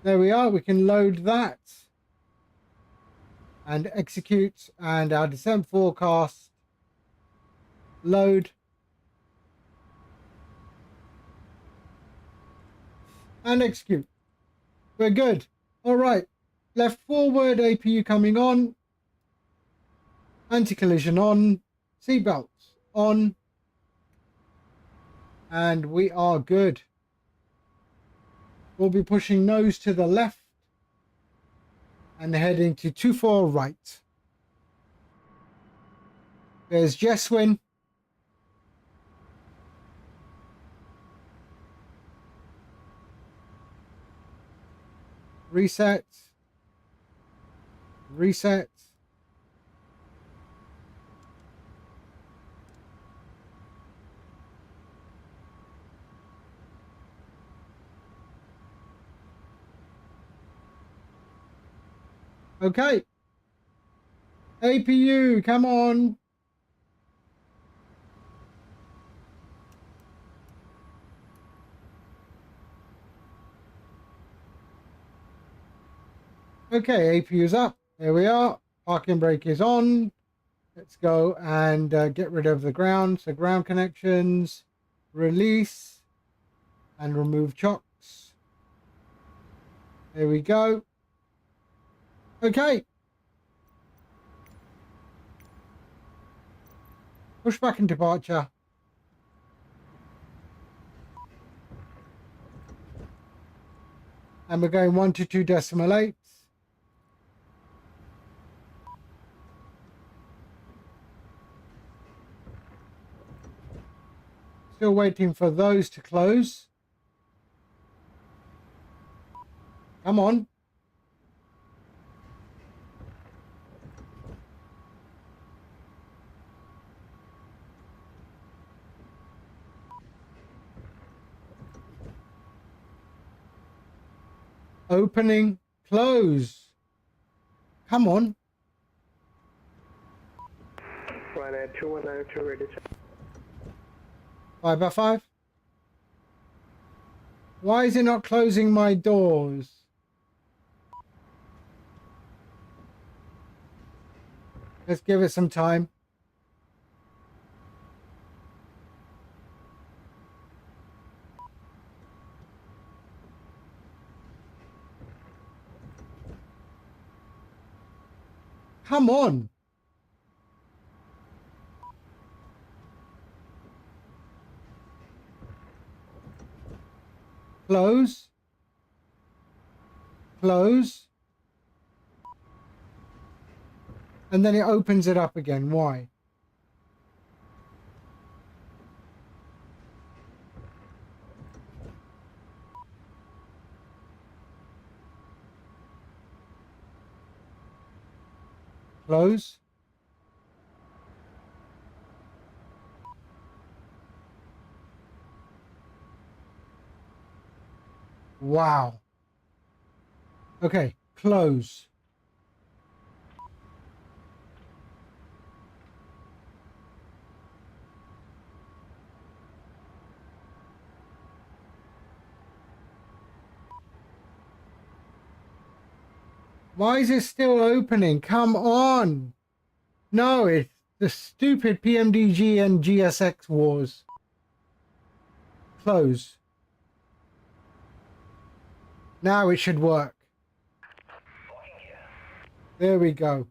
There we are. We can load that and execute, and our descent forecast. Load. And execute. We're good. All right. Left forward APU coming on. Anti-collision on. Seatbelts on. And we are good. We'll be pushing nose to the left and heading to 24 right. There's Jeswin. Reset. Reset. Okay. APU, come on. Okay, APU's up. There we are. Parking brake is on. Let's go and get rid of the ground. So ground connections, release, and remove chocks. There we go. Okay. Push back and departure. And we're going 1 to 2 decimal 8. Still waiting for those to close. Come on. opening, close. Come on. Ryanair 2192 ready to 5x5. Why is it not closing my doors? Let's give it some time. Come on. Close. Close. And then it opens it up again. Why? Close. Wow. Okay, close. Why is it still opening? Come on. No, it's the stupid PMDG and GSX wars. Close. Now it should work. There we go.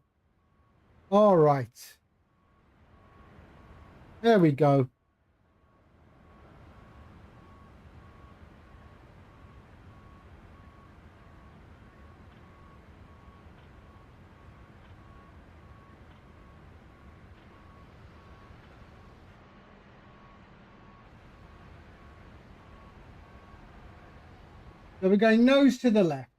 All right. There we go. So we're going nose to the left.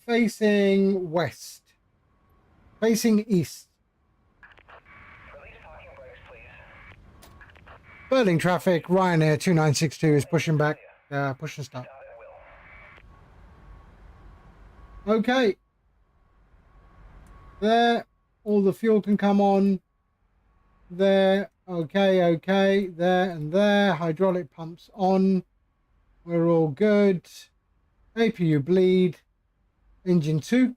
Facing west. Facing east. Berlin traffic, Ryanair 2962 is pushing back. Push and start. Okay. There. All the fuel can come on. There. Okay, okay. There and there. Hydraulic pumps on. We're all good. APU bleed. Engine 2.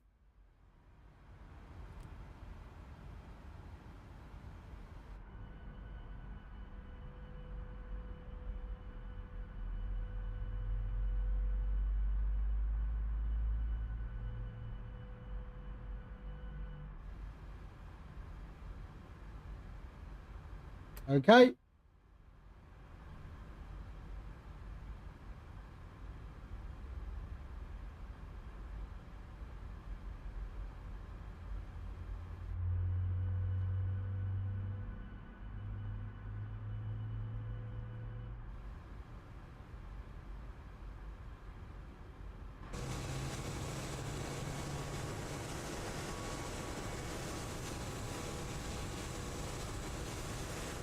Okay.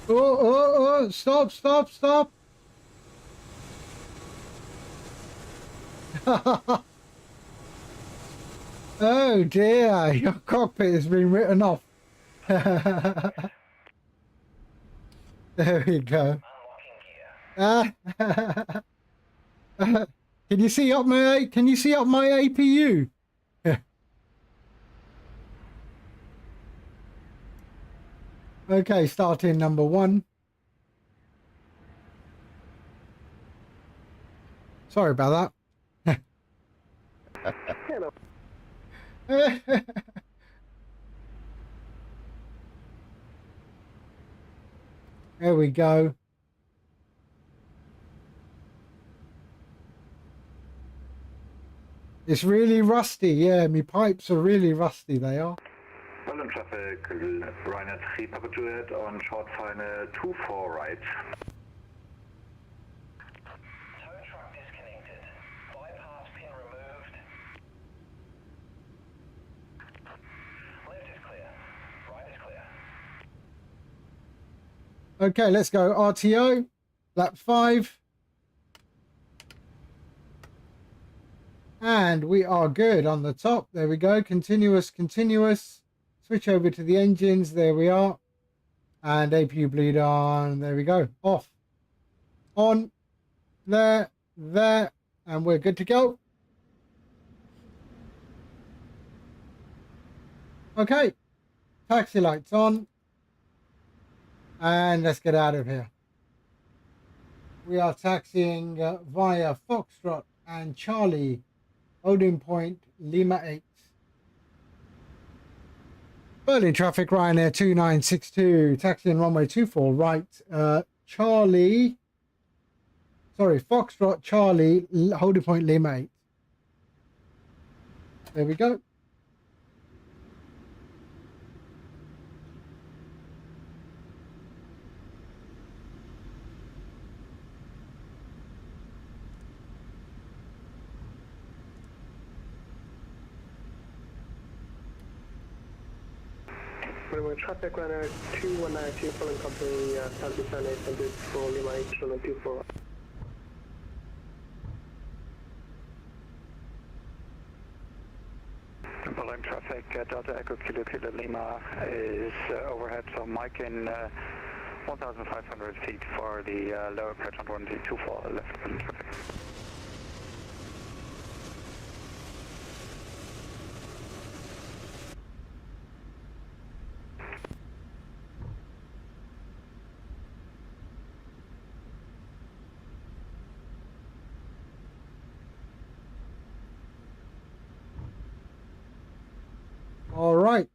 Oh, stop, stop, stop. Oh dear, your cockpit has been written off. There we go. Can you see up my APU? Okay, starting number 1. Sorry about that. Hello. There we go. It's really rusty. Yeah, my pipes are really rusty. They are. Berlin traffic, Ryanair 3 Papa Juliet on short final 24 right. Tow truck disconnected. Bypass pin removed. Left is clear. Right is clear. Okay, let's go. RTO, lap 5. And we are good on the top. There we go. Continuous, continuous. Switch over to the engines. There we are. And APU bleed on. There we go. Off. On. There. There. And we're good to go. Okay. Taxi lights on. And let's get out of here. We are taxiing via Foxtrot and Charlie. Holding point Lima 8. Berlin traffic, Ryanair 2962, taxiing runway 24 right. Foxtrot Charlie, holding point Lima 8. There we go. Traffic runner 2192 following company Southeast 800 for Lima 8 runway 24. Berlin traffic, Delta Echo Kilo Kilo Lima is overhead, so Mike in 1,500 feet for the lower approach on 124 left Berlin traffic. All right.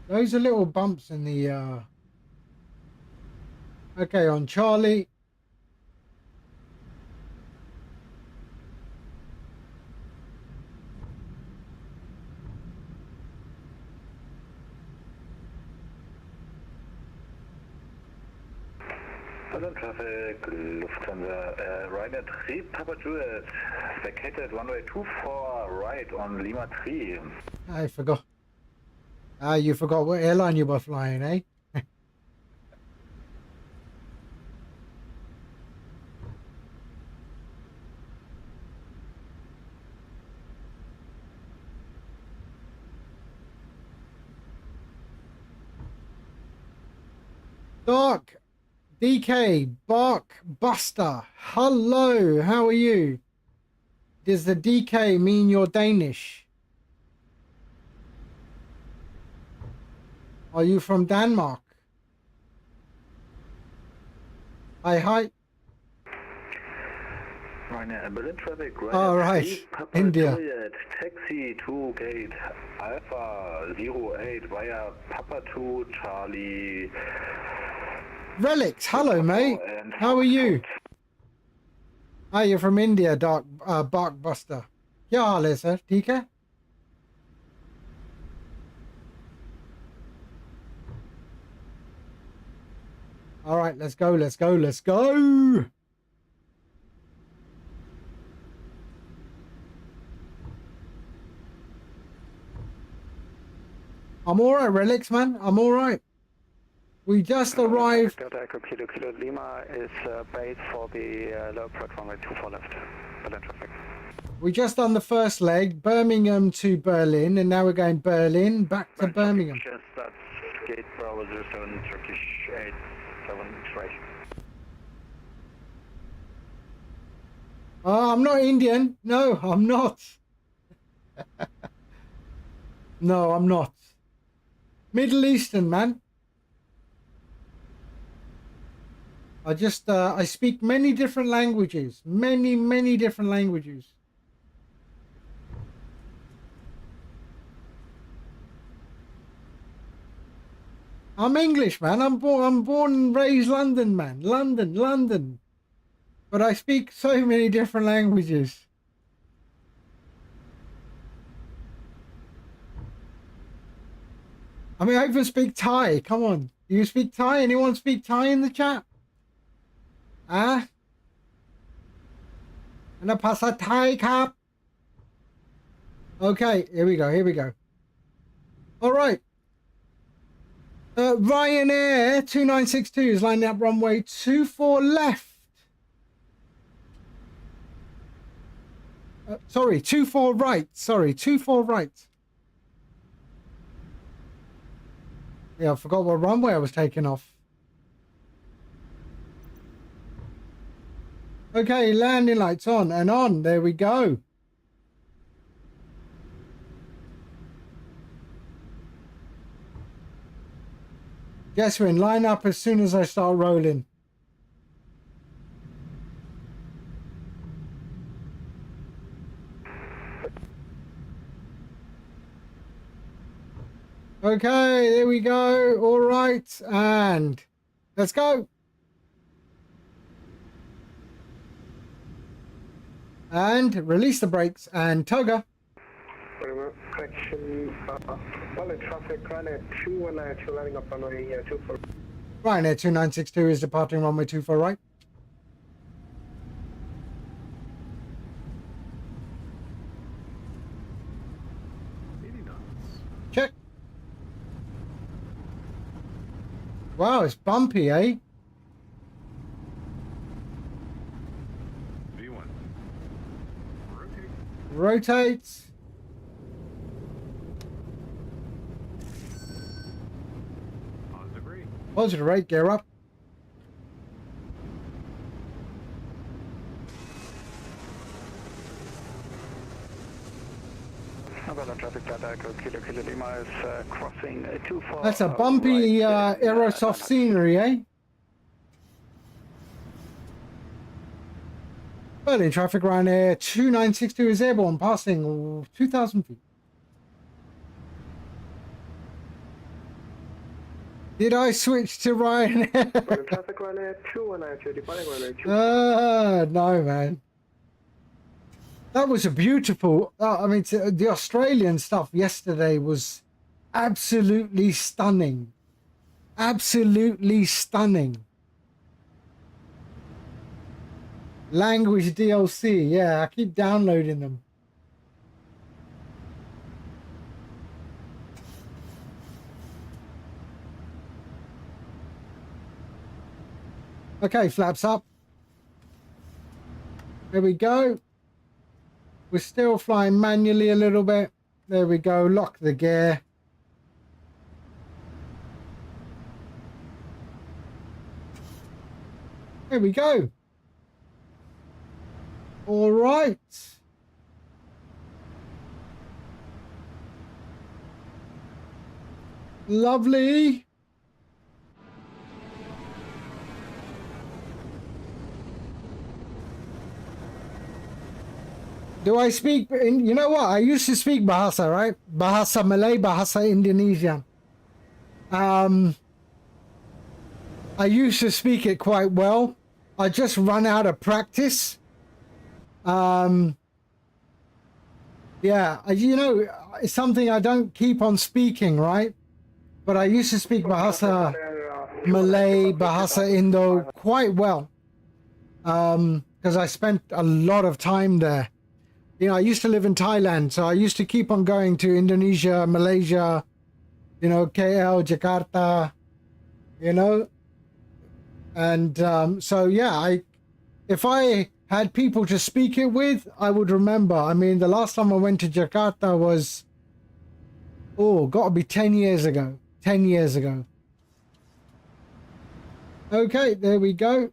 Those are little bumps in the okay, on Charlie. Berlin traffic, Lufthansa, Ryanair Papa Juliet, vacated runway 24 right on Lima 3. I forgot. You forgot what airline you were flying, eh? Doc, DK, Bark, Buster, hello, how are you? Does the DK mean you're Danish? Are you from Denmark? Hi. Ryanair Berlin traffic, All right, India. Juliet, taxi to gate Alpha 08 via Papa 2 Charlie. Relics, hello mate. How are you? Ah, you're from India, Dark Barkbuster. क्या हाल है sir? ठीक है? All right, let's go. I'm all right, Relics, man. I'm all right. We just arrived. Delta Echo Kilo Kilo Lima is base for the low approach runway 24 left. Berlin traffic. We just done the first leg, Birmingham to Berlin, and now we're going Berlin back to Birmingham. That's gate Bravo 07 Turkish 87 straight. I'm not Indian. No, I'm not. No, I'm not. Middle Eastern, man. I speak many different languages. Many different languages. I'm English, man. I'm born and raised London, man. London. But I speak so many different languages. I mean, I even speak Thai. Come on. Do you speak Thai? Anyone speak Thai in the chat? Ah? And a pasa Thai cup. Okay, here we go. All right. Ryanair 2962 is lining up runway 24 left. Sorry, 24 right. Sorry, 24 right. Yeah, I forgot what runway I was taking off. Okay, landing lights on and on. There we go. Jeswin, line up as soon as I start rolling. Okay, there we go. All right, and let's go. And release the brakes and tugger. Correction, solid traffic, Ryanair 219 landing up runway 24. Ryanair 2962 is departing runway 24 right. Check. Wow, it's bumpy, eh? V1. Rotate. Rotate. Positive rate. Positive rate, gear up. Traffic data, Kilo Lima is crossing 24. That's a bumpy Aerosoft scenery, eh? Berlin traffic, Ryanair 2962 is airborne, passing 2,000 feet. Did I switch to Ryanair? Traffic, Ryanair 219, departing runway 2. No, man. That was a beautiful, I mean, the Australian stuff yesterday was absolutely stunning. Absolutely stunning. Language DLC, yeah, I keep downloading them. Okay, flaps up. There we go. We're still flying manually a little bit. There we go. Lock the gear. There we go. All right. Lovely. Do I speak, you know what? I used to speak Bahasa, right? Bahasa Malay, Bahasa Indonesian. I used to speak it quite well. I just run out of practice. Yeah, you know, it's something I don't keep on speaking, right? But I used to speak Bahasa Malay, Bahasa Indo quite well. Because I spent a lot of time there. You know, I used to live in Thailand, so I used to keep on going to Indonesia, Malaysia, you know, KL, Jakarta, you know. And so, yeah, if I had people to speak it with, I would remember. I mean, the last time I went to Jakarta was, got to be 10 years ago. 10 years ago. Okay, there we go.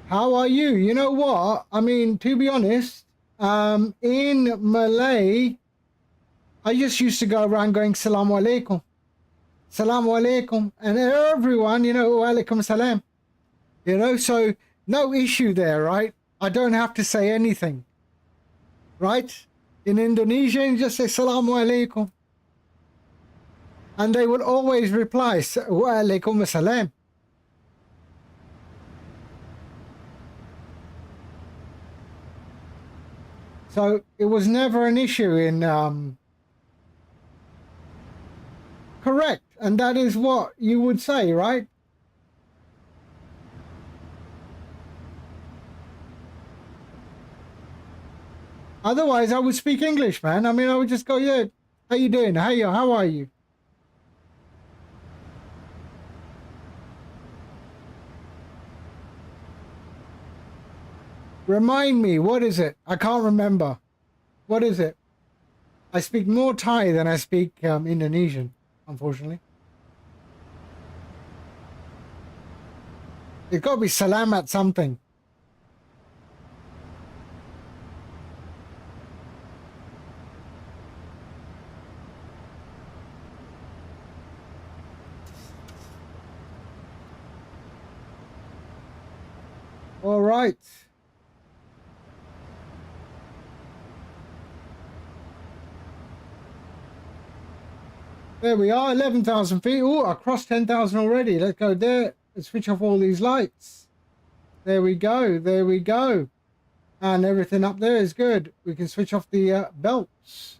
How are you? You know what? I mean, to be honest, in Malay, I just used to go around going Salamu Alaikum. Salamu Alaikum. And everyone, you know, Walaikum Salam. You know, so no issue there, right? I don't have to say anything. Right? In Indonesian, you just say Salamu Alaikum. And they will always reply, Walaikum Salam. So it was never an issue in correct, and that is what you would say, right? Otherwise, I would speak English, man. I mean, I would just go, yeah, how you doing? Hey, how are you? Remind me, what is it? I can't remember. What is it? I speak more Thai than I speak Indonesian, unfortunately. It's got to be salamat something. All right. There we are, 11,000 feet. Oh, I crossed 10,000 already. Let's go there. Let's switch off all these lights. There we go. There we go. And everything up there is good. We can switch off the belts.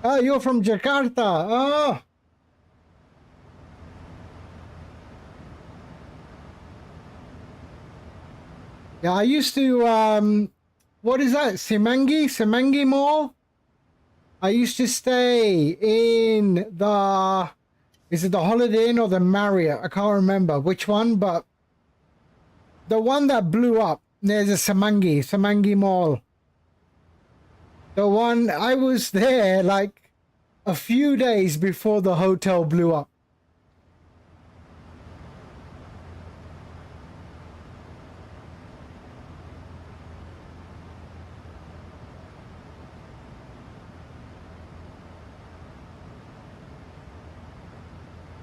Oh, you're from Jakarta. Oh. Yeah, I used to, what is that? Semanggi Mall? I used to stay in the, is it the Holiday Inn or the Marriott? I can't remember which one, but the one that blew up, there's a Semanggi Mall. The one, I was there like a few days before the hotel blew up.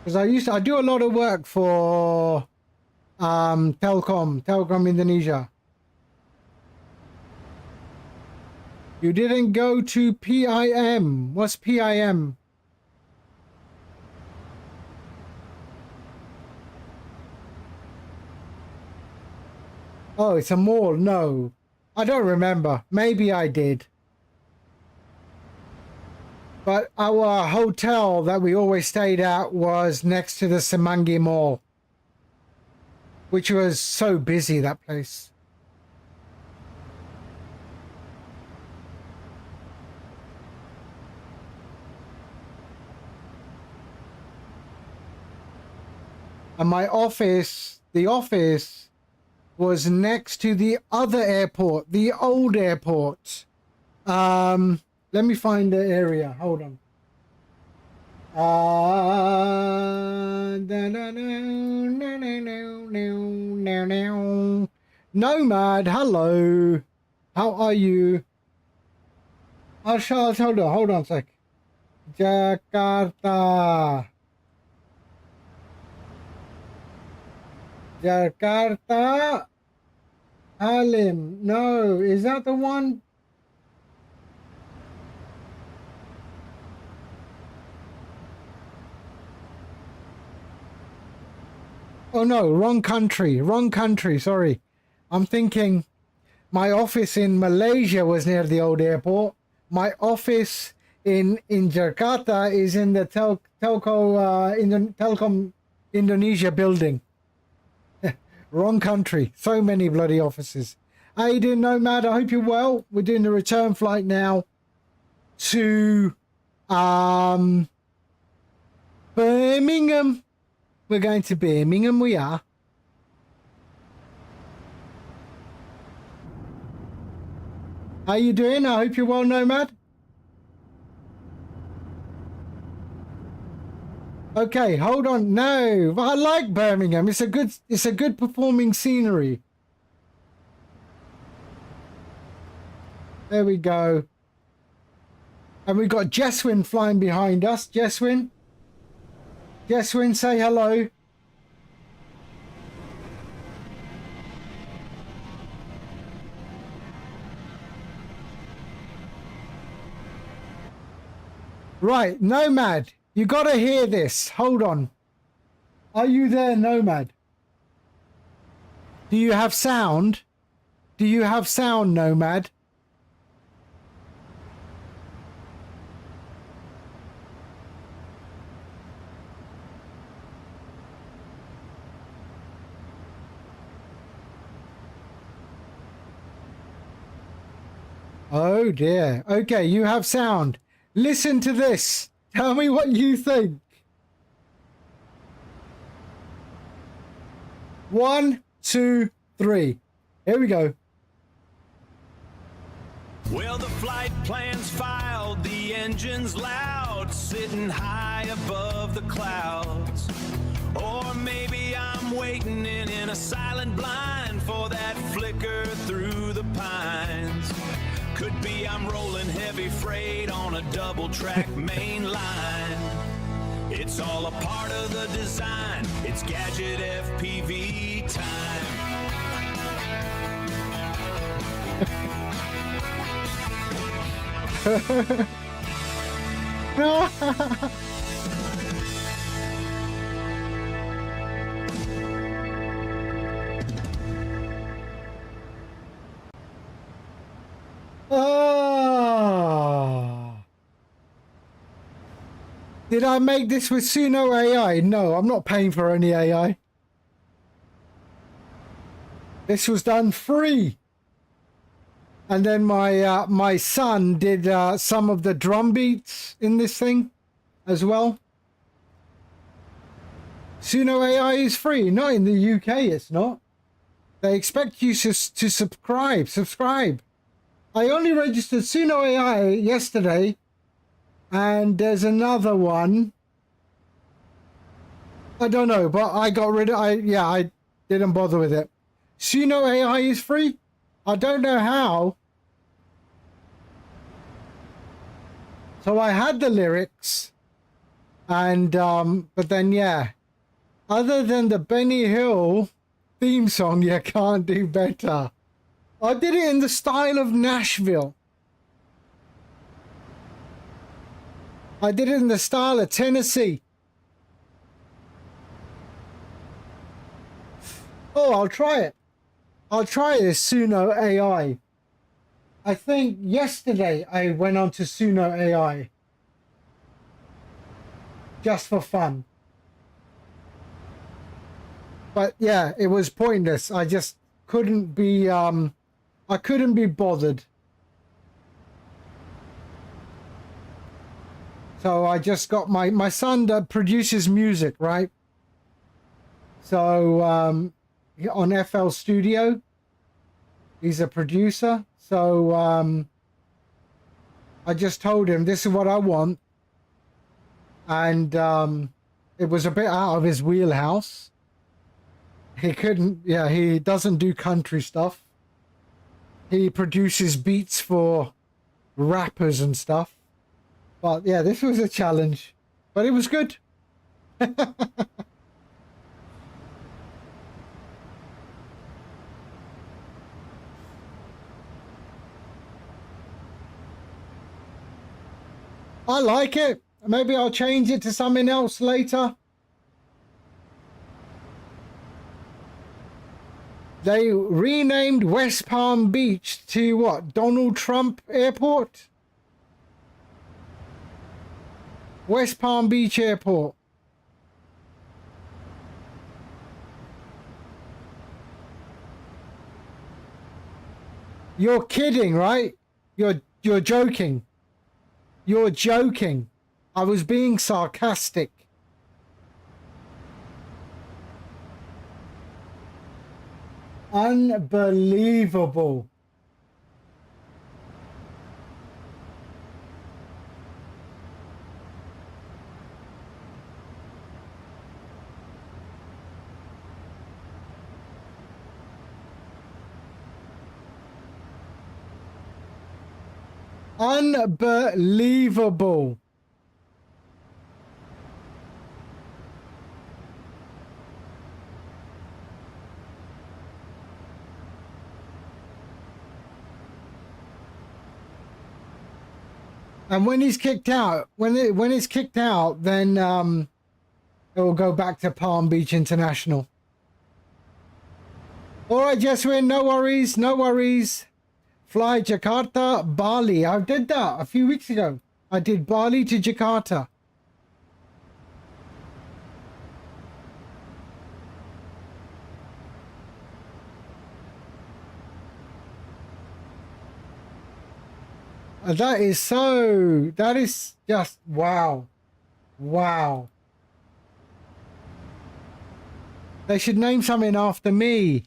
Because I do a lot of work for Telkom Indonesia. You didn't go to PIM. What's PIM? Oh, it's a mall. No, I don't remember. Maybe I did. But our hotel that we always stayed at was next to the Semanggi Mall, which was so busy, that place. And my office, the office was next to the other airport, the old airport. Let me find the area. Hold on. Nomad, hello. How are you? Hold on a sec. Jakarta. Jakarta. Halim. No, is that the one? Oh no, wrong country, sorry. I'm thinking my office in Malaysia was near the old airport. My office in Jakarta is in the Telkom Indonesia building. Wrong country. So many bloody offices. How you doing, Nomad? I hope you're well. We're doing the return flight now to Birmingham. We're going to Birmingham, we are. How you doing? I hope you're well, Nomad. Okay, hold on. No, I like Birmingham. It's a good performing scenery. There we go. And we've got Jeswin flying behind us. Jeswin, say hello. Right, Nomad, you got to hear this. Hold on. Are you there, Nomad? Do you have sound? Do you have sound, Nomad? Oh dear. Okay, you have sound. Listen to this. Tell me what you think. 1, 2, 3. Here we go. Well, the flight plan's filed, the engine's loud, sitting high above the clouds. Or maybe I'm waiting in a silent blind for that flicker through the pines. Could be I'm rolling heavy freight on a double-track main line. It's all a part of the design. It's gadget FPV time. Oh. Did I make this with Suno AI? No, I'm not paying for any AI. This was done free. And then my son did some of the drum beats in this thing as well. Suno AI is free. Not in the UK, it's not. They expect you to subscribe. I only registered Suno AI yesterday, and there's another one. I don't know, but I got rid of. I didn't bother with it. Suno AI is free. I don't know how. So I had the lyrics, and but then yeah, other than the Benny Hill theme song, you can't do better. I did it in the style of Nashville. I did it in the style of Tennessee. Oh, I'll try it. I'll try this Suno AI. I think yesterday I went on to Suno AI. Just for fun. But yeah, it was pointless. I just couldn't be I couldn't be bothered. So I just got my son that produces music, right? So on FL Studio, he's a producer. So I just told him this is what I want, and it was a bit out of his wheelhouse. He couldn't, yeah, he doesn't do country stuff. He produces beats for rappers and stuff. But yeah, this was a challenge, but it was good. I like it. Maybe I'll change it to something else later. They renamed West Palm Beach to what? Donald Trump Airport? West Palm Beach Airport. You're kidding, right? You're joking. You're joking. I was being sarcastic. Unbelievable. Unbelievable. And when he's kicked out, when it's kicked out, then it will go back to Palm Beach International. All right, Jeswin, no worries, no worries. Fly Jakarta, Bali. I did that a few weeks ago. I did Bali to Jakarta. That is just wow. Wow. They should name something after me.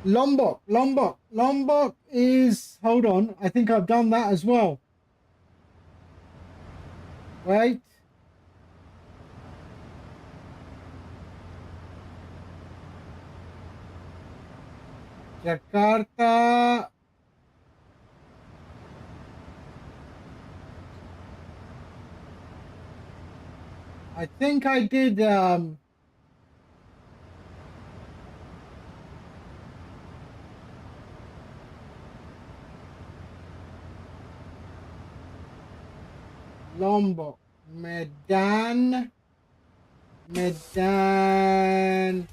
Lombok is, hold on, I think I've done that as well. Wait. Jakarta. I think I did Lombok, Medan. Let's go.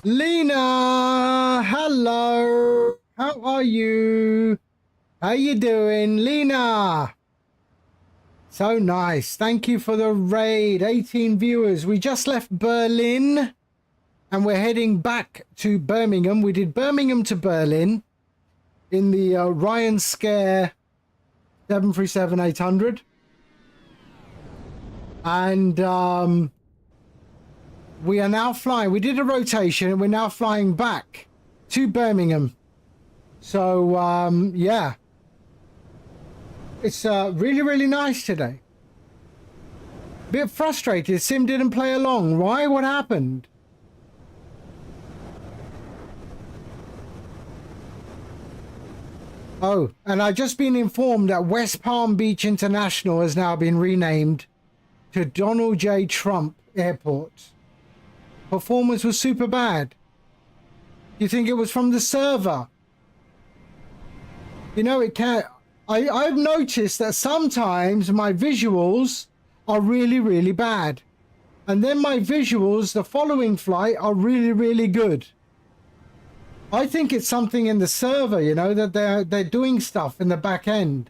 Lena, hello. How are you? How you doing, Lena? So nice. Thank you for the raid. 18 viewers. We just left Berlin and we're heading back to Birmingham. We did Birmingham to Berlin in the Ryan Scare 737-800. And we are now flying. We did a rotation and we're now flying back to Birmingham. So, yeah. It's really, really nice today. Bit frustrated. Sim didn't play along. Why? What happened? Oh, and I've just been informed that West Palm Beach International has now been renamed to Donald J. Trump Airport. Performance was super bad. Do you think it was from the server? You know, it can't... I've noticed that sometimes my visuals are really, really bad. And then my visuals, the following flight, are really, really good. I think it's something in the server, you know, that they're doing stuff in the back end.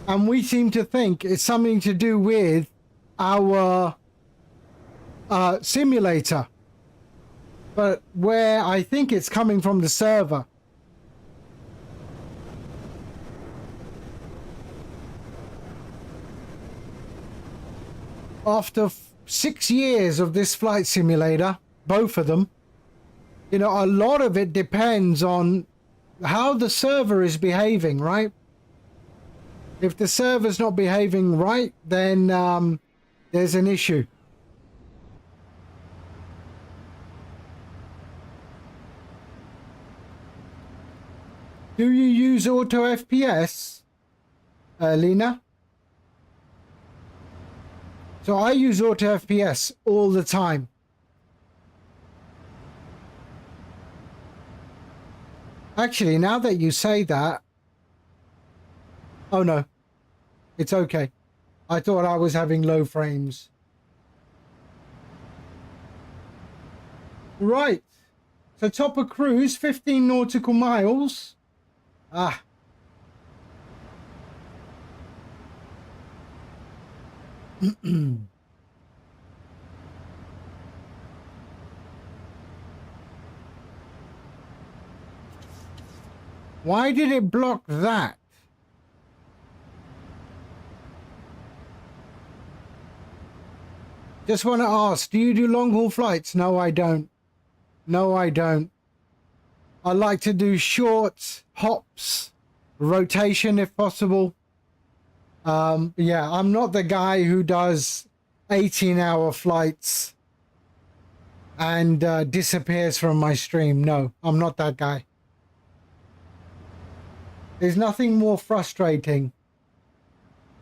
And we seem to think it's something to do with our simulator. But where I think it's coming from the server. After 6 years of this flight simulator, both of them, you know, a lot of it depends on how the server is behaving, right? If the server's not behaving right, then there's an issue. Do you use auto FPS, Lena? So I use auto FPS all the time. Actually, now that you say that... Oh no, it's okay. I thought I was having low frames. Right. So top of cruise, 15 nautical miles. Ah. Why did it block that? Just want to ask, do you do long haul flights? No, I don't. No, I don't. I like to do short hops, rotation if possible. Yeah, I'm not the guy who does 18-hour flights and disappears from my stream. No, I'm not that guy. There's nothing more frustrating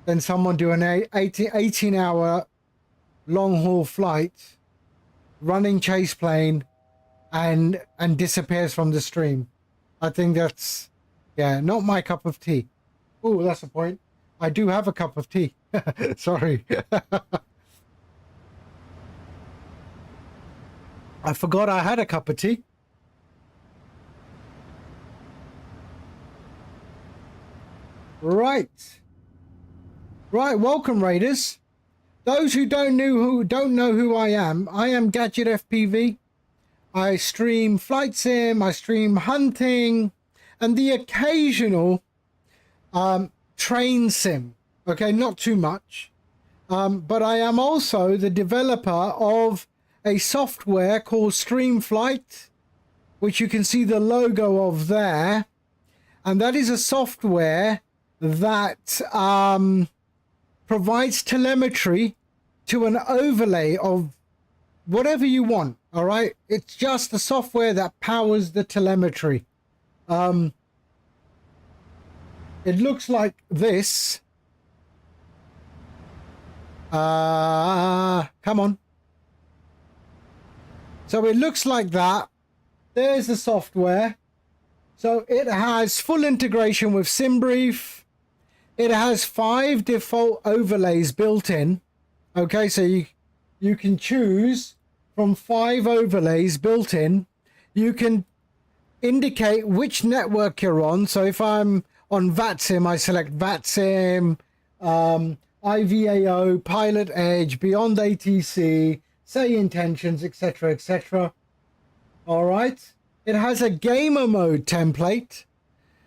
than someone do an 18-hour long-haul flight, running chase plane, and disappears from the stream. I think that's, yeah, not my cup of tea. Oh, that's a point. I do have a cup of tea. Sorry. I forgot I had a cup of tea. Right. Right, welcome Raiders. Those who don't know who I am Gadget FPV. I stream flight sim, I stream hunting, and the occasional train sim. Okay, not too much. But I am also the developer of a software called StreamFlight, which you can see the logo of there. And that is a software that provides telemetry to an overlay of whatever you want. All right, it's just the software that powers the telemetry. It looks like this. Come on. So it looks like that. There's the software. So it has full integration with SimBrief. It has 5 default overlays built in. Okay, so you can choose from 5 overlays built in. You can indicate which network you're on. So if I'm on VATSIM, I select VATSIM, IVAO, Pilot Edge, Beyond ATC, say intentions, etc., etc. All right. It has a gamer mode template.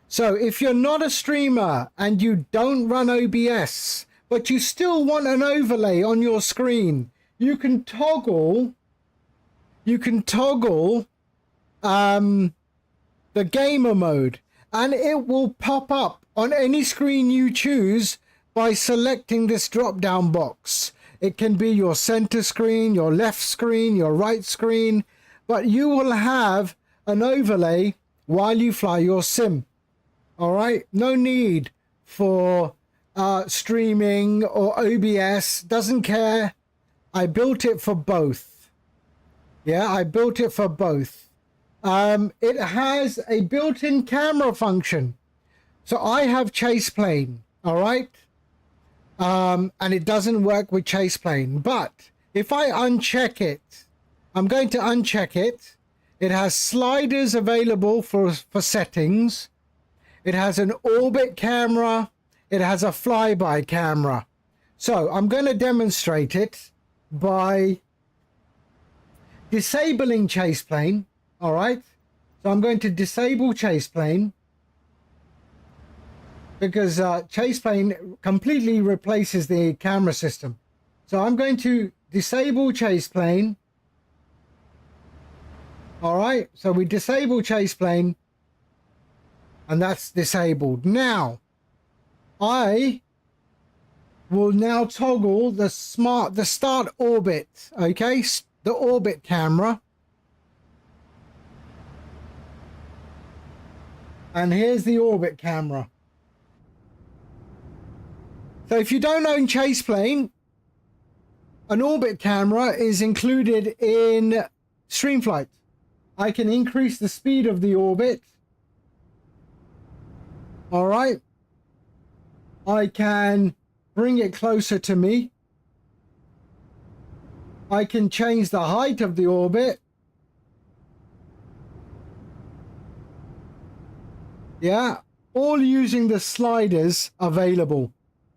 So if you're not a streamer and you don't run OBS, but you still want an overlay on your screen, you can toggle the gamer mode, and it will pop up on any screen you choose by selecting this drop down box. It can be your center screen, your left screen, your right screen, but you will have an overlay while you fly your sim. All right, no need for streaming or OBS, doesn't care. I built it for both. Yeah, I built it for both. It has a built-in camera function. So I have chase plane, all right? And it doesn't work with chase plane. But if I uncheck it, I'm going to uncheck it. It has sliders available for settings. It has an orbit camera. It has a flyby camera. So I'm going to demonstrate it by disabling chase plane. All right. So I'm going to disable chase plane, because chase plane completely replaces the camera system. So I'm going to disable chase plane. All right, so we disable chase plane, and that's disabled. Now, I will now toggle the start orbit, okay? The orbit camera. And here's the orbit camera. So if you don't own chase plane, an orbit camera is included in StreamFlight. I can increase the speed of the orbit. All right. I can bring it closer to me. I can change the height of the orbit. Yeah, all using the sliders available.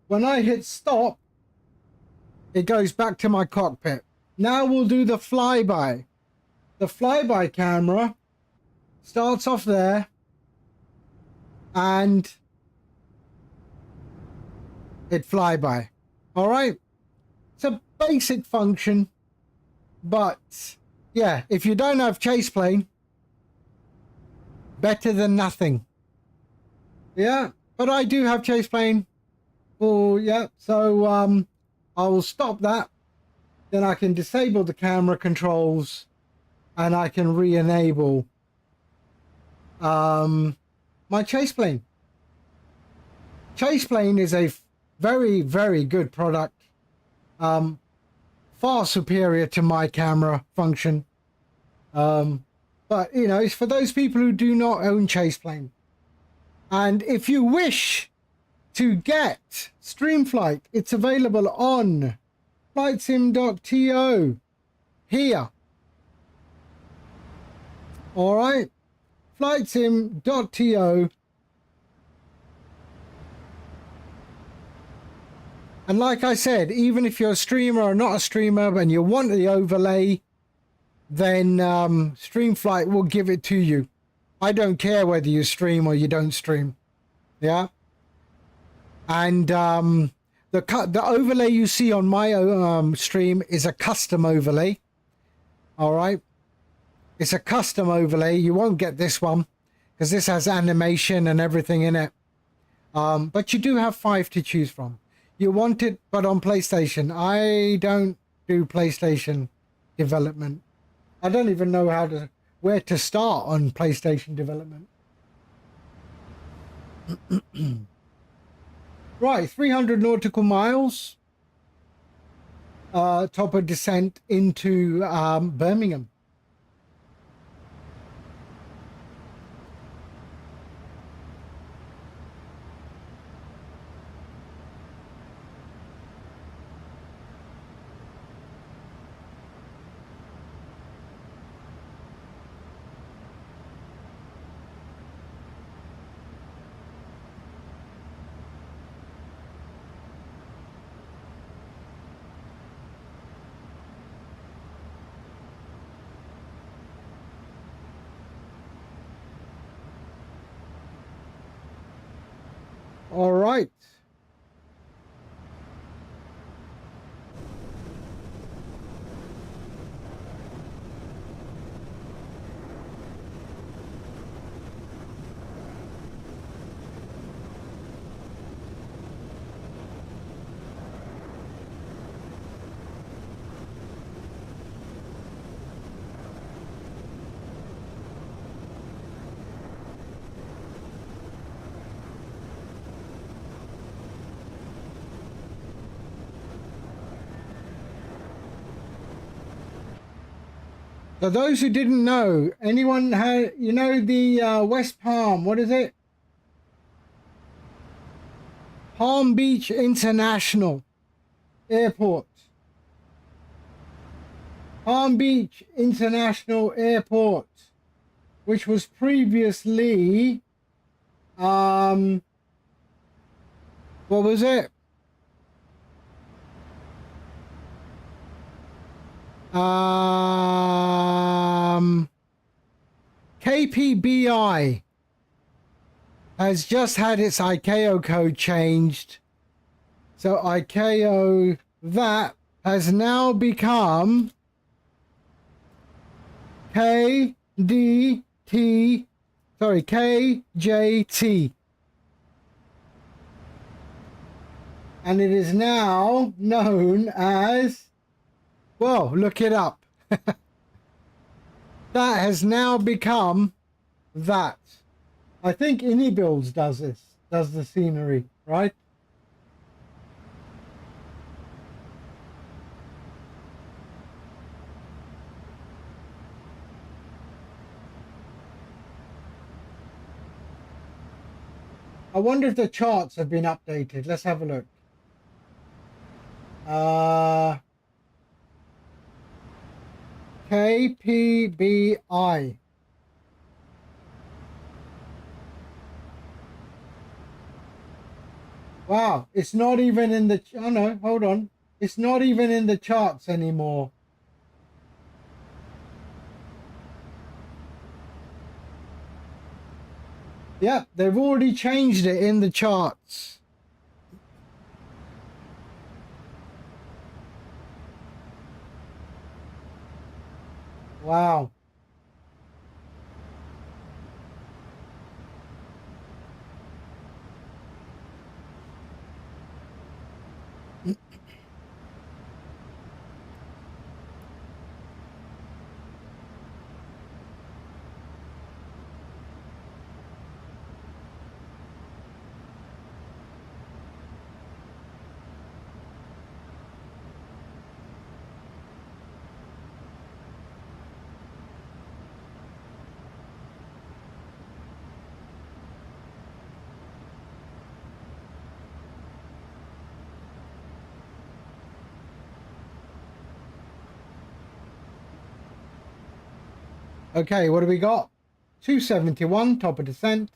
When I hit stop, it goes back to my cockpit. Now we'll do the flyby. The flyby camera starts off there, and it flyby. All right. It's a basic function, but yeah, if you don't have chase plane, better than nothing. Yeah, but I do have chase plane. Oh yeah, so I will stop that. Then I can disable the camera controls, and I can re-enable my chase plane. Chase plane is a Very, very good product. Far superior to my camera function. But, you know, it's for those people who do not own chase plane. And if you wish to get StreamFlight, it's available on flightsim.to here. All right, flightsim.to. And like I said, even if you're a streamer or not a streamer and you want the overlay, then StreamFlight will give it to you. I don't care whether you stream or you don't stream. Yeah. And the overlay you see on my stream is a custom overlay. All right. It's a custom overlay. You won't get this one because this has animation and everything in it. But you do have 5 to choose from. You want it, but on PlayStation. I don't do PlayStation development. I don't even know where to start on PlayStation development. Right, 300 nautical miles. Top of descent into Birmingham. All right. For those who didn't know, anyone had, you know, the West Palm, what is it? Palm Beach International Airport. Palm Beach International Airport, which was previously, what was it? KPBI has just had its ICAO code changed. So ICAO, that has now become KJT. And it is now known as, well, look it up. That has now become that. I think Builds does this, does the scenery, right? I wonder if the charts have been updated. Let's have a look. KPBI. Wow, it's not even in the, oh no, hold on. It's not even in the charts anymore. Yep, they've already changed it in the charts. Wow. Okay, what do we got? 271, top of descent.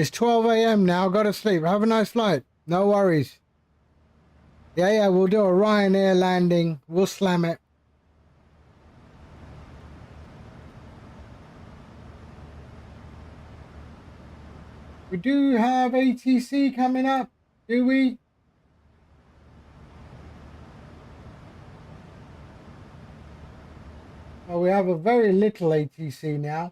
It's 12 a.m. now. Got to sleep. Have a nice flight. No worries. Yeah, we'll do a Ryanair landing. We'll slam it. We do have ATC coming up, do we? Well, we have a very little ATC now.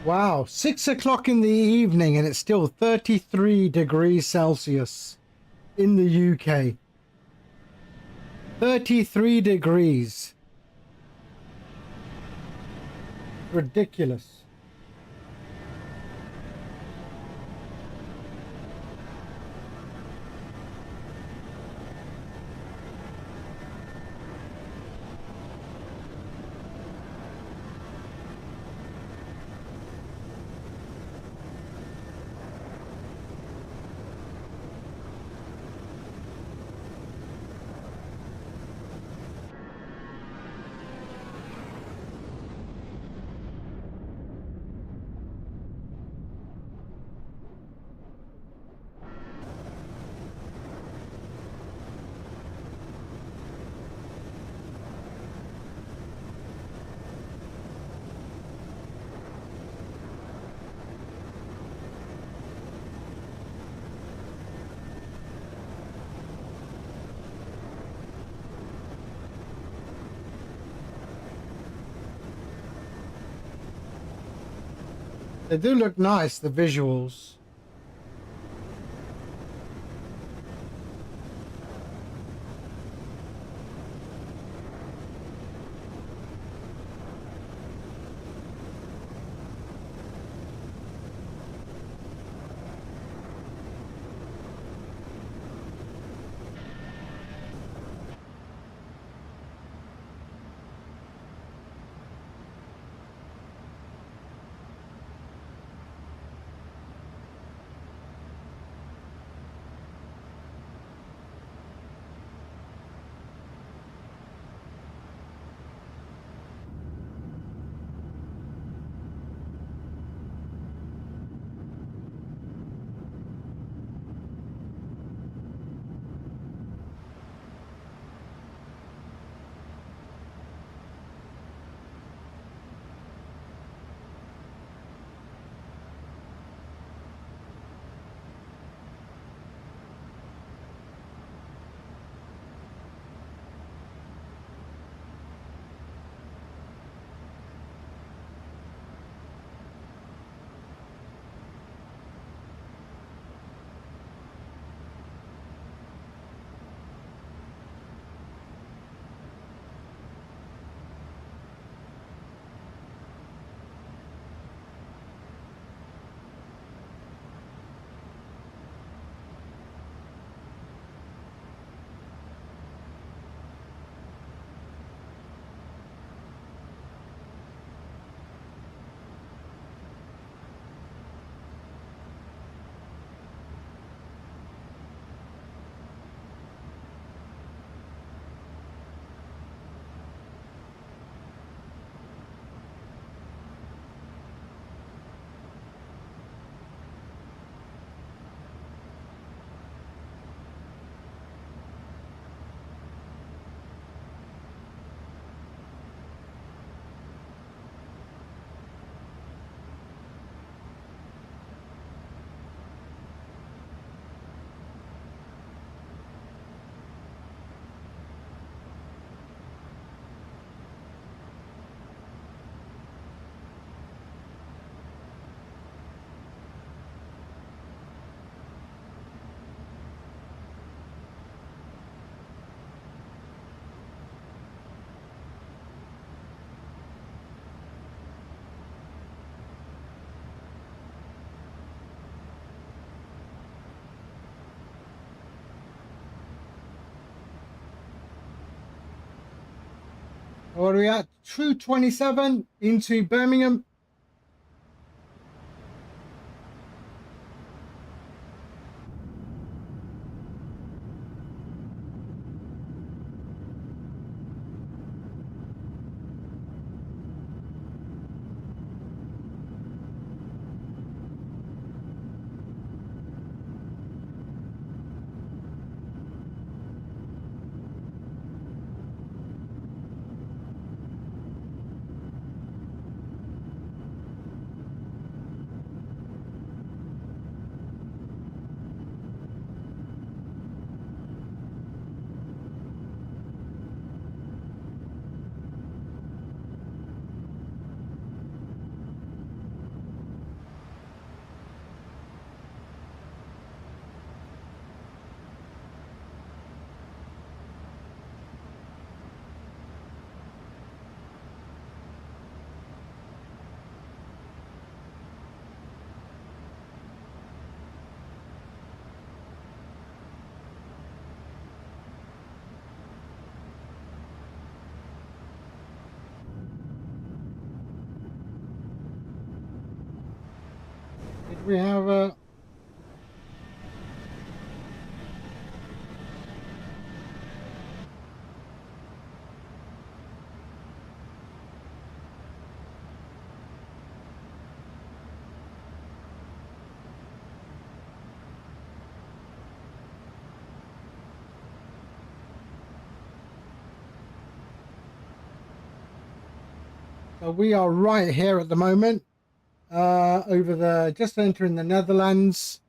Wow, 6 o'clock in the evening and it's still 33 degrees Celsius in the UK. 33 degrees. Ridiculous. They do look nice, the visuals. What are we at? 227 into Birmingham. Did we have a... So we are right here at the moment, over the, just entering the Netherlands.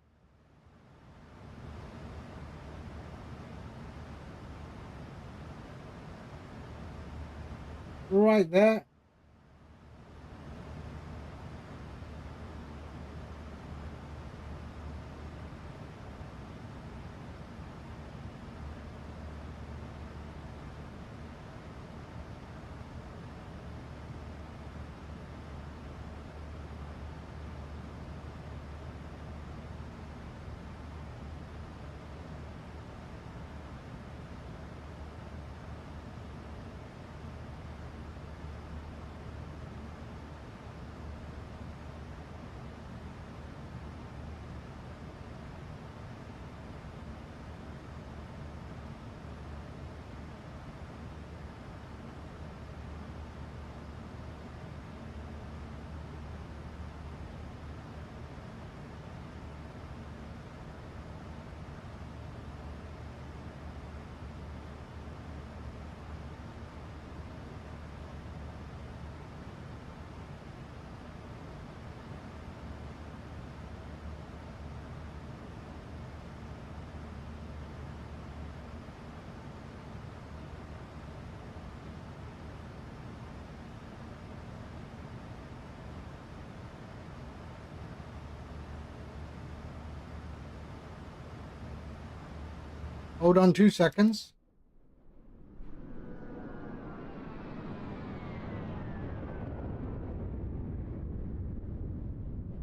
Right there. Hold on 2 seconds.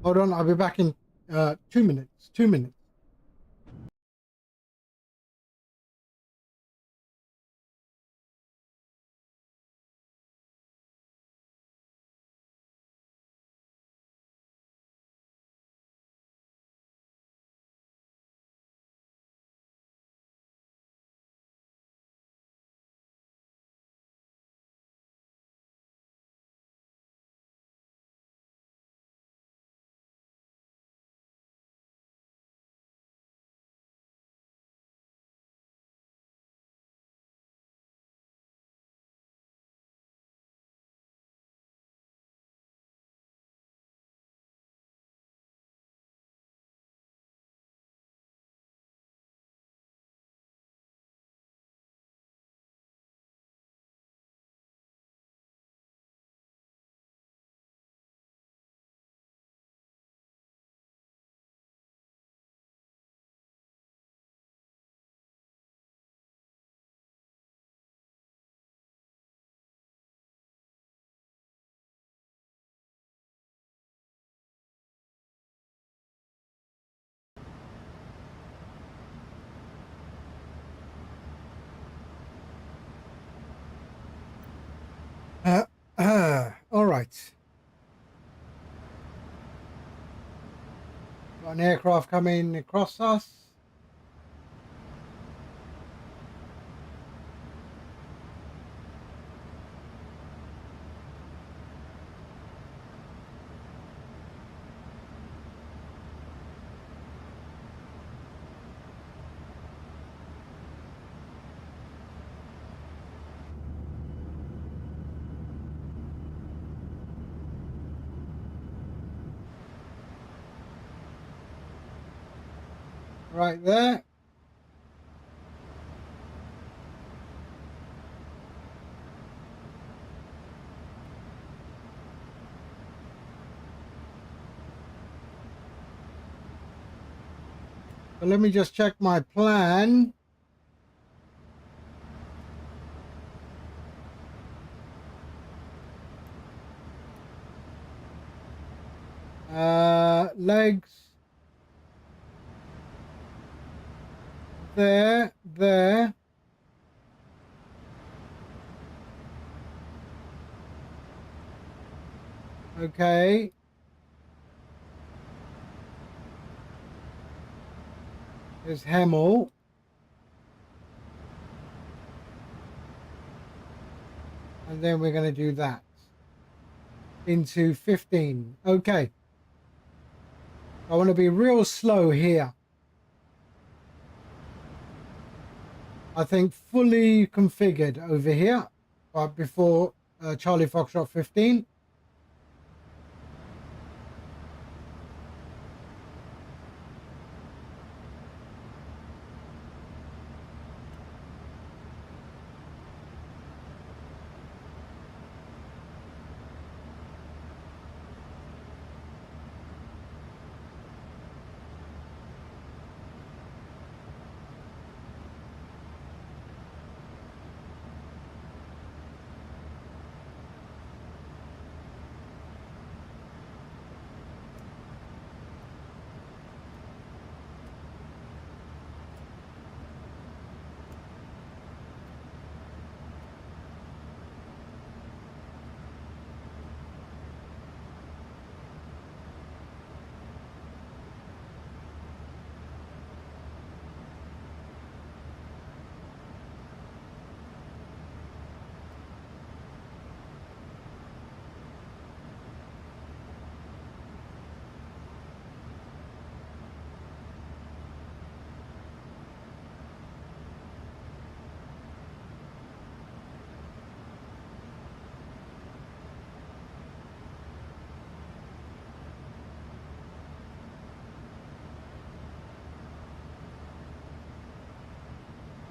Hold on, I'll be back in 2 minutes. 2 minutes. right. Got an aircraft coming across us. Right there. But let me just check my plan. Legs. There. Okay. There's Hemel. And then we're going to do that. Into 15. Okay. I want to be real slow here. I think fully configured over here. But before Charlie Foxtrot 15.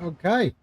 Okay.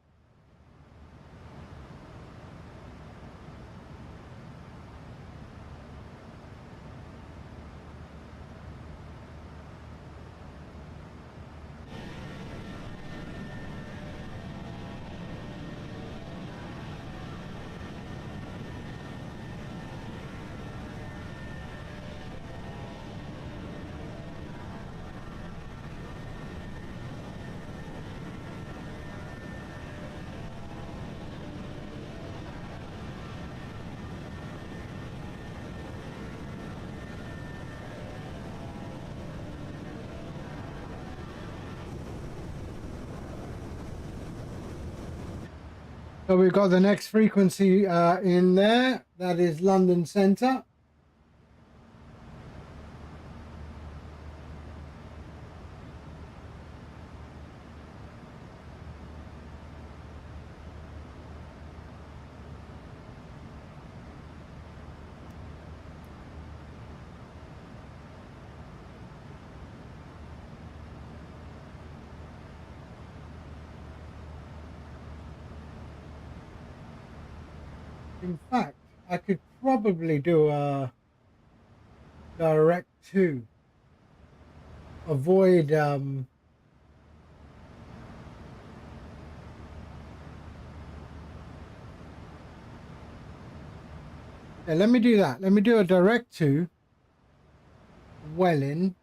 So we've got the next frequency in there. That is London Centre. In fact, I could probably do a direct to avoid yeah, let me do that. Let me do a direct to Welling.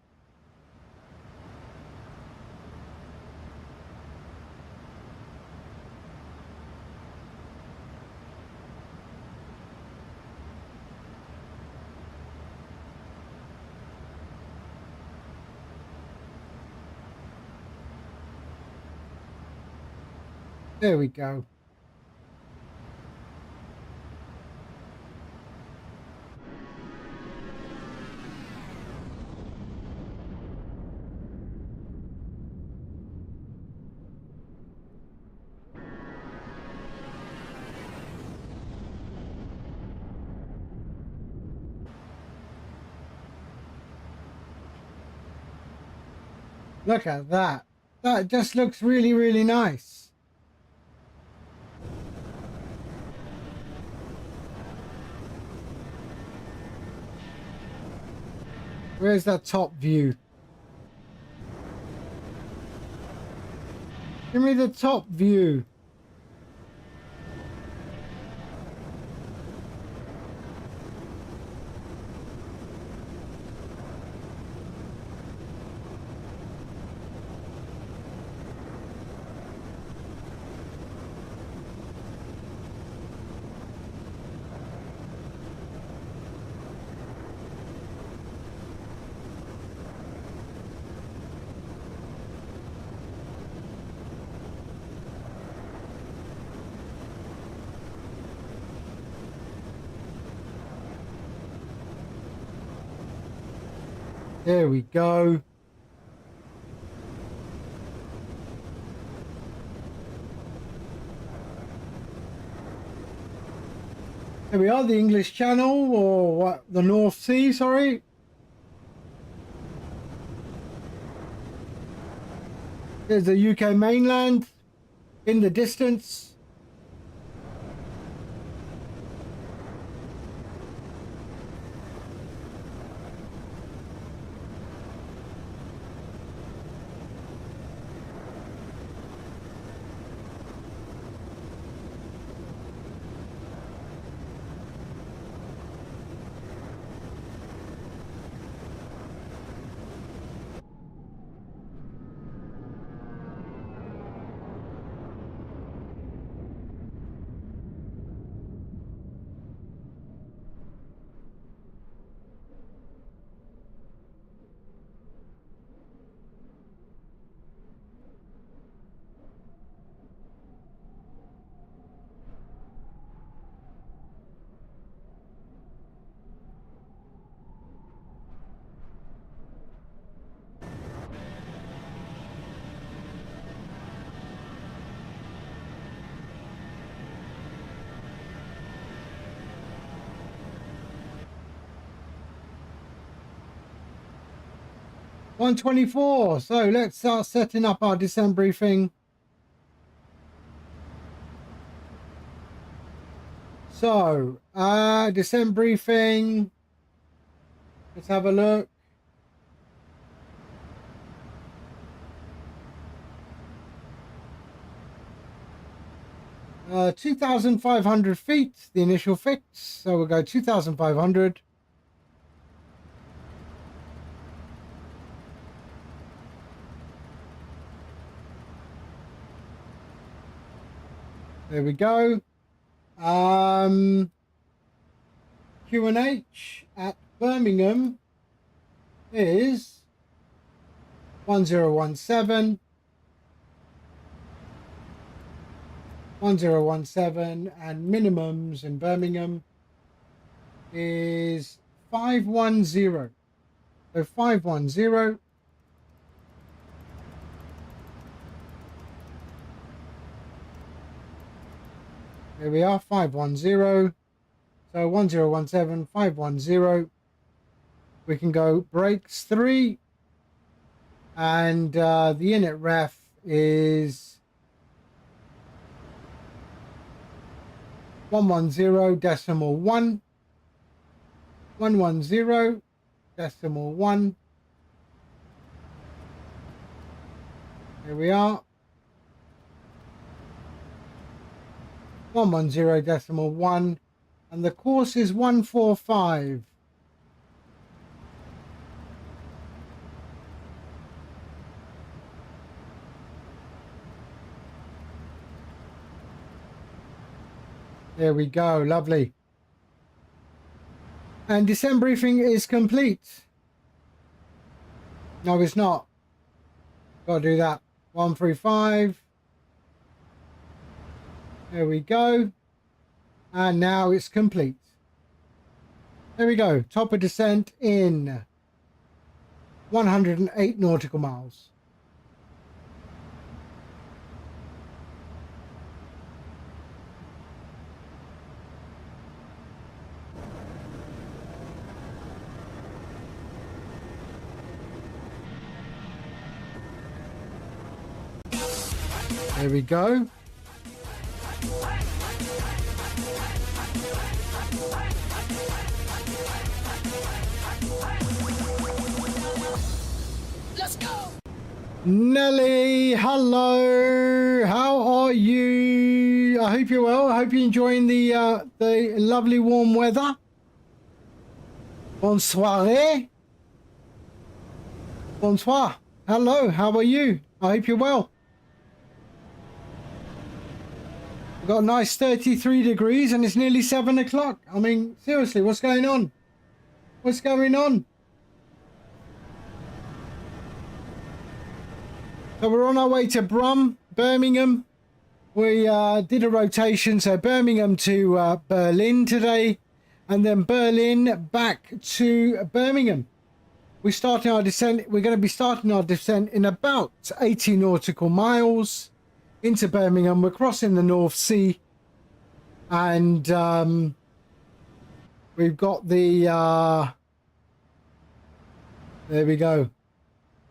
There we go. Look at that. That just looks really, really nice. Where's that top view? Give me the top view. There we go. Here we are, the English Channel, or what, the North Sea, sorry. There's the UK mainland in the distance. $124. So let's start setting up our descent briefing. So, descent briefing. Let's have a look. Uh, 2,500 feet, the initial fix. So we'll go 2,500. There we go. QNH at Birmingham is 1017. 1017, and minimums in Birmingham is 510. So 510. There we are, 510. So 1017, 510. We can go brakes 3. And the init ref is 110.1. 110.1. There we are. 110.1, and the course is 145. There we go, lovely. And descent briefing is complete. No, it's not. Got to do that. 135. There we go. And now it's complete. There we go. Top of descent in 108 nautical miles. There we go. Let's go. Nelly, hello. How are you? I hope you're well. I hope you're enjoying the lovely warm weather. Bonsoir. Bonsoir. Hello. How are you? I hope you're well. We've got a nice 33 degrees and it's nearly 7 o'clock. I mean, seriously, what's going on? What's going on? So we're on our way to Birmingham. We did a rotation, so Birmingham to Berlin today, and then Berlin back to Birmingham. We're starting our descent. We're going to be starting our descent in about 80 nautical miles into Birmingham. We're crossing the North Sea, and we've got the there we go.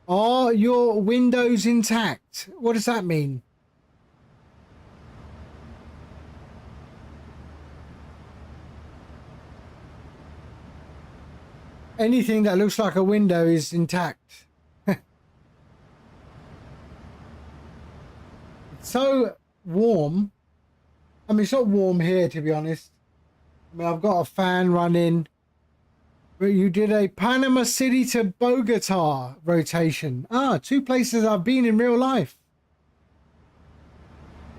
Are your windows intact? What does that mean? Anything that looks like a window is intact. It's so warm. I mean, it's not warm here, to be honest. I mean, I've got a fan running. But you did a Panama City to Bogota rotation. Ah, two places I've been in real life.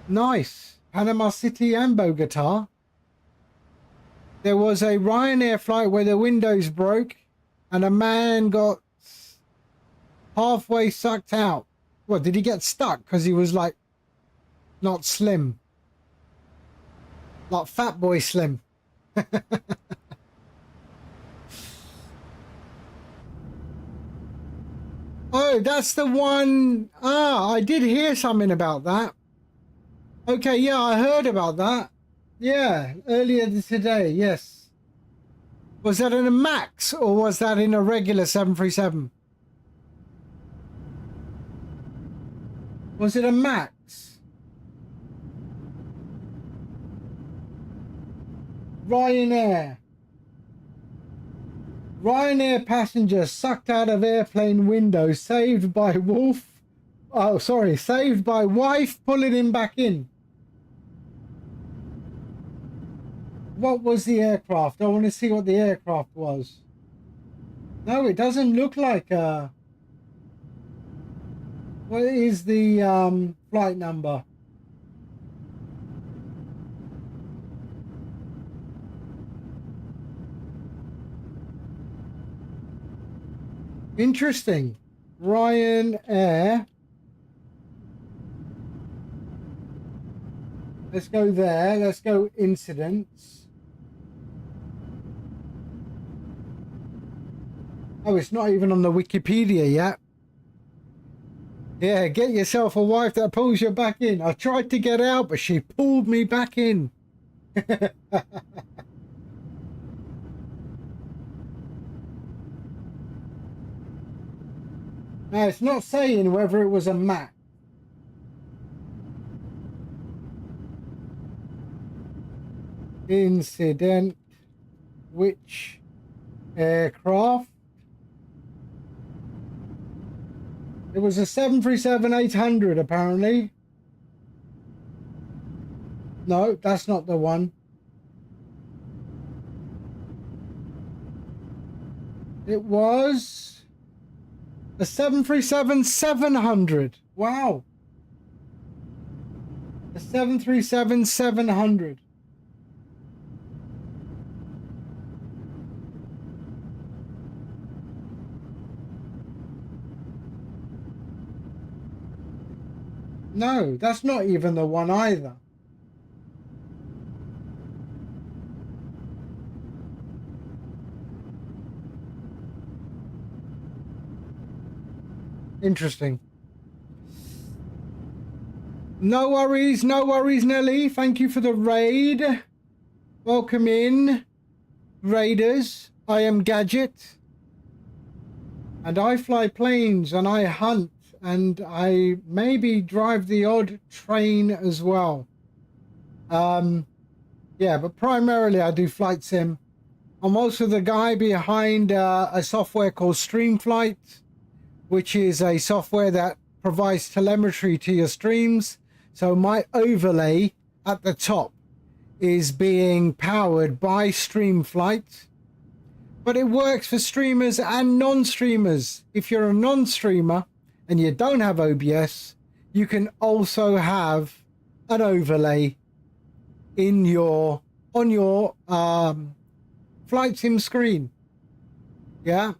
Nice. Panama City and Bogota. There was a Ryanair flight where the windows broke and a man got halfway sucked out. What, did he get stuck because he was like not slim? Like Fat Boy Slim. Oh, that's the one. Ah, I did hear something about that. Okay, yeah, I heard about that. Yeah, earlier today, yes. Was that in a MAX or was that in a regular 737? Was it a MAX? Ryanair. Ryanair passenger sucked out of airplane window, saved by wolf. Oh, sorry, saved by wife pulling him back in. What was the aircraft? I want to see what the aircraft was. No, it doesn't look like a... What is the flight number? Interesting. Ryanair. Let's go there. Let's go incidents. Oh, it's not even on the Wikipedia yet. Yeah, get yourself a wife that pulls you back in. I tried to get out, but she pulled me back in. Now, it's not saying whether it was a MAC. Incident. Which aircraft? It was a 737-800, apparently. No, that's not the one. It was a 737-700. Wow. A 737-700. No, that's not even the one either. Interesting. No worries, Nelly. Thank you for the raid. Welcome in, raiders. I am Gadget. And I fly planes and I hunt and I maybe drive the odd train as well. Yeah, but primarily I do flight sim. I'm also the guy behind a software called StreamFlight, which is a software that provides telemetry to your streams. So my overlay at the top is being powered by StreamFlight, but it works for streamers and non-streamers. If you're a non-streamer and you don't have OBS, you can also have an overlay in your on your flight sim screen. Yeah,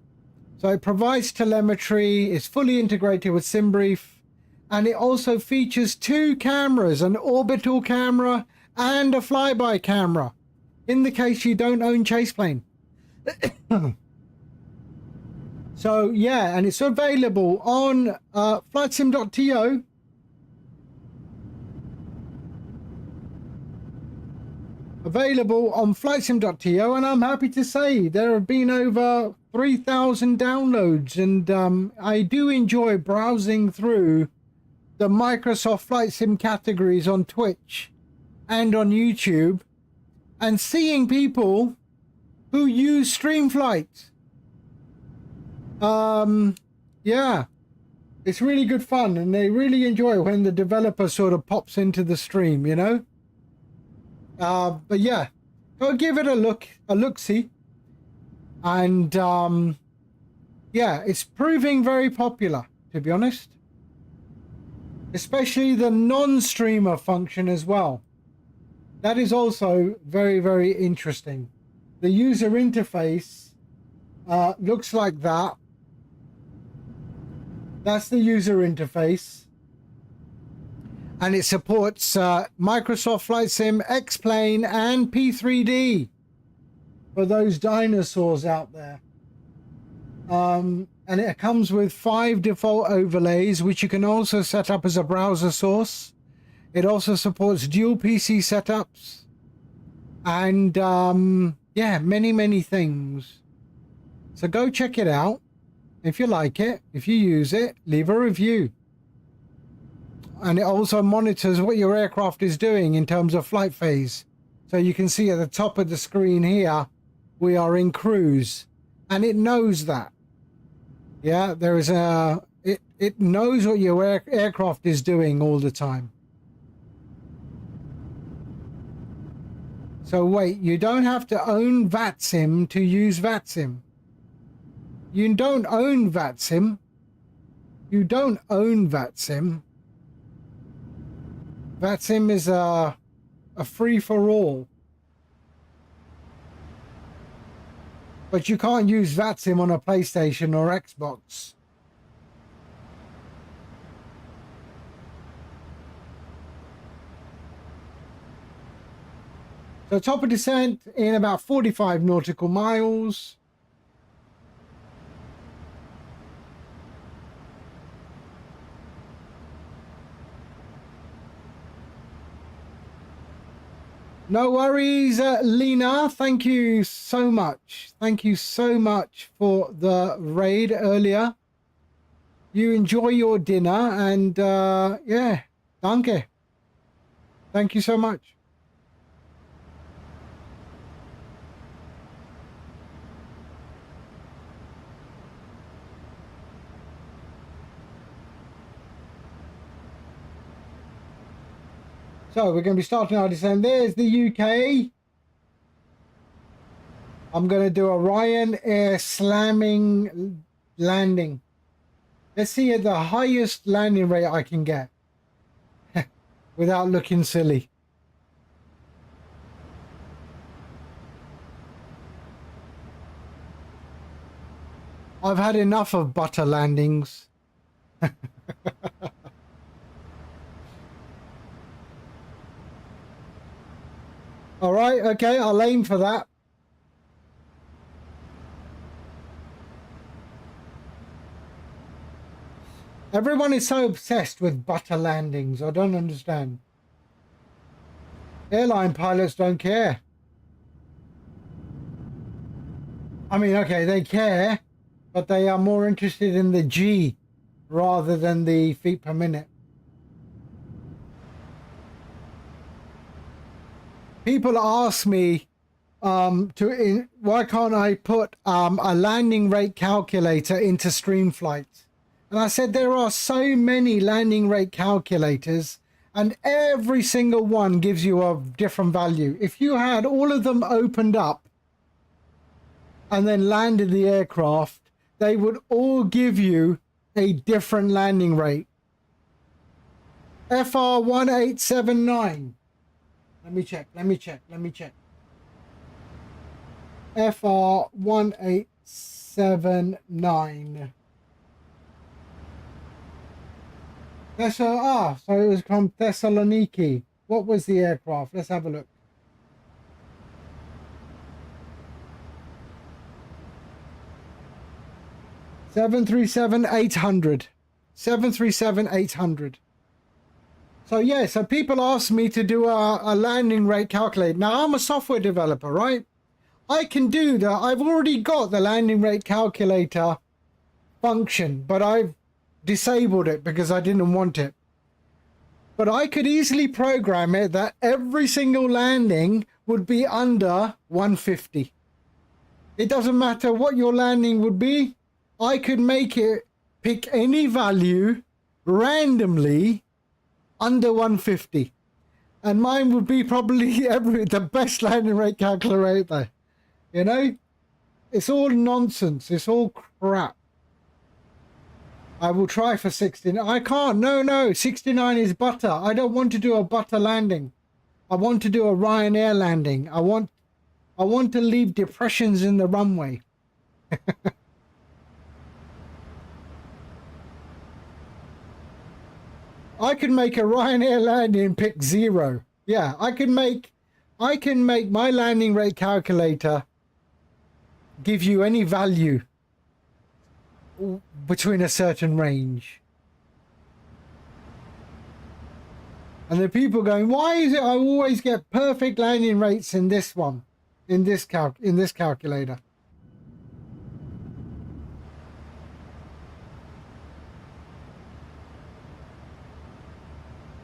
so it provides telemetry, it's fully integrated with SimBrief, and it also features 2 cameras, an orbital camera and a flyby camera, in the case you don't own Chaseplane. So yeah, and it's available on flightsim.to. Available on flightsim.to, and I'm happy to say there have been over 3,000 downloads, and I do enjoy browsing through the Microsoft Flight Sim categories on Twitch and on YouTube and seeing people who use StreamFlight. Yeah, it's really good fun, and they really enjoy when the developer sort of pops into the stream, you know. But yeah, go give it a look-see, and yeah, it's proving very popular, to be honest, especially the non-streamer function as well. That is also very, very interesting. The user interface looks like that. That's the user interface. And it supports Microsoft Flight Sim, X-Plane, and P3D for those dinosaurs out there. And it comes with 5 default overlays, which you can also set up as a browser source. It also supports dual PC setups. And yeah, many, many things. So go check it out. If you like it, if you use it, leave a review. And it also monitors what your aircraft is doing in terms of flight phase. So you can see at the top of the screen here, we are in cruise, and it knows that. Yeah, there is a, it knows what your aircraft is doing all the time. So wait, you don't have to own VATSIM to use VATSIM. You don't own VATSIM. You don't own VATSIM. VATSIM is a free-for-all. But you can't use VATSIM on a PlayStation or Xbox. So top of descent in about 45 nautical miles. No worries, Lena. Thank you so much. Thank you so much for the raid earlier. You enjoy your dinner, and yeah, danke. Thank you so much. So we're going to be starting our descent. There's the UK. I'm going to do a RYANAIR slamming landing. Let's see at the highest landing rate I can get without looking silly. I've had enough of butter landings. All right, okay, I'll aim for that. Everyone is so obsessed with butter landings. I don't understand. Airline pilots don't care. I mean, okay, they care, but they are more interested in the G rather than the feet per minute. People ask me why can't I put a landing rate calculator into StreamFlight? And I said there are so many landing rate calculators and every single one gives you a different value. If you had all of them opened up and then landed the aircraft, they would all give you a different landing rate. FR1879. Let me check. FR1879. So it was from Thessaloniki. What was the aircraft? Let's have a look. $737-800. 737-800. So yeah, so people ask me to do a landing rate calculator. Now I'm a software developer, right? I can do that. I've already got the landing rate calculator function, but I've disabled it because I didn't want it. But I could easily program it that every single landing would be under 150. It doesn't matter what your landing would be. I could make it pick any value randomly under 150, and mine would be probably the best landing rate calculator. You know, it's all nonsense. It's all crap. I will try for 69. I can't. No. 69 is butter. I don't want to do a butter landing. I want to do a Ryanair landing. I want to leave depressions in the runway. I can make a Ryanair landing and pick 0. Yeah, I can make my landing rate calculator give you any value between a certain range. And the people going, why is it I always get perfect landing rates in this one, in this calculator?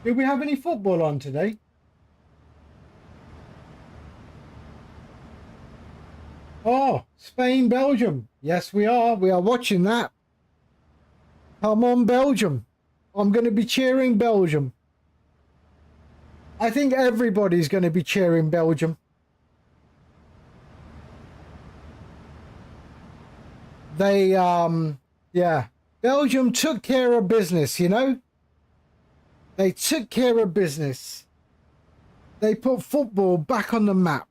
Did we have any football on today? Oh, Spain, Belgium. Yes, we are. We are watching that. Come on, Belgium. I'm going to be cheering Belgium. I think everybody's going to be cheering Belgium. They, yeah. Belgium took care of business, you know? They took care of business. They put football back on the map.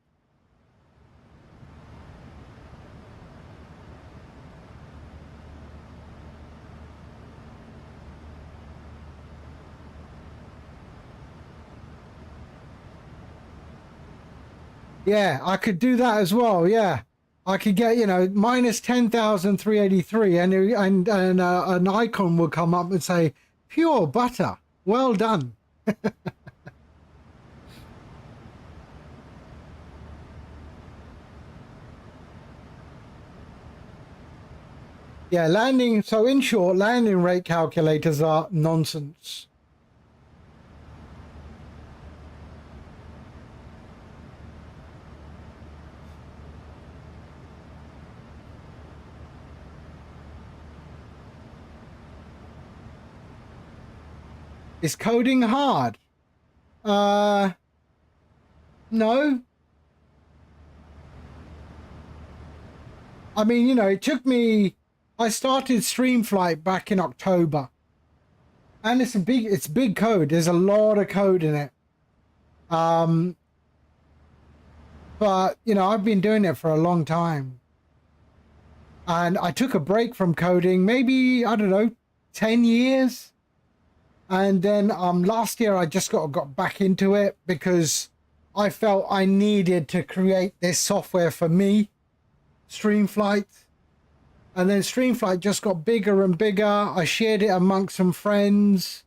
Yeah, I could do that as well. Yeah, I could get, you know, minus 10,383, and an icon will come up and say pure butter. Well done. Yeah, landing. So in short, landing rate calculators are nonsense. Is coding hard? No. I mean, you know, it took me, I started StreamFlight back in October. And it's big code. There's a lot of code in it. But, you know, I've been doing it for a long time. And I took a break from coding, maybe, I don't know, 10 years. And then last year I just got back into it because I felt I needed to create this software for me, StreamFlight. And then StreamFlight just got bigger and bigger. I shared it amongst some friends.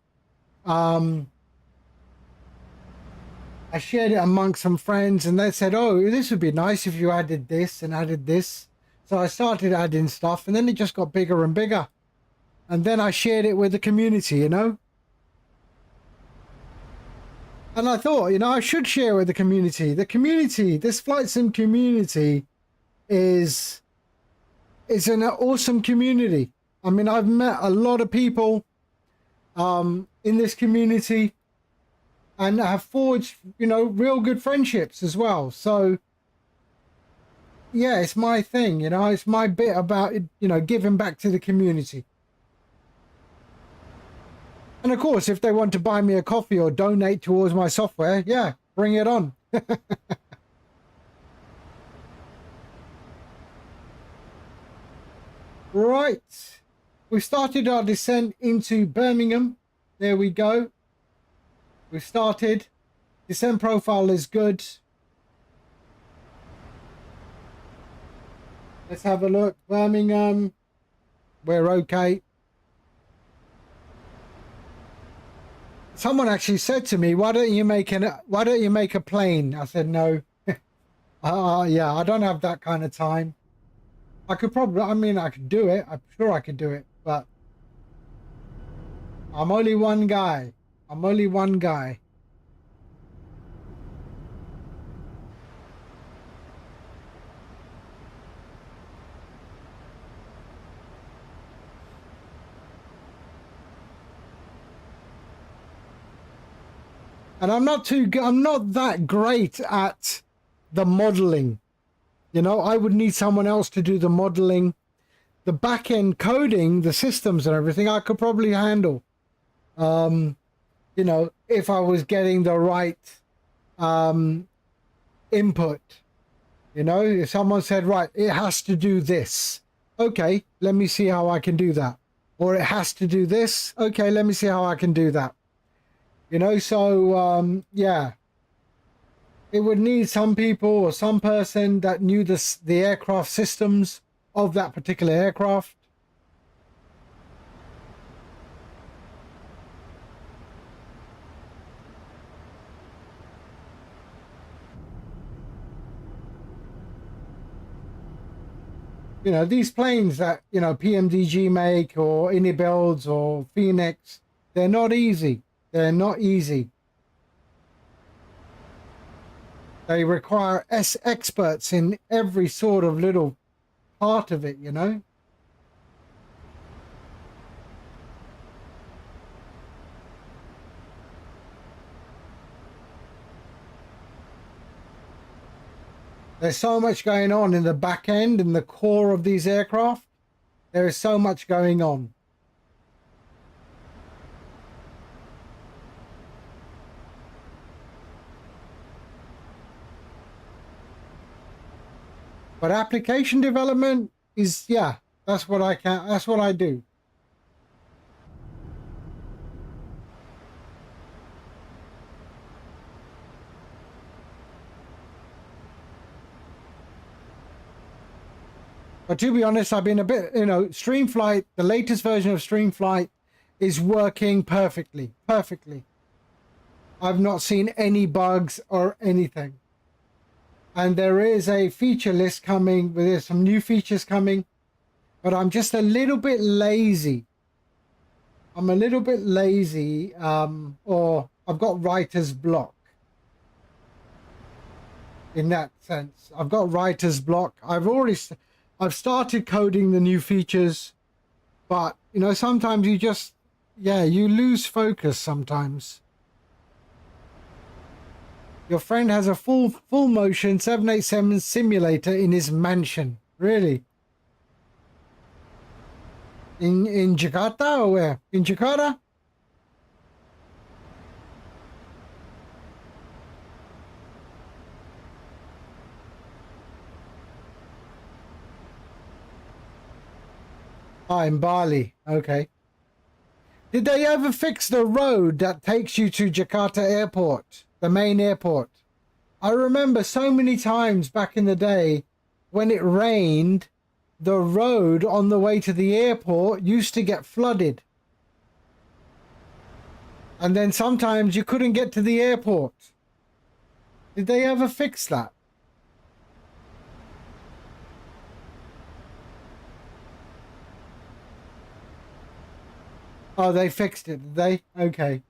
I shared it amongst some friends, and they said, oh, this would be nice if you added this and added this. So I started adding stuff, and then it just got bigger and bigger. And then I shared it with the community, you know. And I thought, you know, I should share with the community. The community, this flight sim community is an awesome community. I mean, I've met a lot of people in this community and have forged, you know, real good friendships as well. So, yeah, it's my thing, you know, it's my bit about, you know, giving back to the community. And of course, if they want to buy me a coffee or donate towards my software, yeah, bring it on. Right, we started our descent into Birmingham. There we go. We started. Descent profile is good. Let's have a look. Birmingham. We're okay. Someone actually said to me, why don't you make a plane? I said, no. Yeah, I don't have that kind of time. I could probably, I mean, I could do it. I'm sure I could do it, but I'm only one guy. I'm only one guy. And I'm not that great at the modeling. You know, I would need someone else to do the modeling. The back-end coding, the systems and everything, I could probably handle. You know, if I was getting the right input. You know, if someone said, right, it has to do this. Okay, let me see how I can do that. Or it has to do this. Okay, let me see how I can do that. You know, so, yeah. It would need some people or some person that knew the aircraft systems of that particular aircraft. You know, these planes that, you know, PMDG make or Innie Builds or Phoenix, they're not easy. They're not easy. They require experts in every sort of little part of it, you know. There's so much going on in the back end and the core of these aircraft. There is so much going on. But application development is, yeah, that's what I do. But to be honest, I've been a bit, you know, StreamFlight, the latest version of StreamFlight is working perfectly. I've not seen any bugs or anything. And there is a feature list coming, there's some new features coming, but I'm just a little bit lazy. I'm a little bit lazy, or I've got writer's block. In that sense, I've got writer's block. I've started coding the new features, but, you know, sometimes you just, yeah, you lose focus sometimes. Your friend has a full motion 787 simulator in his mansion. Really? In Jakarta or where? In Jakarta? Ah, in Bali. Okay. Did they ever fix the road that takes you to Jakarta Airport? The main airport? I remember so many times back in the day when it rained the road on the way to the airport used to get flooded. And then sometimes you couldn't get to the airport. Did they ever fix that? Oh, they fixed it, did they? Okay.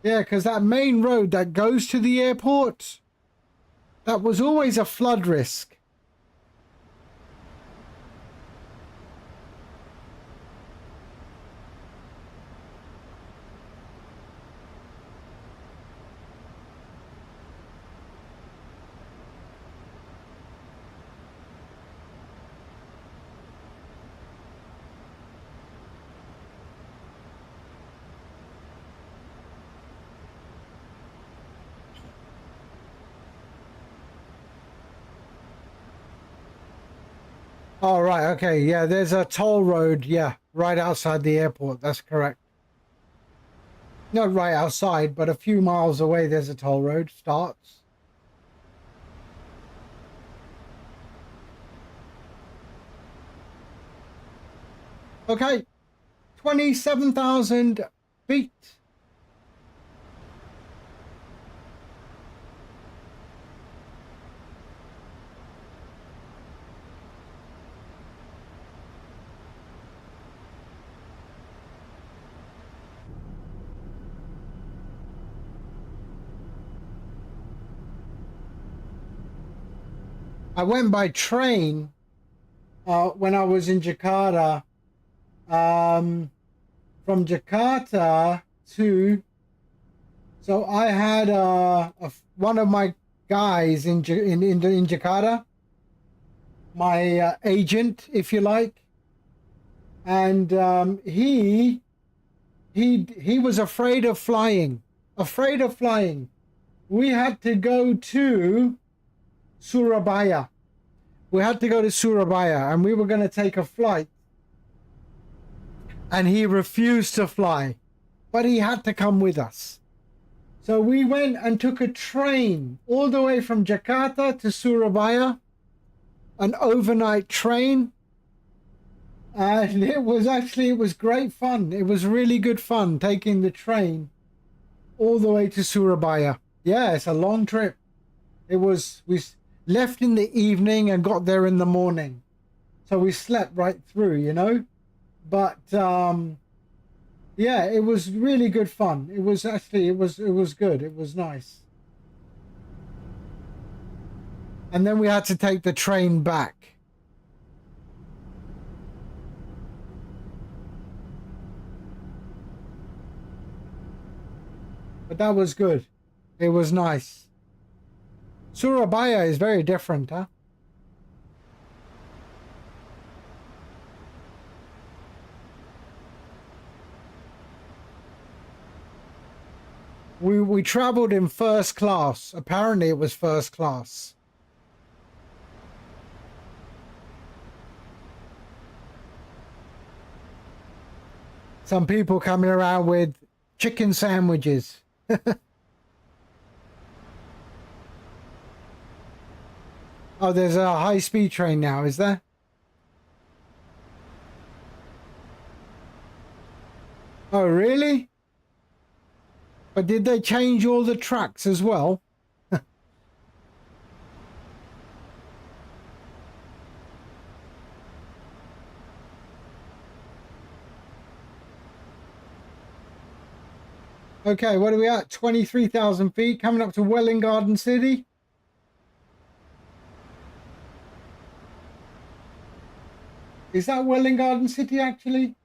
Yeah, because that main road that goes to the airport, that was always a flood risk. Oh, right. Okay. Yeah, there's a toll road. Yeah, right outside the airport. That's correct. Not right outside, but a few miles away, there's a toll road. Starts. Okay. 27,000 feet. I went by train when I was in Jakarta. From Jakarta to, so I had one of my guys in Jakarta, my agent, if you like, and he was afraid of flying. We had to go to Surabaya. And we were going to take a flight. And he refused to fly, but he had to come with us. So we went and took a train all the way from Jakarta to Surabaya, an overnight train. And it was great fun. It was really good fun taking the train all the way to Surabaya. Yeah, it's a long trip. We left in the evening and got there in the morning. So we slept right through, you know. But yeah, it was really good fun. It was good. It was nice. And then we had to take the train back. But that was good. It was nice. Surabaya is very different, huh? We traveled in first class. Apparently it was first class. Some people coming around with chicken sandwiches. Oh, there's a high-speed train now, is there? Oh, really? But did they change all the tracks as well? Okay, what are we at? 23,000 feet, coming up to Welling Garden City. Is that Welling Garden City, actually?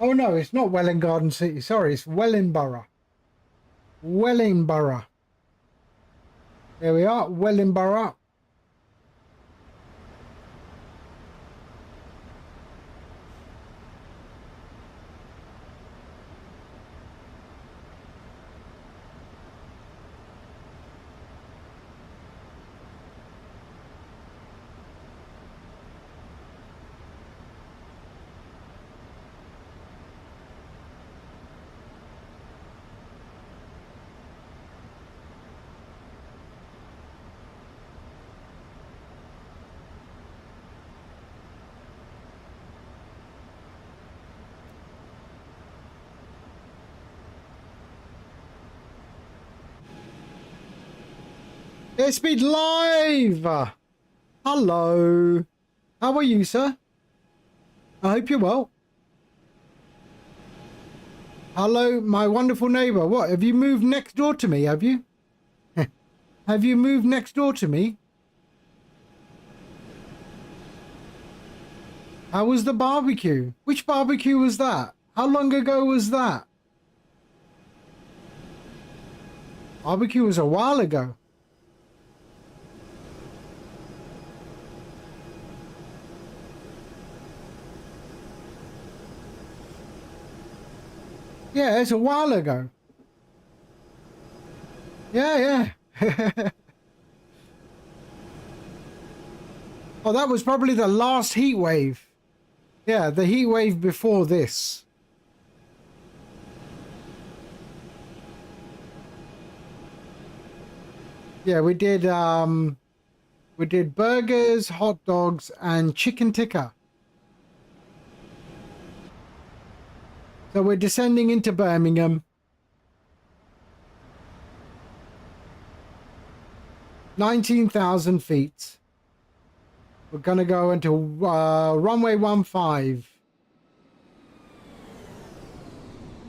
Oh, no, it's not Welling Garden City. Sorry, it's Wellingborough. Wellingborough. There we are, Wellingborough. Airspeed Live! Hello. How are you, sir? I hope you're well. Hello, my wonderful neighbor. What, have you moved next door to me, have you? Have you moved next door to me? How was the barbecue? Which barbecue was that? How long ago was that? Barbecue was a while ago. Yeah, it's a while ago. Yeah. Oh, that was probably the last heat wave. Yeah, the heat wave before this. Yeah, we did burgers, hot dogs, and chicken tikka. So we're descending into Birmingham. 19,000 feet. We're gonna go into runway 15.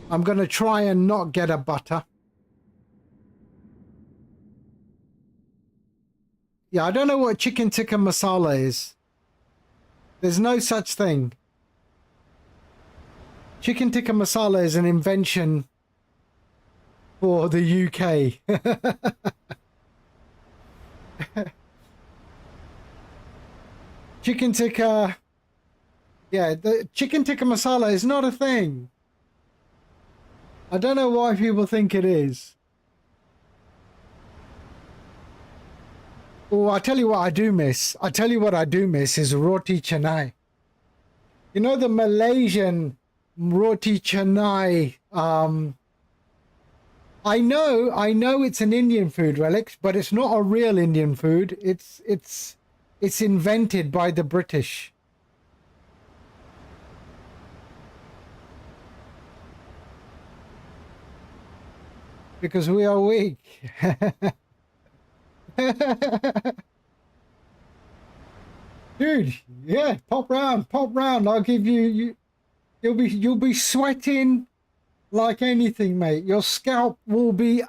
I'm gonna try and not get a butter. Yeah, I don't know what chicken tikka masala is. There's no such thing. Chicken tikka masala is an invention for the UK. Chicken tikka. Yeah, the chicken tikka masala is not a thing. I don't know why people think it is. Oh, I tell you what I do miss. I tell you what I do miss is roti canai. You know the Malaysian roti canai. I know it's an Indian food, Relics, but it's not a real Indian food. It's invented by the British. Because we are weak. Dude, yeah, pop round. I'll give you'll be sweating like anything, mate. Your scalp will be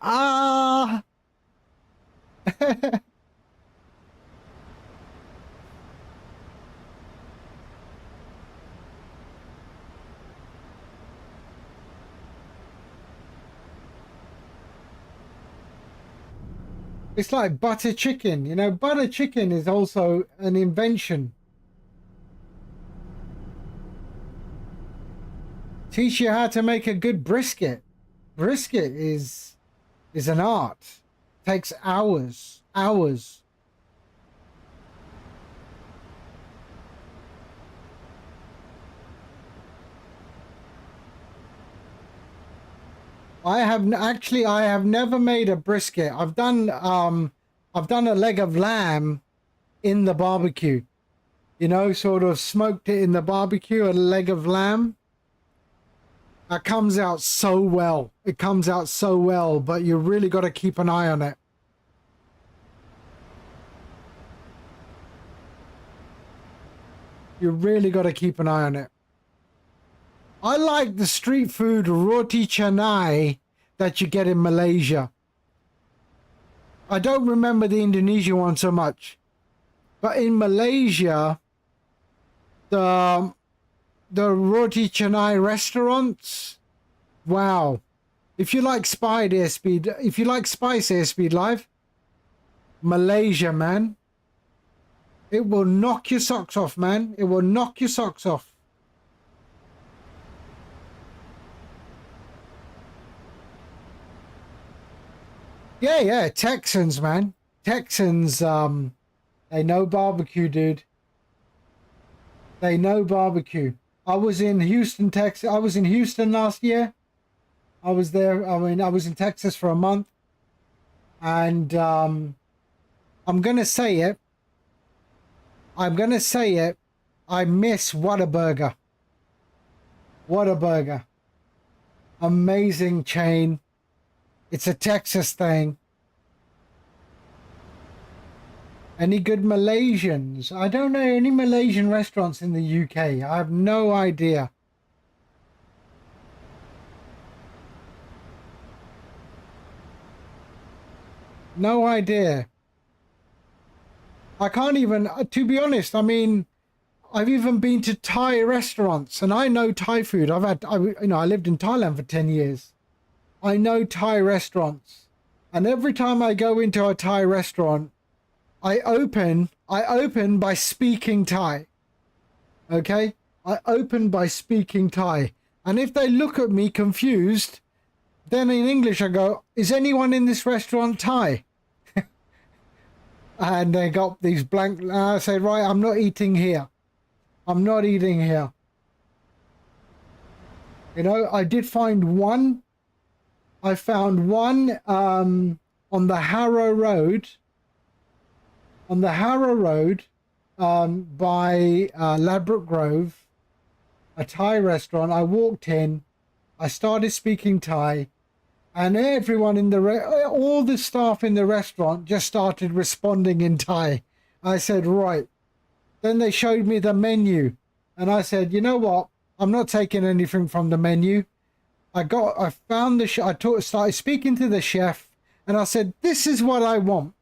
It's like butter chicken. You know, butter chicken is also an invention. Teach you how to make a good brisket. Brisket is an art. Takes hours. I have never made a brisket. I've done a leg of lamb in the barbecue. You know, sort of smoked it in the barbecue, a leg of lamb. That comes out so well. It comes out so well, but you really got to keep an eye on it. You really got to keep an eye on it. I like the street food roti canai that you get in Malaysia. I don't remember the Indonesian one so much. But in Malaysia, the roti canai restaurants, wow. If you like spice airspeed live, Malaysia, man. It will knock your socks off, man. It will knock your socks off. Yeah, Texans, man. Texans, they know barbecue, dude. They know barbecue. I was in Houston, Texas. I was in Houston last year. I was there. I mean, I was in Texas for a month. And I'm going to say it. I miss Whataburger. Whataburger. Amazing chain. It's a Texas thing. Any good Malaysians? I don't know any Malaysian restaurants in the UK. I have no idea. No idea. I can't even, to be honest, I mean, I've even been to Thai restaurants and I know Thai food. I lived in Thailand for 10 years. I know Thai restaurants. And every time I go into a Thai restaurant, I open by speaking Thai. Okay? I open by speaking Thai. And if they look at me confused, then in English I go, is anyone in this restaurant Thai? And they got these blank, I said, right, I'm not eating here. I'm not eating here. You know, I did find one. I found one on the Harrow Road. On the Harrow Road by Ladbroke Grove, a Thai restaurant. I walked in. I started speaking Thai. And everyone in all the staff in the restaurant just started responding in Thai. I said, right. Then they showed me the menu. And I said, you know what? I'm not taking anything from the menu. I found started speaking to the chef. And I said, this is what I want.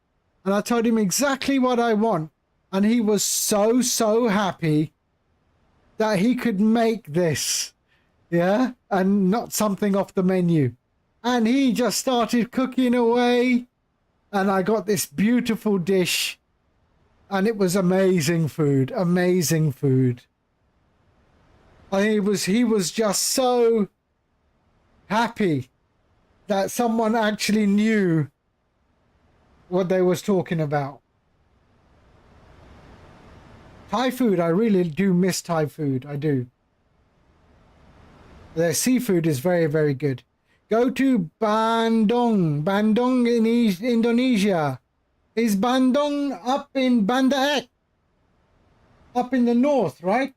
And I told him exactly what I want. And he was so happy that he could make this. Yeah? And not something off the menu. And he just started cooking away. And I got this beautiful dish. And it was amazing food. Amazing food. He was just so happy that someone actually knew what they was talking about. Thai food, I really do miss Thai food. I do. Their seafood is very, very good. Go to Bandung. Bandung in Indonesia. Is Bandung up in Banda Aceh? Up in the north, right?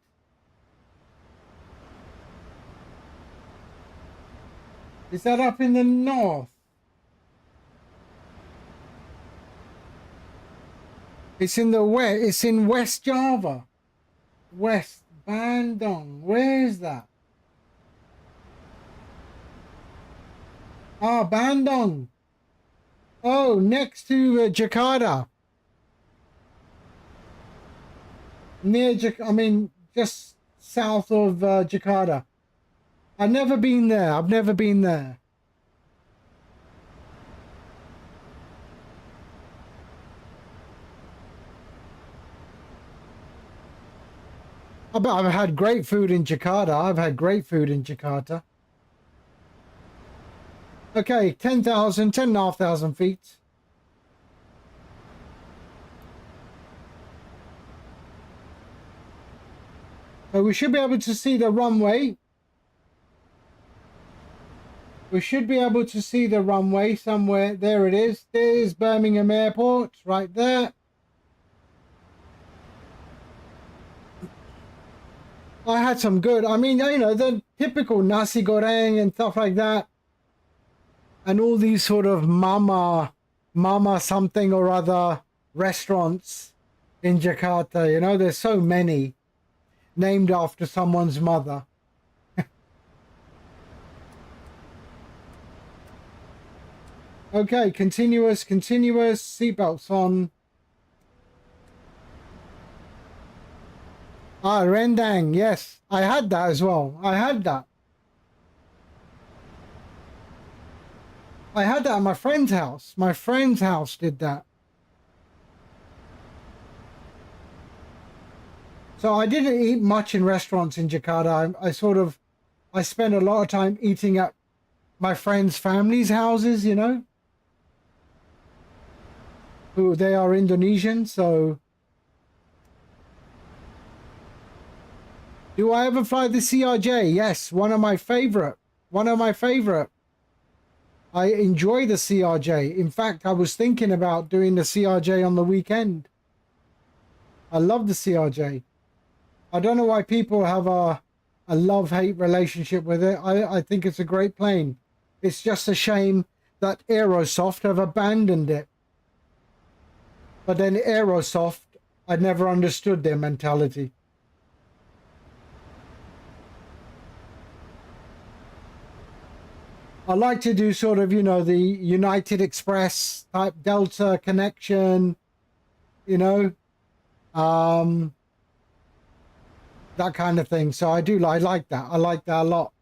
Is that up in the north? It's in the west. It's in West Java. West Bandung. Where is that? Ah, Bandung. Oh, next to Jakarta. Just south of Jakarta. I've never been there. I've never been there. I've had great food in Jakarta. I've had great food in Jakarta. Okay, 10,500 feet. So we should be able to see the runway. We should be able to see the runway somewhere. There it is. There's Birmingham Airport right there. I had some good, the typical nasi goreng and stuff like that. And all these sort of mama something or other restaurants in Jakarta. There's so many named after someone's mother. Okay, continuous, seatbelts on. Ah, rendang, yes. I had that as well. I had that at my friend's house. My friend's house did that. So I didn't eat much in restaurants in Jakarta. I spent a lot of time eating at my friends' families' houses, who they are Indonesian, so. Do I ever fly the CRJ? Yes, one of my favorite. I enjoy the CRJ. In fact, I was thinking about doing the CRJ on the weekend. I love the CRJ. I don't know why people have a love-hate relationship with it. I think it's a great plane. It's just a shame that Aerosoft have abandoned it. But then Aerosoft, I never understood their mentality. I like to do sort of, you know, the United Express type Delta connection, you know, that kind of thing. So I like that. I like that a lot.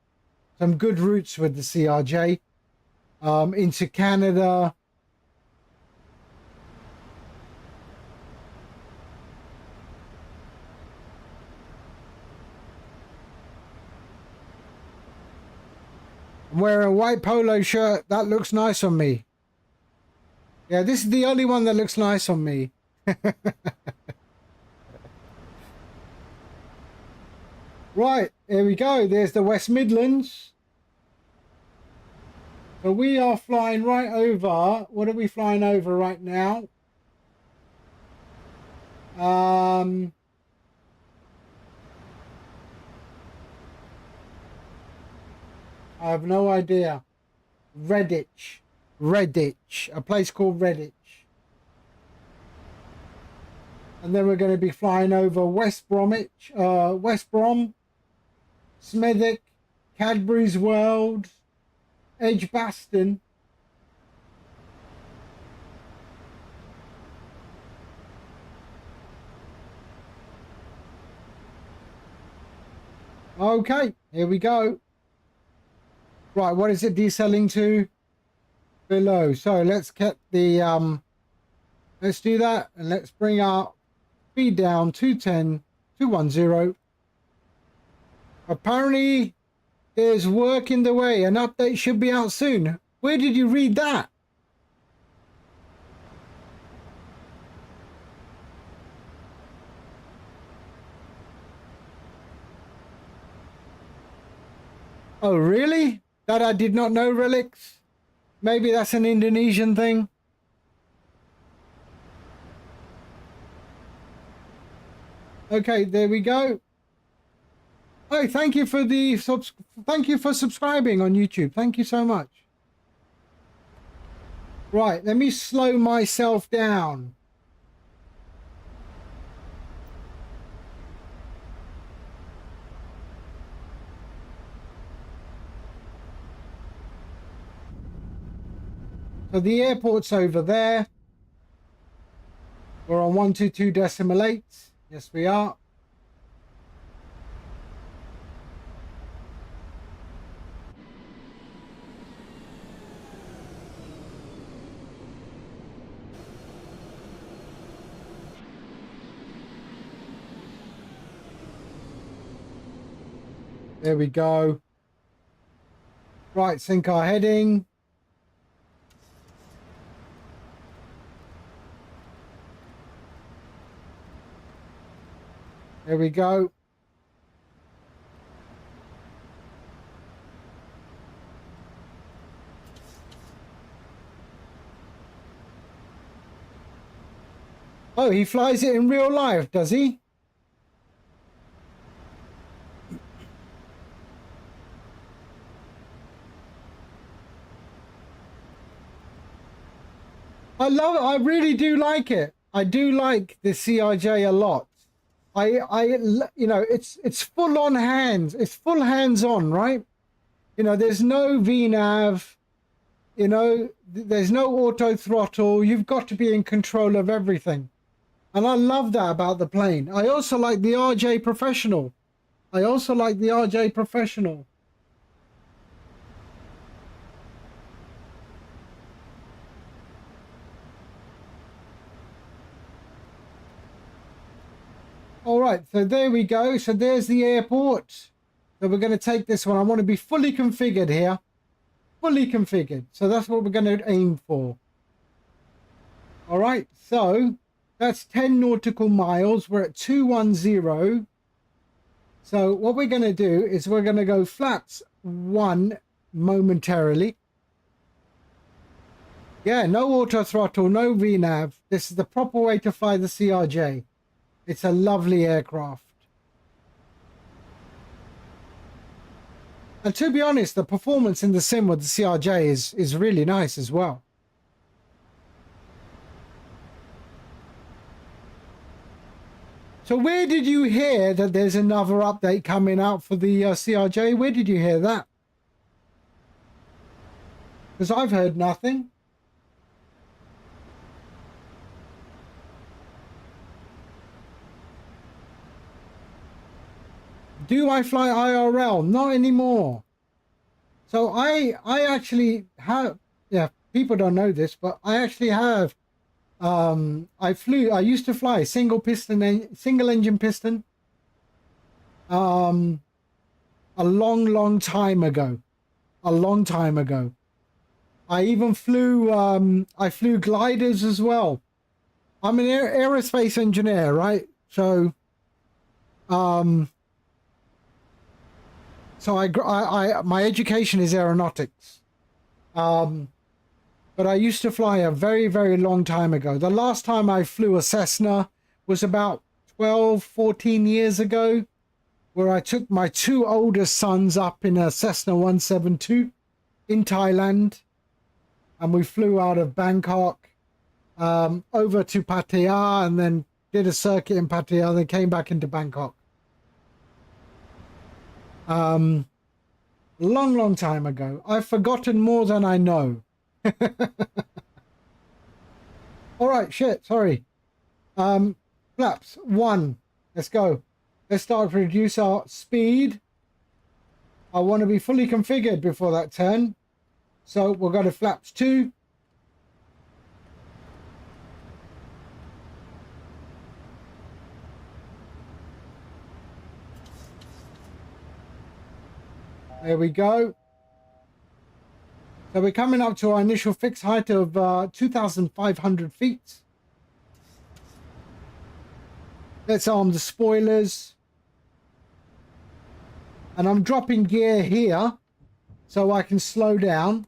Some good routes with the CRJ into Canada. I'm wearing a white polo shirt. That looks nice on me. Yeah, this is the only one that looks nice on me. Right, here we go. There's the West Midlands. So we are flying right over. What are we flying over right now? I have no idea. Redditch. A place called Redditch. And then we're going to be flying over West Bromwich, West Brom, Smethwick, Cadbury's World, Edgbaston. Okay, here we go. Right, what is it deselling to? Below. So let's get the let's do that, and let's bring our speed down 210, 210. Apparently there's work in the way. An update should be out soon. Where did you read that? Oh, really? That I did not know, Relics. Maybe that's an Indonesian thing. Okay, there we go. Oh, thank you for the thank you for subscribing on YouTube. Thank you so much. Right, let me slow myself down. So the airport's over there. We're on 122.8. Yes, we are. There we go. Right, sync our heading. There we go. Oh, he flies it in real life, does he? I really do like it. I do like the CRJ a lot. You know, it's full on hands. It's full hands on, right? You know, there's no VNAV. You know, there's no auto throttle. You've got to be in control of everything. And I love that about the plane. I also like the RJ Professional. All right, so there we go. So there's the airport. So we're going to take this one. I want to be fully configured here. Fully configured. So that's what we're going to aim for. All right, so that's 10 nautical miles. We're at 210. So what we're going to do is we're going to go flaps 1 momentarily. Yeah, no auto throttle, no VNAV. This is the proper way to fly the CRJ. It's a lovely aircraft. And to be honest, the performance in the sim with the CRJ is really nice as well. So where did you hear that there's another update coming out for the CRJ? Where did you hear that? Because I've heard nothing. Do I fly IRL? Not anymore. So I actually have, yeah, people don't know this, but I actually have, I used to fly single engine piston, a long time ago, I even flew, I flew gliders as well. I'm an aerospace engineer, right? So, so my education is aeronautics. But I used to fly a very long time ago. The last time I flew a Cessna was about 14 years ago, where I took my two oldest sons up in a Cessna 172 in Thailand. And we flew out of Bangkok over to Pattaya and then did a circuit in Pattaya, then came back into Bangkok. Long time ago. I've forgotten more than I know. All right, shit, sorry. Flaps 1. Let's go. Let's start to reduce our speed. I want to be fully configured before that turn. So we'll go to flaps 2. There we go. So we're coming up to our initial fixed height of 2,500 feet. Let's arm the spoilers. And I'm dropping gear here so I can slow down.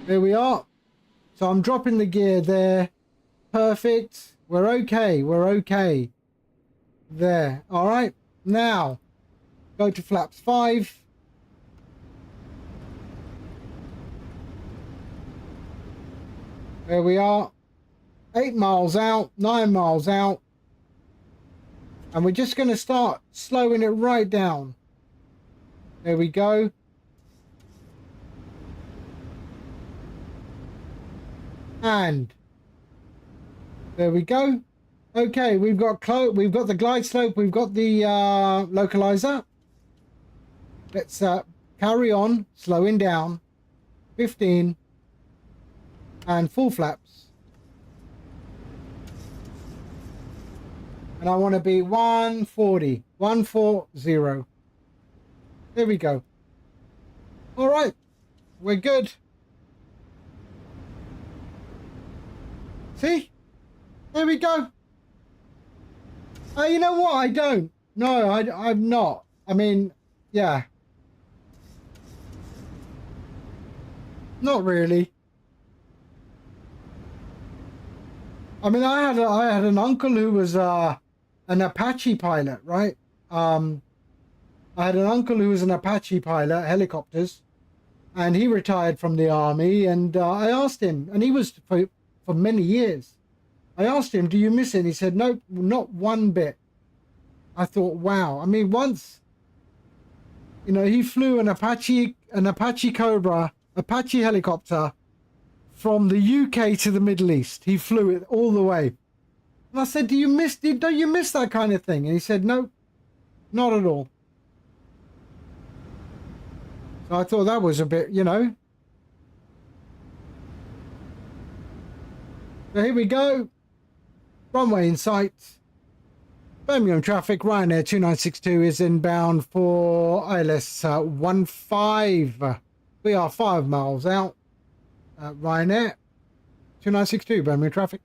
There we are. So I'm dropping the gear there. Perfect. We're okay. We're okay. There. All right. Now, go to flaps 5. There we are. 8 miles out, 9 miles out. And we're just going to start slowing it right down. There we go. And there we go. Okay, we've got the glide slope, we've got the localizer. Let's carry on, slowing down. 15 and full flaps. And I want to be 140. There we go. All right, we're good. See? There we go. You know what? I don't. No, I'm not. I mean, yeah. Not really. I mean, I had an uncle who was an Apache pilot, right? I had an uncle who was an Apache pilot, helicopters, and he retired from the army. And I asked him, and he was for many years. I asked him, "Do you miss it?" And he said, "No, not one bit." I thought, wow. I mean, once, you know, he flew an Apache Cobra, Apache helicopter from the UK to the Middle East. He flew it all the way. And I said, don't you miss that kind of thing? And he said, no, not at all. So I thought that was a bit, you know. So here we go. Runway in sight. Birmingham traffic. Ryanair 2962 is inbound for ILS 15. We are 5 miles out. Ryanair 2962, Birmingham traffic.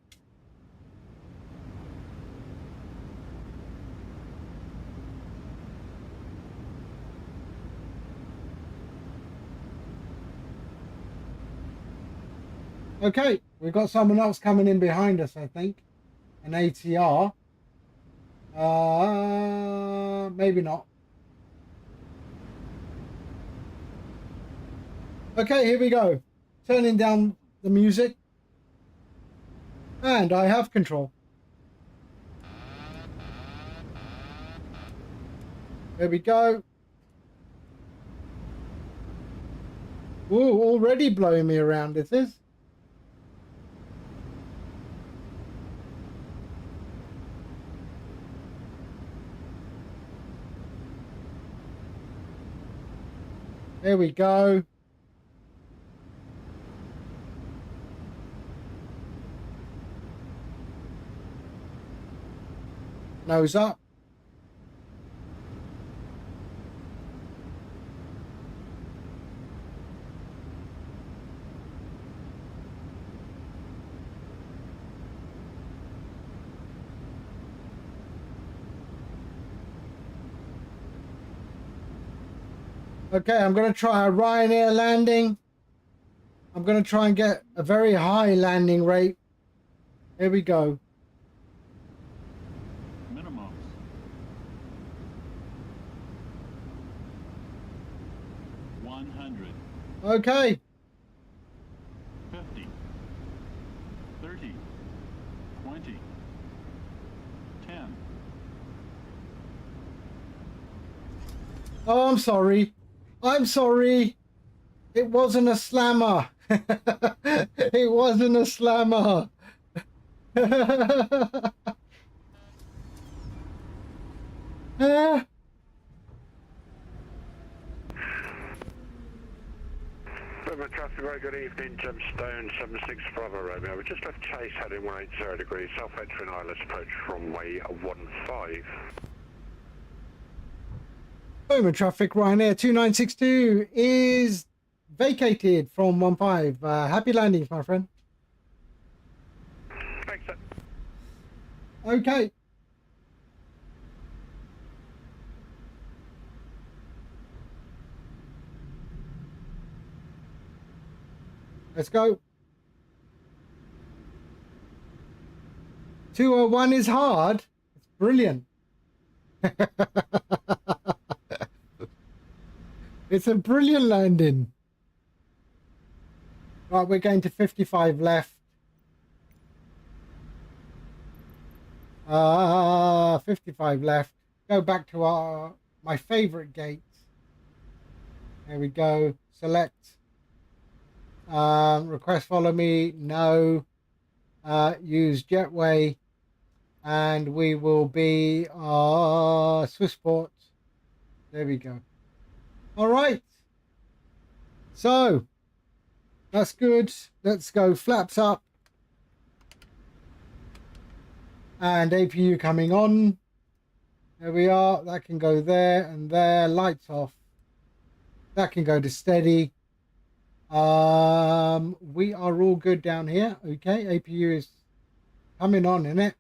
Okay, we've got someone else coming in behind us, I think. An ATR. Maybe not. Okay, here we go. Turning down the music. And I have control. There we go. Ooh, already blowing me around, this is. There we go. Nose up. Okay, I'm going to try a Ryanair landing. I'm going to try and get a very high landing rate. Here we go. Minimums. 100. Okay. 50. 30. 20. 10. Oh, I'm sorry. I'm sorry. It wasn't a slammer. It wasn't a slammer. River traffic, very good evening, Gemstone 76 Bravo Romeo. We just left chase heading 180 degrees, south entering islands approach runway 15. Roman traffic, Ryanair 2962 is vacated from 15. Happy landings, my friend. Thanks, sir. Okay. Let's go. 201 is hard. It's brilliant. It's a brilliant landing. Right, we're going to 55 left. 55 left. Go back to my favorite gates. There we go. Select. Request follow me. No. Use Jetway. And we will be Swissport. There we go. All right. So that's good. Let's go flaps up. And APU coming on. There we are. That can go there and there. Lights off. That can go to steady. We are all good down here. Okay, APU is coming on, isn't it?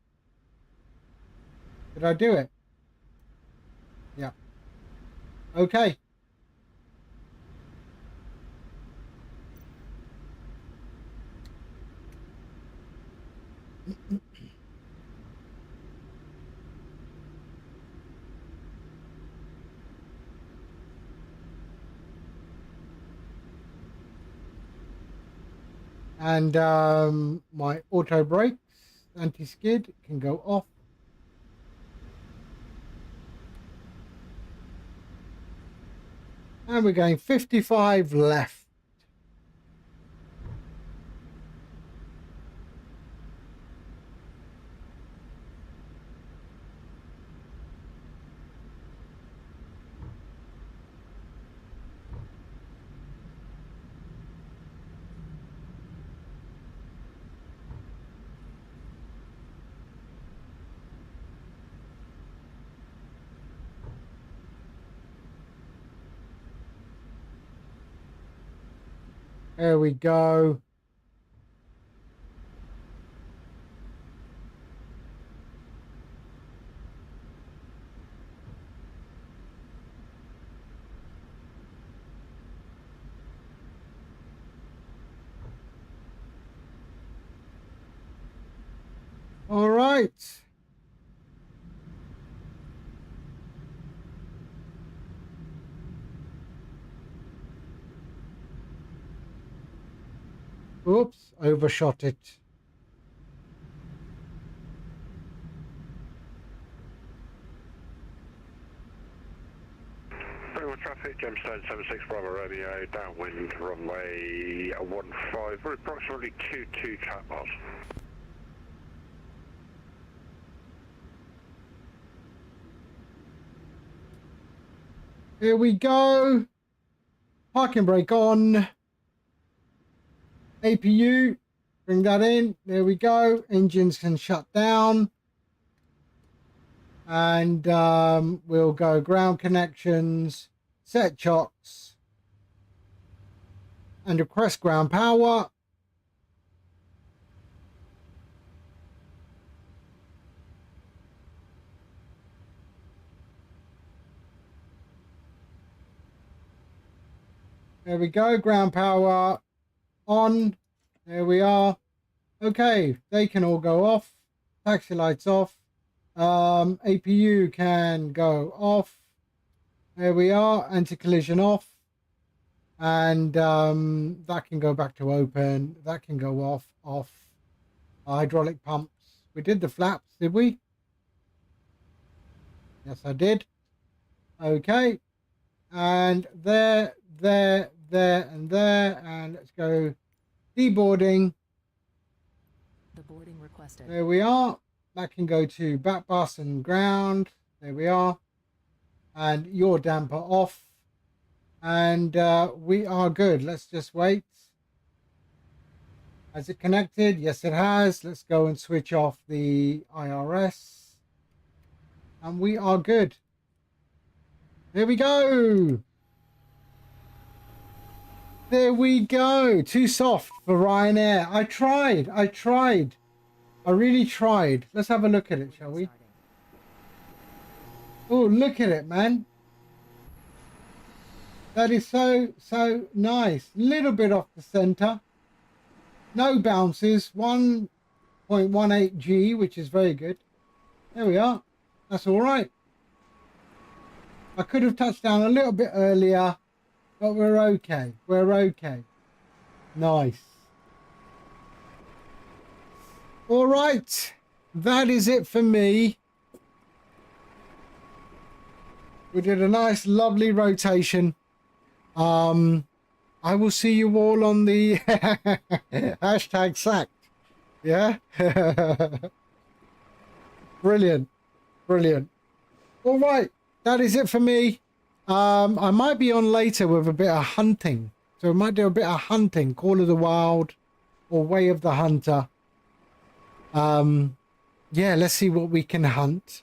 Did I do it? Yeah. Okay. And my auto brakes, anti-skid can go off. And we're going 55 left. There we go. All right. Oops, overshot it. Gemstone 76 Bravo Radio, downwind runway 15, we're approximately 22 cat miles. Here we go. Parking brake on. APU, bring that in. There we go. Engines can shut down. And we'll go ground connections, set chocks, and request ground power. There we go, ground power on. There we are. Okay, they can all go off. Taxi lights off. APU can go off. There we are. Anti-collision off. And that can go back to open. That can go off. Hydraulic pumps. We did the flaps, did we? Yes, I did. Okay. And there, and there. And let's go deboarding. The boarding requested. There we are. That can go to back bus and ground. There we are. And your damper off. And we are good. Let's just wait. Has it connected? Yes, it has. Let's go and switch off the IRS. And we are good. There we go. There we go. Too soft for Ryanair. I tried. I really tried. Let's have a look at it, shall we? Oh, look at it, man. That is so nice. Little bit off the center. No bounces. 1.18 G, which is very good. There we are. That's all right. I could have touched down a little bit earlier, but we're okay. We're okay. Nice. All right. That is it for me. We did a nice, lovely rotation. I will see you all on the hashtag sacked. Yeah. Brilliant. Brilliant. All right. That is it for me. I might be on later with a bit of hunting. So I might do a bit of hunting. Call of the Wild or Way of the Hunter. Yeah, let's see what we can hunt.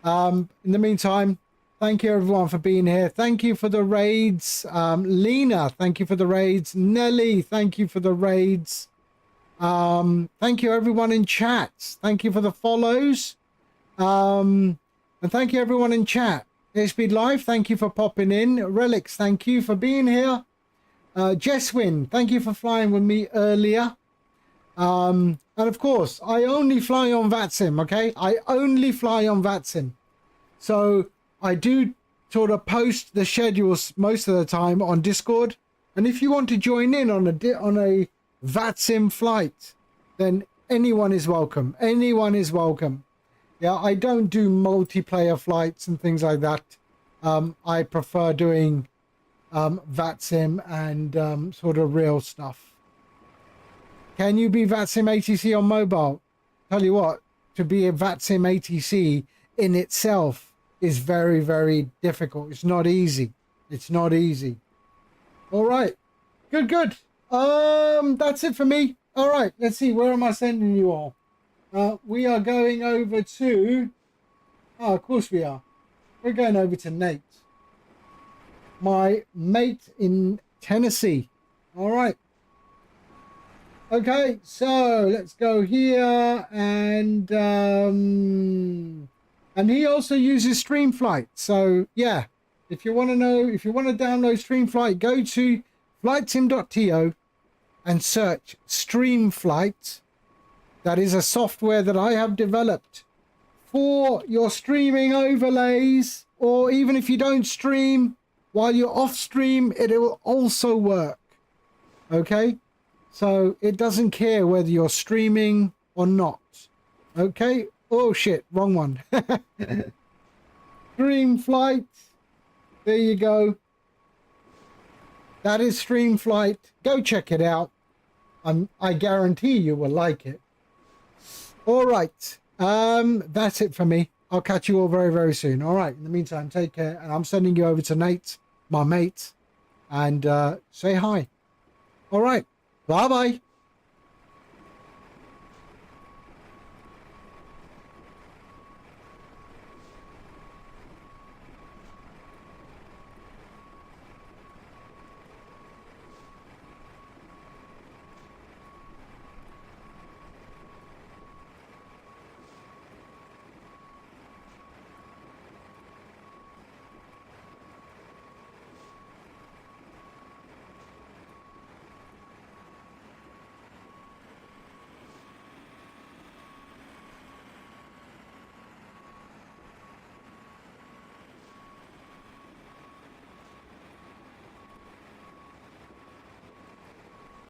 In the meantime, thank you everyone for being here. Thank you for the raids. Lena, thank you for the raids. Nelly, thank you for the raids. Thank you everyone in chat. Thank you for the follows. And thank you everyone in chat. Airspeed Live, thank you for popping in. Relics, thank you for being here. Jeswin, thank you for flying with me earlier. And of course, I only fly on VATSIM, okay? I only fly on VATSIM. So I do sort of post the schedules most of the time on Discord. And if you want to join in on a VATSIM flight, then anyone is welcome. Anyone is welcome. Yeah, I don't do multiplayer flights and things like that. I prefer doing VATSIM and sort of real stuff. Can you be VATSIM ATC on mobile? Tell you what, to be a VATSIM ATC in itself is very, very difficult. It's not easy. It's not easy. All right. Good. That's it for me. All right. Let's see. Where am I sending you all? We are going over to... Oh, of course we are. We're going over to Nate. My mate in Tennessee. All right. Okay, so let's go here, and he also uses StreamFlight. So yeah, if you want to know, if you want to download StreamFlight, go to flightsim.to and search StreamFlight. That is a software that I have developed for your streaming overlays, or even if you don't stream while you're off stream, it will also work. Okay. So it doesn't care whether you're streaming or not. Okay. Oh shit, wrong one. StreamFlight. There you go. That is StreamFlight. Go check it out. I guarantee you will like it. All right. That's it for me. I'll catch you all very, very soon. All right. In the meantime, take care. And I'm sending you over to Nate, my mate, and say hi. All right. Bye-bye.